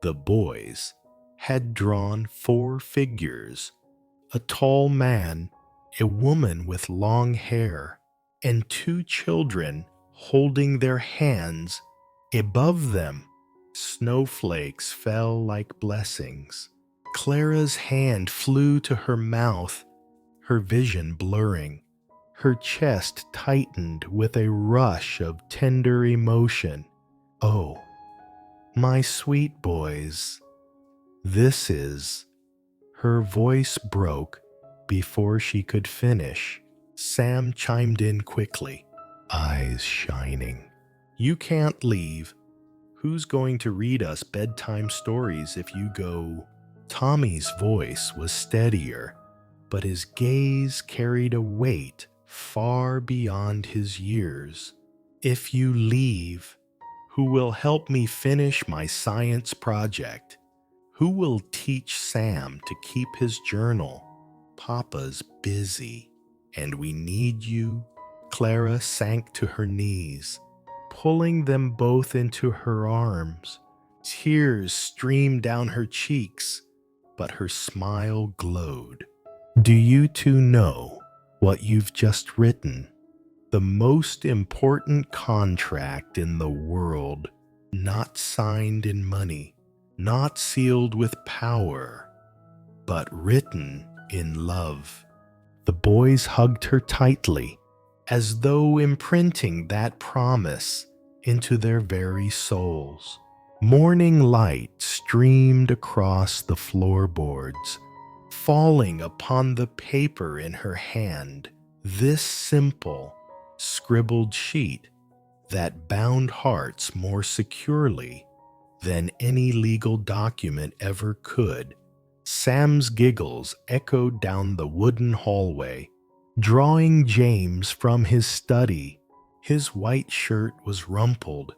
the boys had drawn 4 figures: a tall man, a woman with long hair, and 2 children holding their hands. Above them, snowflakes fell like blessings. Clara's hand flew to her mouth, her vision blurring. Her chest tightened with a rush of tender emotion. "Oh, my sweet boys, this is..." Her voice broke before she could finish. Sam chimed in quickly, eyes shining. "You can't leave. Who's going to read us bedtime stories if you go?" Tommy's voice was steadier, but his gaze carried a weight far beyond his years. "If you leave, Who will help me finish my science project? Who will teach Sam to keep his journal? Papa's busy, and we need you. Clara sank to her knees, pulling them both into her arms. Tears streamed down her cheeks, but her smile glowed. Do you two know what you've just written? The most important contract in the world, not signed in money, not sealed with power, but written in love. The boys hugged her tightly, as though imprinting that promise into their very souls. Morning light streamed across the floorboards, falling upon the paper in her hand. This simple, scribbled sheet that bound hearts more securely than any legal document ever could. Sam's giggles echoed down the wooden hallway, drawing James from his study. His white shirt was rumpled,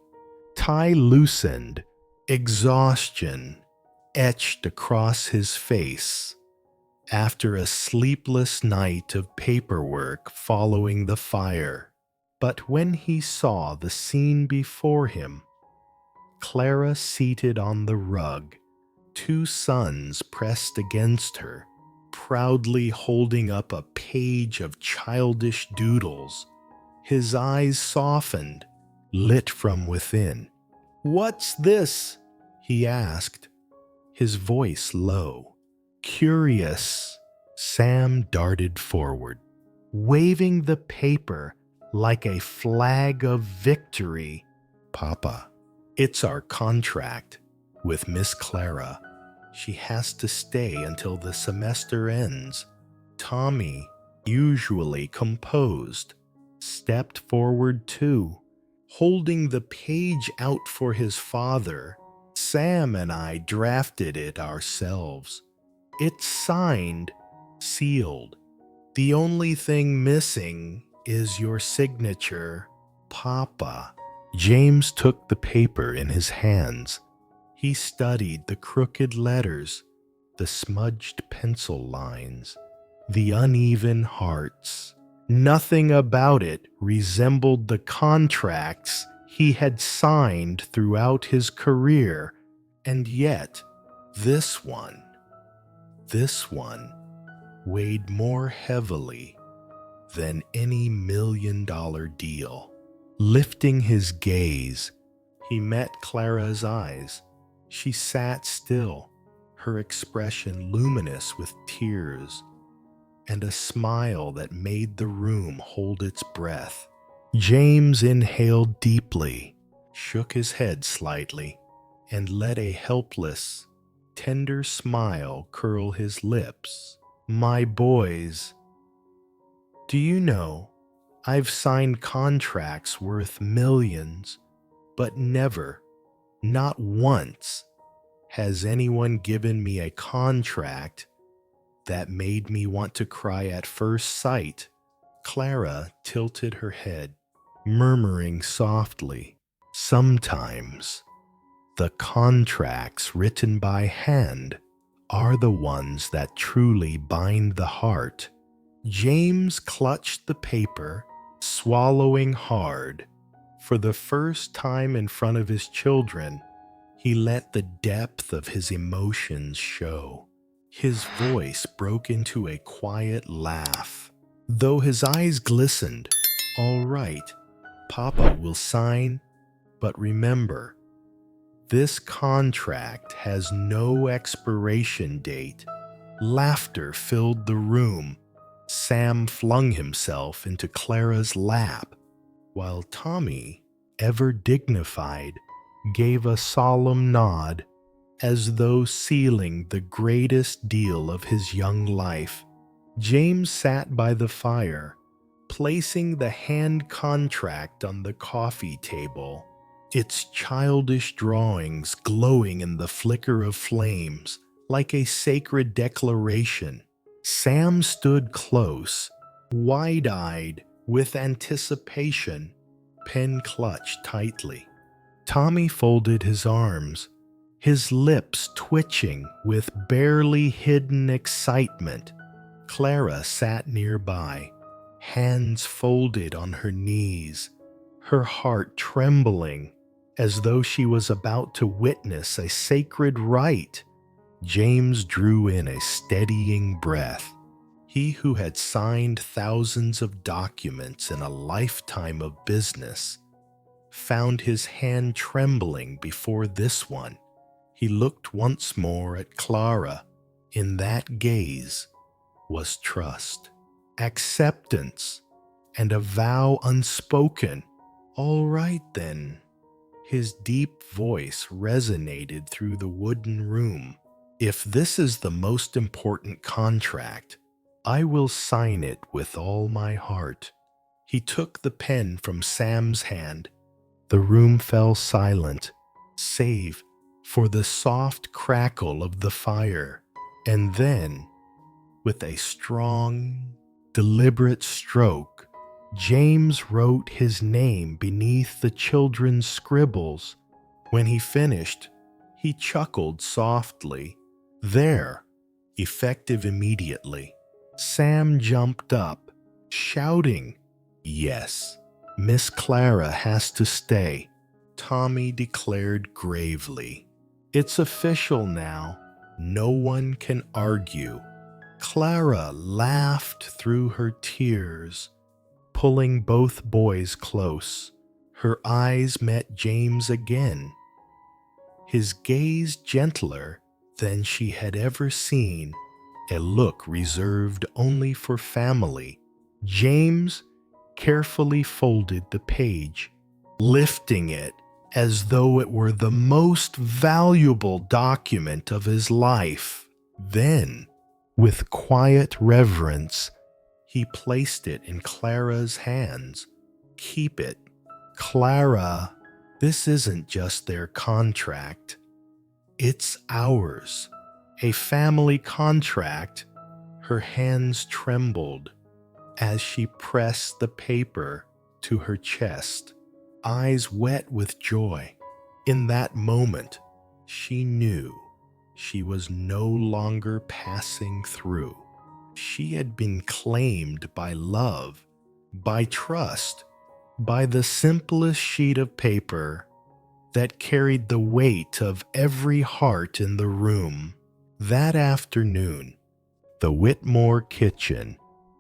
tie loosened, exhaustion etched across his face. After a sleepless night of paperwork following the fire. But when he saw the scene before him, Clara seated on the rug, two sons pressed against her, proudly holding up a page of childish doodles, his eyes softened, lit from within. "What's this?" he asked, his voice low. Curious, Sam darted forward, waving the paper like a flag of victory. "Papa, it's our contract with Miss Clara. She has to stay until the semester ends." Tommy, usually composed, stepped forward too, holding the page out for his father. "Sam and I drafted it ourselves. It's signed, sealed. The only thing missing is your signature, Papa." James took the paper in his hands. He studied the crooked letters, the smudged pencil lines, the uneven hearts. Nothing about it resembled the contracts he had signed throughout his career, and yet this one weighed more heavily than any $1,000,000 deal. Lifting his gaze, he met Clara's eyes. She sat still, her expression luminous with tears, and a smile that made the room hold its breath. James inhaled deeply, shook his head slightly, and let a helpless, tender smile curl his lips. "My boys, do you know, I've signed contracts worth millions, but never, not once, has anyone given me a contract that made me want to cry at first sight." Clara tilted her head, murmuring softly, "Sometimes the contracts written by hand are the ones that truly bind the heart." James clutched the paper, swallowing hard. For the first time in front of his children, he let the depth of his emotions show. His voice broke into a quiet laugh, though his eyes glistened. "All right, Papa will sign, but remember, this contract has no expiration date." Laughter filled the room. Sam flung himself into Clara's lap, while Tommy, ever dignified, gave a solemn nod, as though sealing the greatest deal of his young life. James sat by the fire, placing the hand contract on the coffee table, its childish drawings glowing in the flicker of flames like a sacred declaration. Sam stood close, wide-eyed with anticipation, pen clutched tightly. Tommy folded his arms, his lips twitching with barely hidden excitement. Clara sat nearby, hands folded on her knees, her heart trembling as though she was about to witness a sacred rite. James drew in a steadying breath. He who had signed thousands of documents in a lifetime of business found his hand trembling before this one. He looked once more at Clara. In that gaze was trust, acceptance, and a vow unspoken. "All right, then." His deep voice resonated through the wooden room. "If this is the most important contract, I will sign it with all my heart." He took the pen from Sam's hand. The room fell silent, save for the soft crackle of the fire. And then, with a strong, deliberate stroke, James wrote his name beneath the children's scribbles. When he finished, he chuckled softly. "There, effective immediately." Sam jumped up, shouting, "Yes, Miss Clara has to stay." Tommy declared gravely, "It's official now. No one can argue." Clara laughed through her tears, pulling both boys close. Her eyes met James again, his gaze gentler than she had ever seen, a look reserved only for family. James carefully folded the page, lifting it as though it were the most valuable document of his life. Then, with quiet reverence, he placed it in Clara's hands. "Keep it. Clara, this isn't just their contract. It's ours. A family contract." Her hands trembled as she pressed the paper to her chest, eyes wet with joy. In that moment, she knew she was no longer passing through. She had been claimed by love, by trust, by the simplest sheet of paper that carried the weight of every heart in the room. That afternoon, the Whitmore kitchen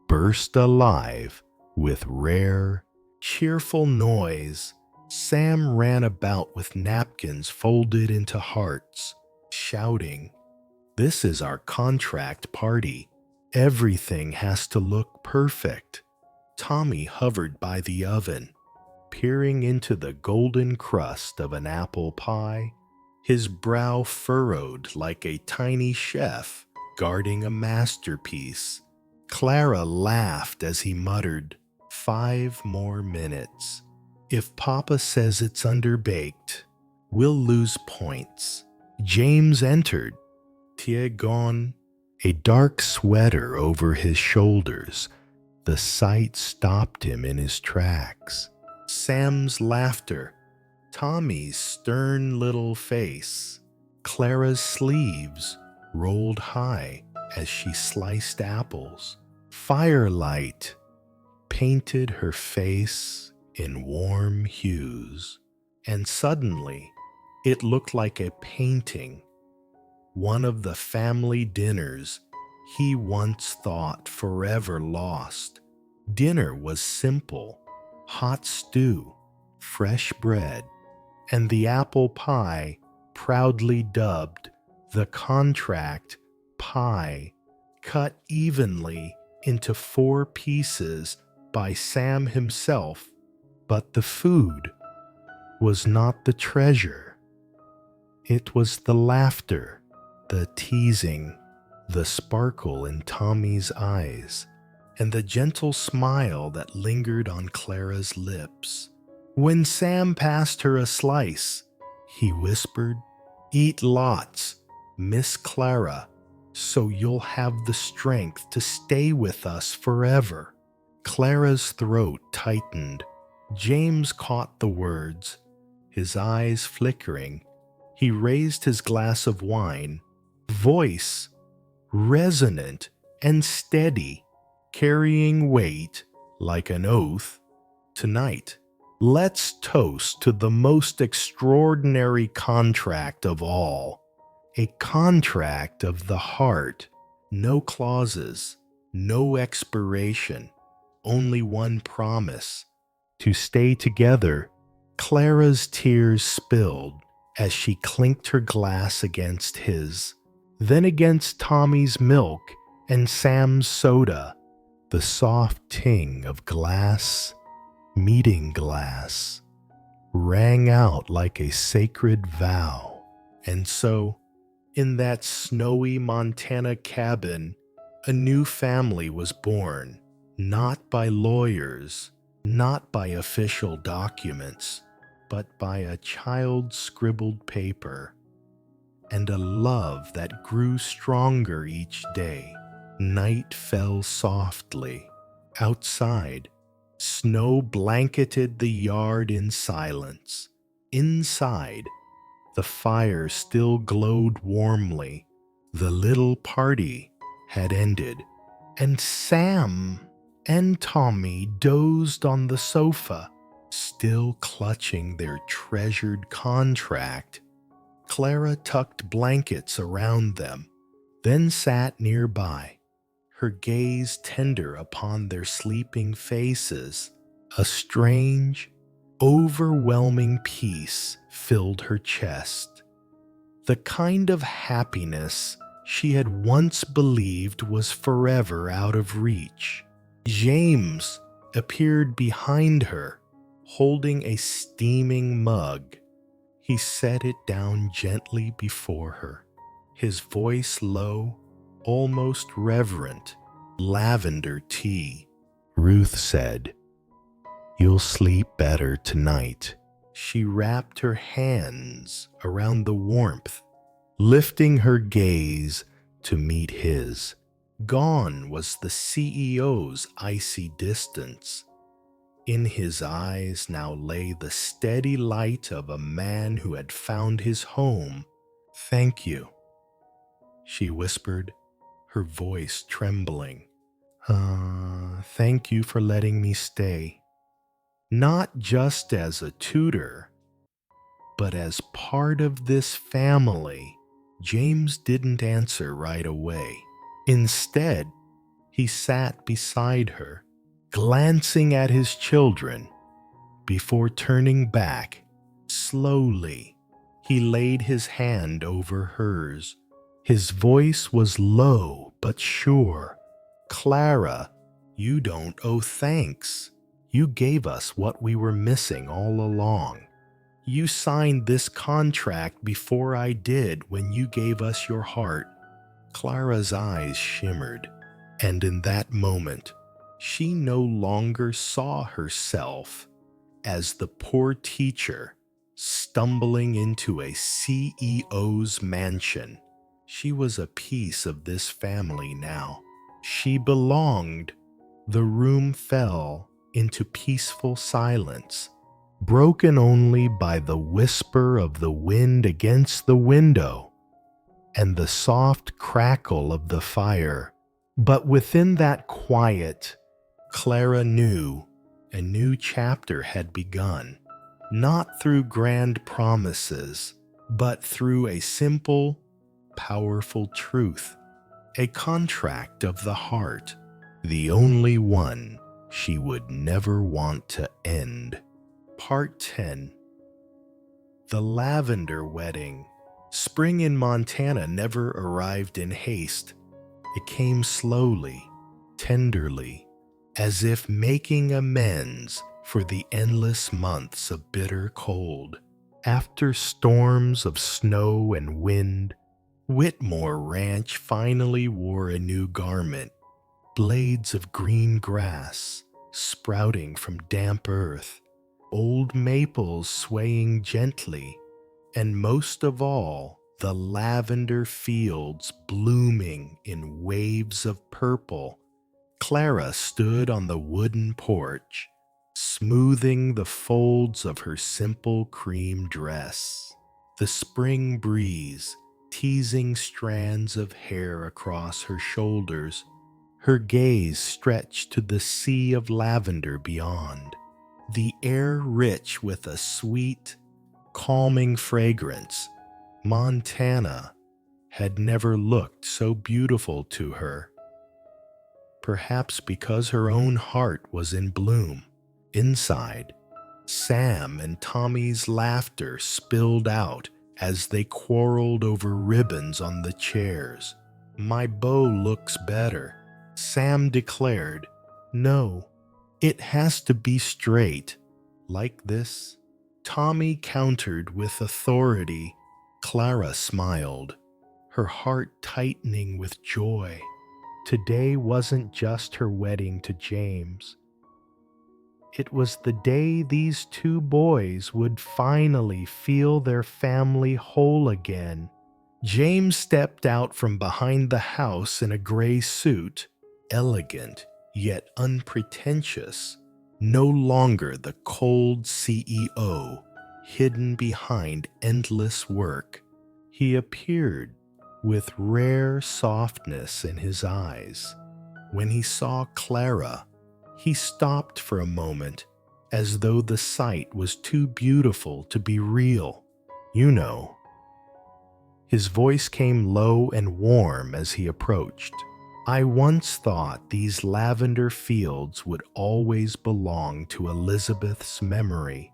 burst alive with rare, cheerful noise. Sam ran about with napkins folded into hearts, shouting, "This is our contract party. Everything has to look perfect." Tommy hovered by the oven, peering into the golden crust of an apple pie, his brow furrowed like a tiny chef guarding a masterpiece. Clara laughed as he muttered, "5 more minutes. If Papa says it's underbaked, we'll lose points." James entered, Tiegon, a dark sweater over his shoulders. The sight stopped him in his tracks. Sam's laughter, Tommy's stern little face, Clara's sleeves rolled high as she sliced apples. Firelight painted her face in warm hues, and suddenly it looked like a painting, one of the family dinners he once thought forever lost. Dinner was simple: hot stew, fresh bread, and the apple pie proudly dubbed the contract pie, cut evenly into 4 pieces by Sam himself. But the food was not the treasure. It was the laughter, the teasing, the sparkle in Tommy's eyes, and the gentle smile that lingered on Clara's lips. When Sam passed her a slice, he whispered, "Eat lots, Miss Clara, so you'll have the strength to stay with us forever." Clara's throat tightened. James caught the words, His eyes flickering, he raised his glass of wine, voice resonant and steady, carrying weight like an oath. Tonight, let's toast to the most extraordinary contract of all, a contract of the heart. No clauses, no expiration, only one promise: to stay together. Clara's tears spilled as she clinked her glass against his, then against Tommy's milk and Sam's soda. The soft ting of glass meeting glass rang out like a sacred vow. And so, in that snowy Montana cabin, a new family was born, not by lawyers, not by official documents, but by a child's scribbled paper, and a love that grew stronger each day. Night fell softly. Outside, snow blanketed the yard in silence. Inside, the fire still glowed warmly. The little party had ended, and Sam and Tommy dozed on the sofa, still clutching their treasured contract. Clara tucked blankets around them, then sat nearby, her gaze tender upon their sleeping faces. A strange, overwhelming peace filled her chest, the kind of happiness she had once believed was forever out of reach. James appeared behind her, holding a steaming mug. He set it down gently before her, his voice low, almost reverent. Lavender tea. Ruth said, "You'll sleep better tonight." She wrapped her hands around the warmth, lifting her gaze to meet his. Gone was the CEO's icy distance. In his eyes now lay the steady light of a man who had found his home. "Thank you," she whispered, her voice trembling. Thank you for letting me stay. Not just as a tutor, but as part of this family." James didn't answer right away. Instead, he sat beside her, glancing at his children. Before turning back, slowly, he laid his hand over hers. His voice was low but sure. "Clara, you don't owe thanks. You gave us what we were missing all along. You signed this contract before I did when you gave us your heart." Clara's eyes shimmered, and in that moment, she no longer saw herself as the poor teacher stumbling into a CEO's mansion. She was a piece of this family now. She belonged. The room fell into peaceful silence, broken only by the whisper of the wind against the window and the soft crackle of the fire. But within that quiet, Clara knew a new chapter had begun, not through grand promises, but through a simple, powerful truth, a contract of the heart, the only one she would never want to end. Part 10. The Lavender Wedding. Spring in Montana never arrived in haste. It came slowly, tenderly, as if making amends for the endless months of bitter cold. After storms of snow and wind, Whitmore Ranch finally wore a new garment. Blades of green grass sprouting from damp earth, old maples swaying gently, and most of all, the lavender fields blooming in waves of purple. Clara stood on the wooden porch, smoothing the folds of her simple cream dress. The spring breeze teasing strands of hair across her shoulders, her gaze stretched to the sea of lavender beyond, the air rich with a sweet, calming fragrance. Montana had never looked so beautiful to her, perhaps because her own heart was in bloom. Inside, Sam and Tommy's laughter spilled out as they quarreled over ribbons on the chairs. "My bow looks better," Sam declared. "No, it has to be straight. Like this?" Tommy countered with authority. Clara smiled, her heart tightening with joy. Today wasn't just her wedding to James. It was the day these two boys would finally feel their family whole again. James stepped out from behind the house in a gray suit, elegant yet unpretentious, no longer the cold CEO hidden behind endless work. He appeared with rare softness in his eyes. When he saw Clara, he stopped for a moment, as though the sight was too beautiful to be real. "You know." His voice came low and warm as he approached. "I once thought these lavender fields would always belong to Elizabeth's memory,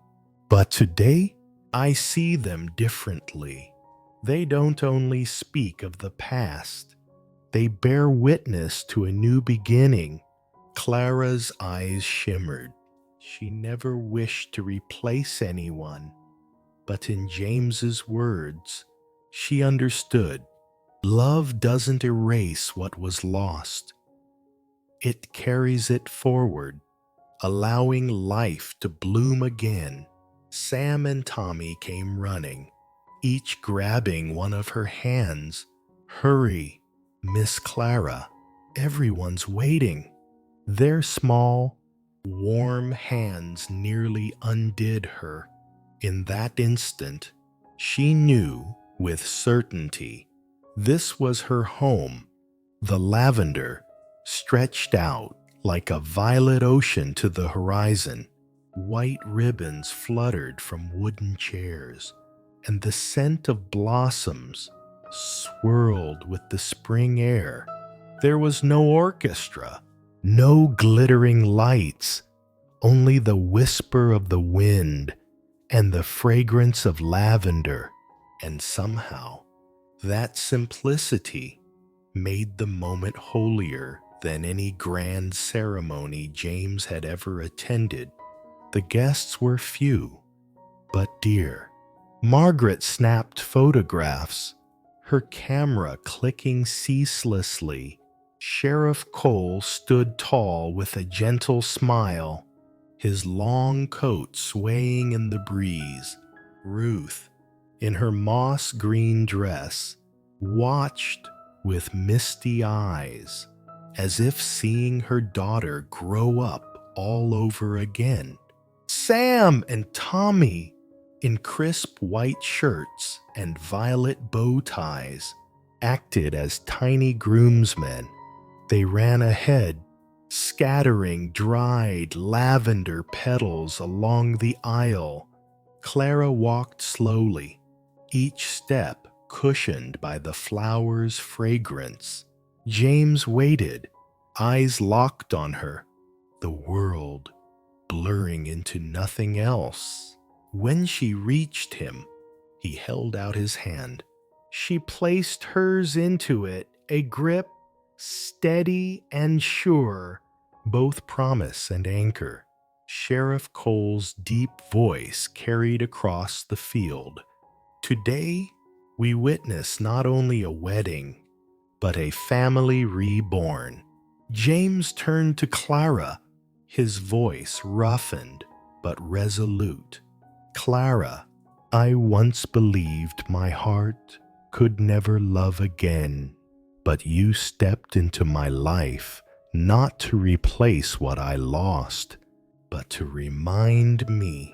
but today I see them differently. They don't only speak of the past, they bear witness to a new beginning." Clara's eyes shimmered. She never wished to replace anyone, but in James's words, she understood. Love doesn't erase what was lost. It carries it forward, allowing life to bloom again. Sam and Tommy came running, each grabbing one of her hands. "Hurry, Miss Clara. Everyone's waiting." Their small, warm hands nearly undid her. In that instant, she knew with certainty this was her home. The lavender stretched out like a violet ocean to the horizon. White ribbons fluttered from wooden chairs, and the scent of blossoms swirled with the spring air. There was no orchestra, no glittering lights, only the whisper of the wind and the fragrance of lavender. And somehow, that simplicity made the moment holier than any grand ceremony James had ever attended. The guests were few, but dear. Margaret snapped photographs, her camera clicking ceaselessly. Sheriff Cole stood tall with a gentle smile, his long coat swaying in the breeze. Ruth, in her moss-green dress, watched with misty eyes, as if seeing her daughter grow up all over again. Sam and Tommy, in crisp white shirts and violet bow ties, acted as tiny groomsmen. They ran ahead, scattering dried lavender petals along the aisle. Clara walked slowly, each step cushioned by the flower's fragrance. James waited, eyes locked on her, the world blurring into nothing else. When she reached him, he held out his hand. She placed hers into it, a grip steady and sure, both promise and anchor. Sheriff Cole's deep voice carried across the field. "Today, we witness not only a wedding, but a family reborn." James turned to Clara, his voice roughened but resolute. "Clara, I once believed my heart could never love again. But you stepped into my life not to replace what I lost, but to remind me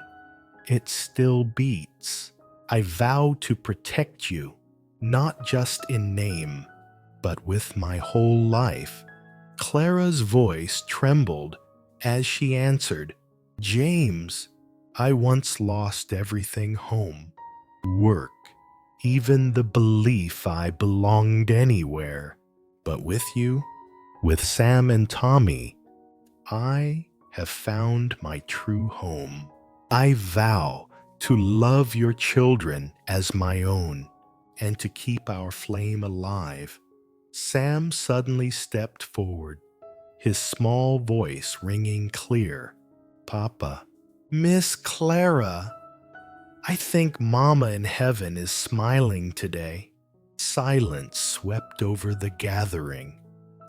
it still beats. I vow to protect you, not just in name, but with my whole life." Clara's voice trembled as she answered, "James, I once lost everything: home, work, even the belief I belonged anywhere. But with you, with Sam and Tommy, I have found my true home. I vow to love your children as my own and to keep our flame alive." Sam suddenly stepped forward, his small voice ringing clear. "Papa, Miss Clara, I think Mama in heaven is smiling today." Silence swept over the gathering.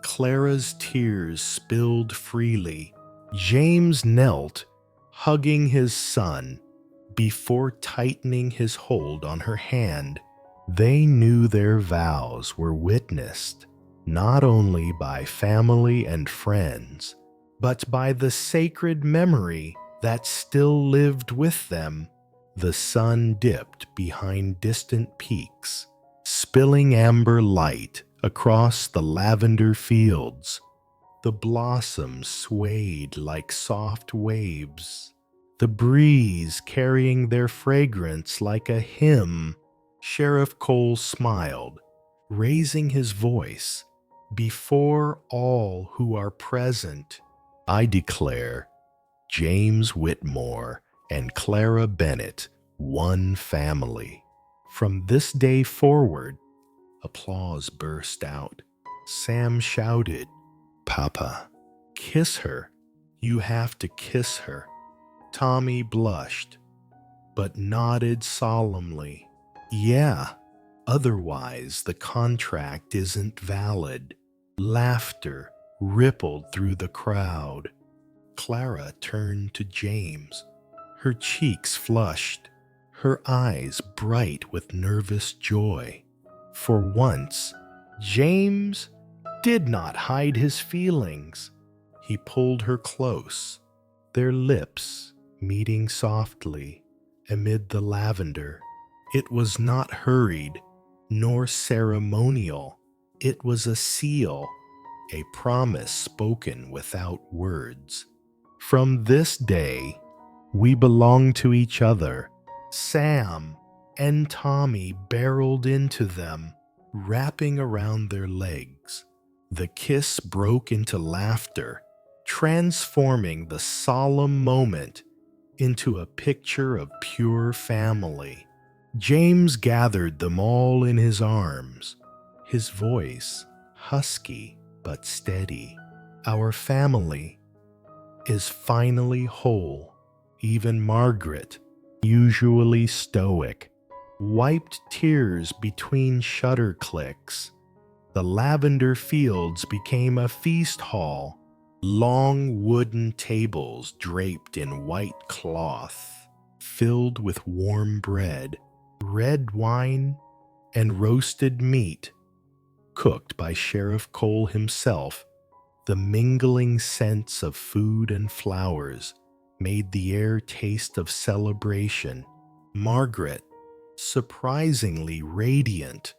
Clara's tears spilled freely. James knelt, hugging his son, before tightening his hold on her hand. They knew their vows were witnessed not only by family and friends, but by the sacred memory that still lived with them. The sun dipped behind distant peaks, spilling amber light across the lavender fields. The blossoms swayed like soft waves, the breeze carrying their fragrance like a hymn. Sheriff Cole smiled, raising his voice. "Before all who are present, I declare James Whitmore and Clara Bennett one family." From this day forward, applause burst out. Sam shouted, "Papa, kiss her. You have to kiss her." Tommy blushed, but nodded solemnly. "Yeah, otherwise the contract isn't valid." Laughter rippled through the crowd. Clara turned to James, her cheeks flushed, her eyes bright with nervous joy. For once, James did not hide his feelings. He pulled her close, their lips meeting softly amid the lavender. It was not hurried, nor ceremonial. It was a seal, a promise spoken without words. "From this day, we belong to each other." Sam and Tommy barreled into them, wrapping around their legs. The kiss broke into laughter, transforming the solemn moment into a picture of pure family. James gathered them all in his arms, his voice husky but steady. "Our family is finally whole." Even Margaret, usually stoic, wiped tears between shutter clicks. The lavender fields became a feast hall, long wooden tables draped in white cloth, filled with warm bread, red wine, and roasted meat, cooked by Sheriff Cole himself. The mingling scents of food and flowers made the air taste of celebration. Margaret, surprisingly radiant,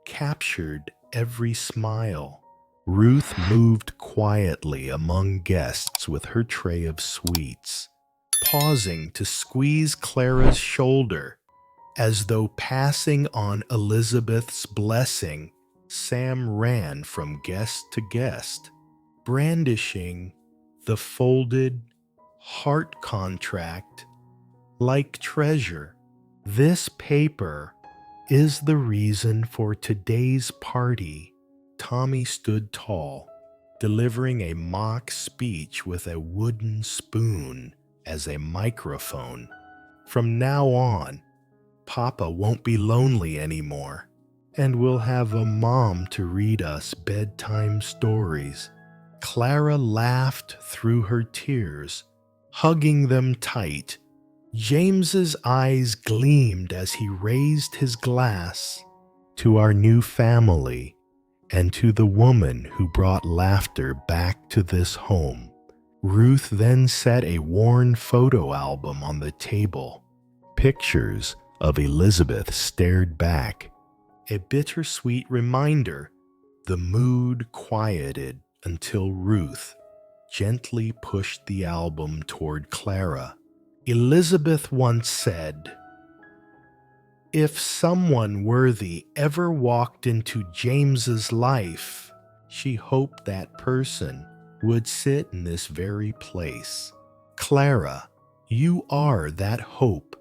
captured every smile. Ruth moved quietly among guests with her tray of sweets, pausing to squeeze Clara's shoulder as though passing on Elizabeth's blessing. Sam ran from guest to guest, brandishing the folded heart contract like treasure. "This paper is the reason for today's party." Tommy stood tall, delivering a mock speech with a wooden spoon as a microphone. "From now on, Papa won't be lonely anymore, and we'll have a mom to read us bedtime stories." Clara laughed through her tears, hugging them tight. James's eyes gleamed as he raised his glass. "To our new family, and to the woman who brought laughter back to this home." Ruth then set a worn photo album on the table. Pictures of Elizabeth stared back, a bittersweet reminder. The mood quieted until Ruth gently pushed the album toward Clara. Elizabeth once said, "If someone worthy ever walked into James's life, she hoped that person would sit in this very place. Clara, you are that hope."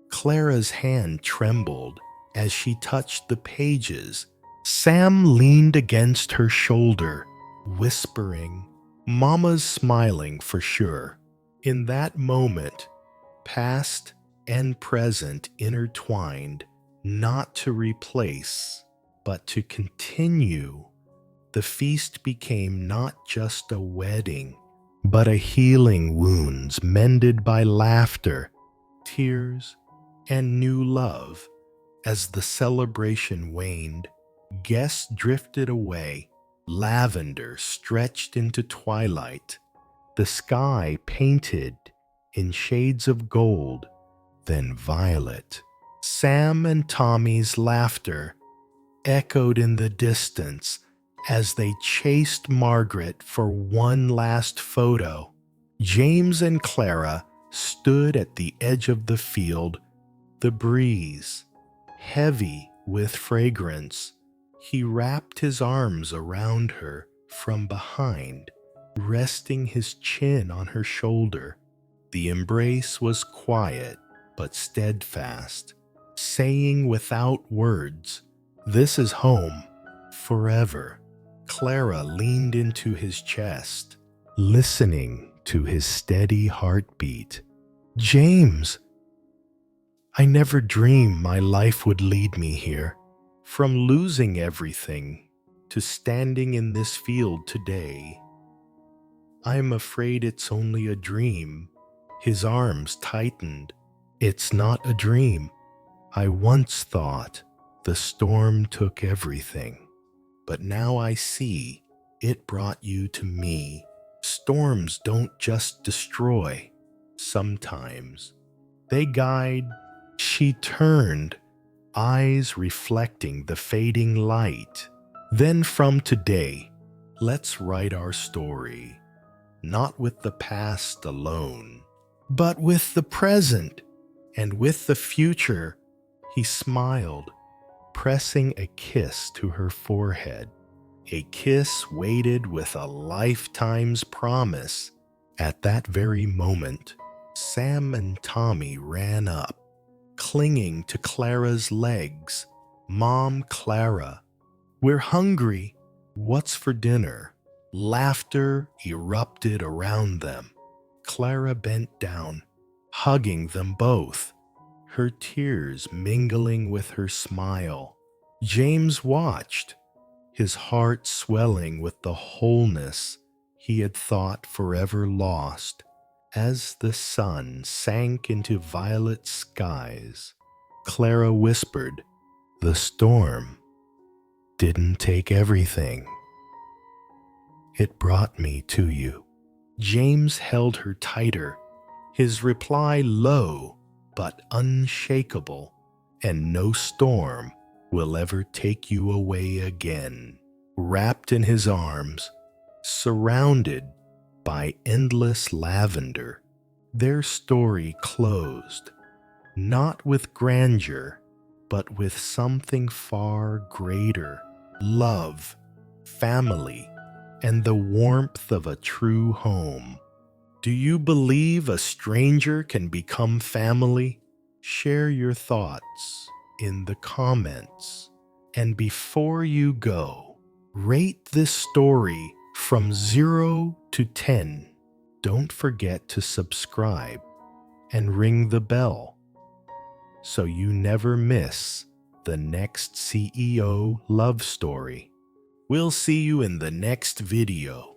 Clara's hand trembled as she touched the pages. Sam leaned against her shoulder, whispering, "Mama's smiling for sure." In that moment, past and present intertwined, not to replace, but to continue. The feast became not just a wedding, but a healing wounds mended by laughter, tears, and new love. As the celebration waned, guests drifted away. Lavender stretched into twilight, the sky painted in shades of gold, then violet. Sam and Tommy's laughter echoed in the distance as they chased Margaret for one last photo. James and Clara stood at the edge of the field, the breeze heavy with fragrance. He wrapped his arms around her from behind, resting his chin on her shoulder. The embrace was quiet but steadfast, saying without words, "This is home, forever." Clara leaned into his chest, listening to his steady heartbeat. "James, I never dreamed my life would lead me here. From losing everything to standing in this field today. I'm afraid it's only a dream." His arms tightened. "It's not a dream. I once thought the storm took everything, but now I see it brought you to me. Storms don't just destroy. Sometimes they guide." She turned, eyes reflecting the fading light. "Then from today, let's write our story, not with the past alone, but with the present and with the future." He smiled, pressing a kiss to her forehead, a kiss weighted with a lifetime's promise. At that very moment, Sam and Tommy ran up, clinging to Clara's legs. "Mom, Clara, we're hungry. What's for dinner?" Laughter erupted around them. Clara bent down, hugging them both, her tears mingling with her smile. James watched, his heart swelling with the wholeness he had thought forever lost. As the sun sank into violet skies, Clara whispered, "The storm didn't take everything. It brought me to you." James held her tighter, his reply low but unshakable, "And no storm will ever take you away again." Wrapped in his arms, surrounded by endless lavender, their story closed, not with grandeur, but with something far greater: love, family, and the warmth of a true home. Do you believe a stranger can become family? Share your thoughts in the comments. And before you go, rate this story from 0 to 10. Don't forget to subscribe and ring the bell so you never miss the next CEO love story. We'll see you in the next video.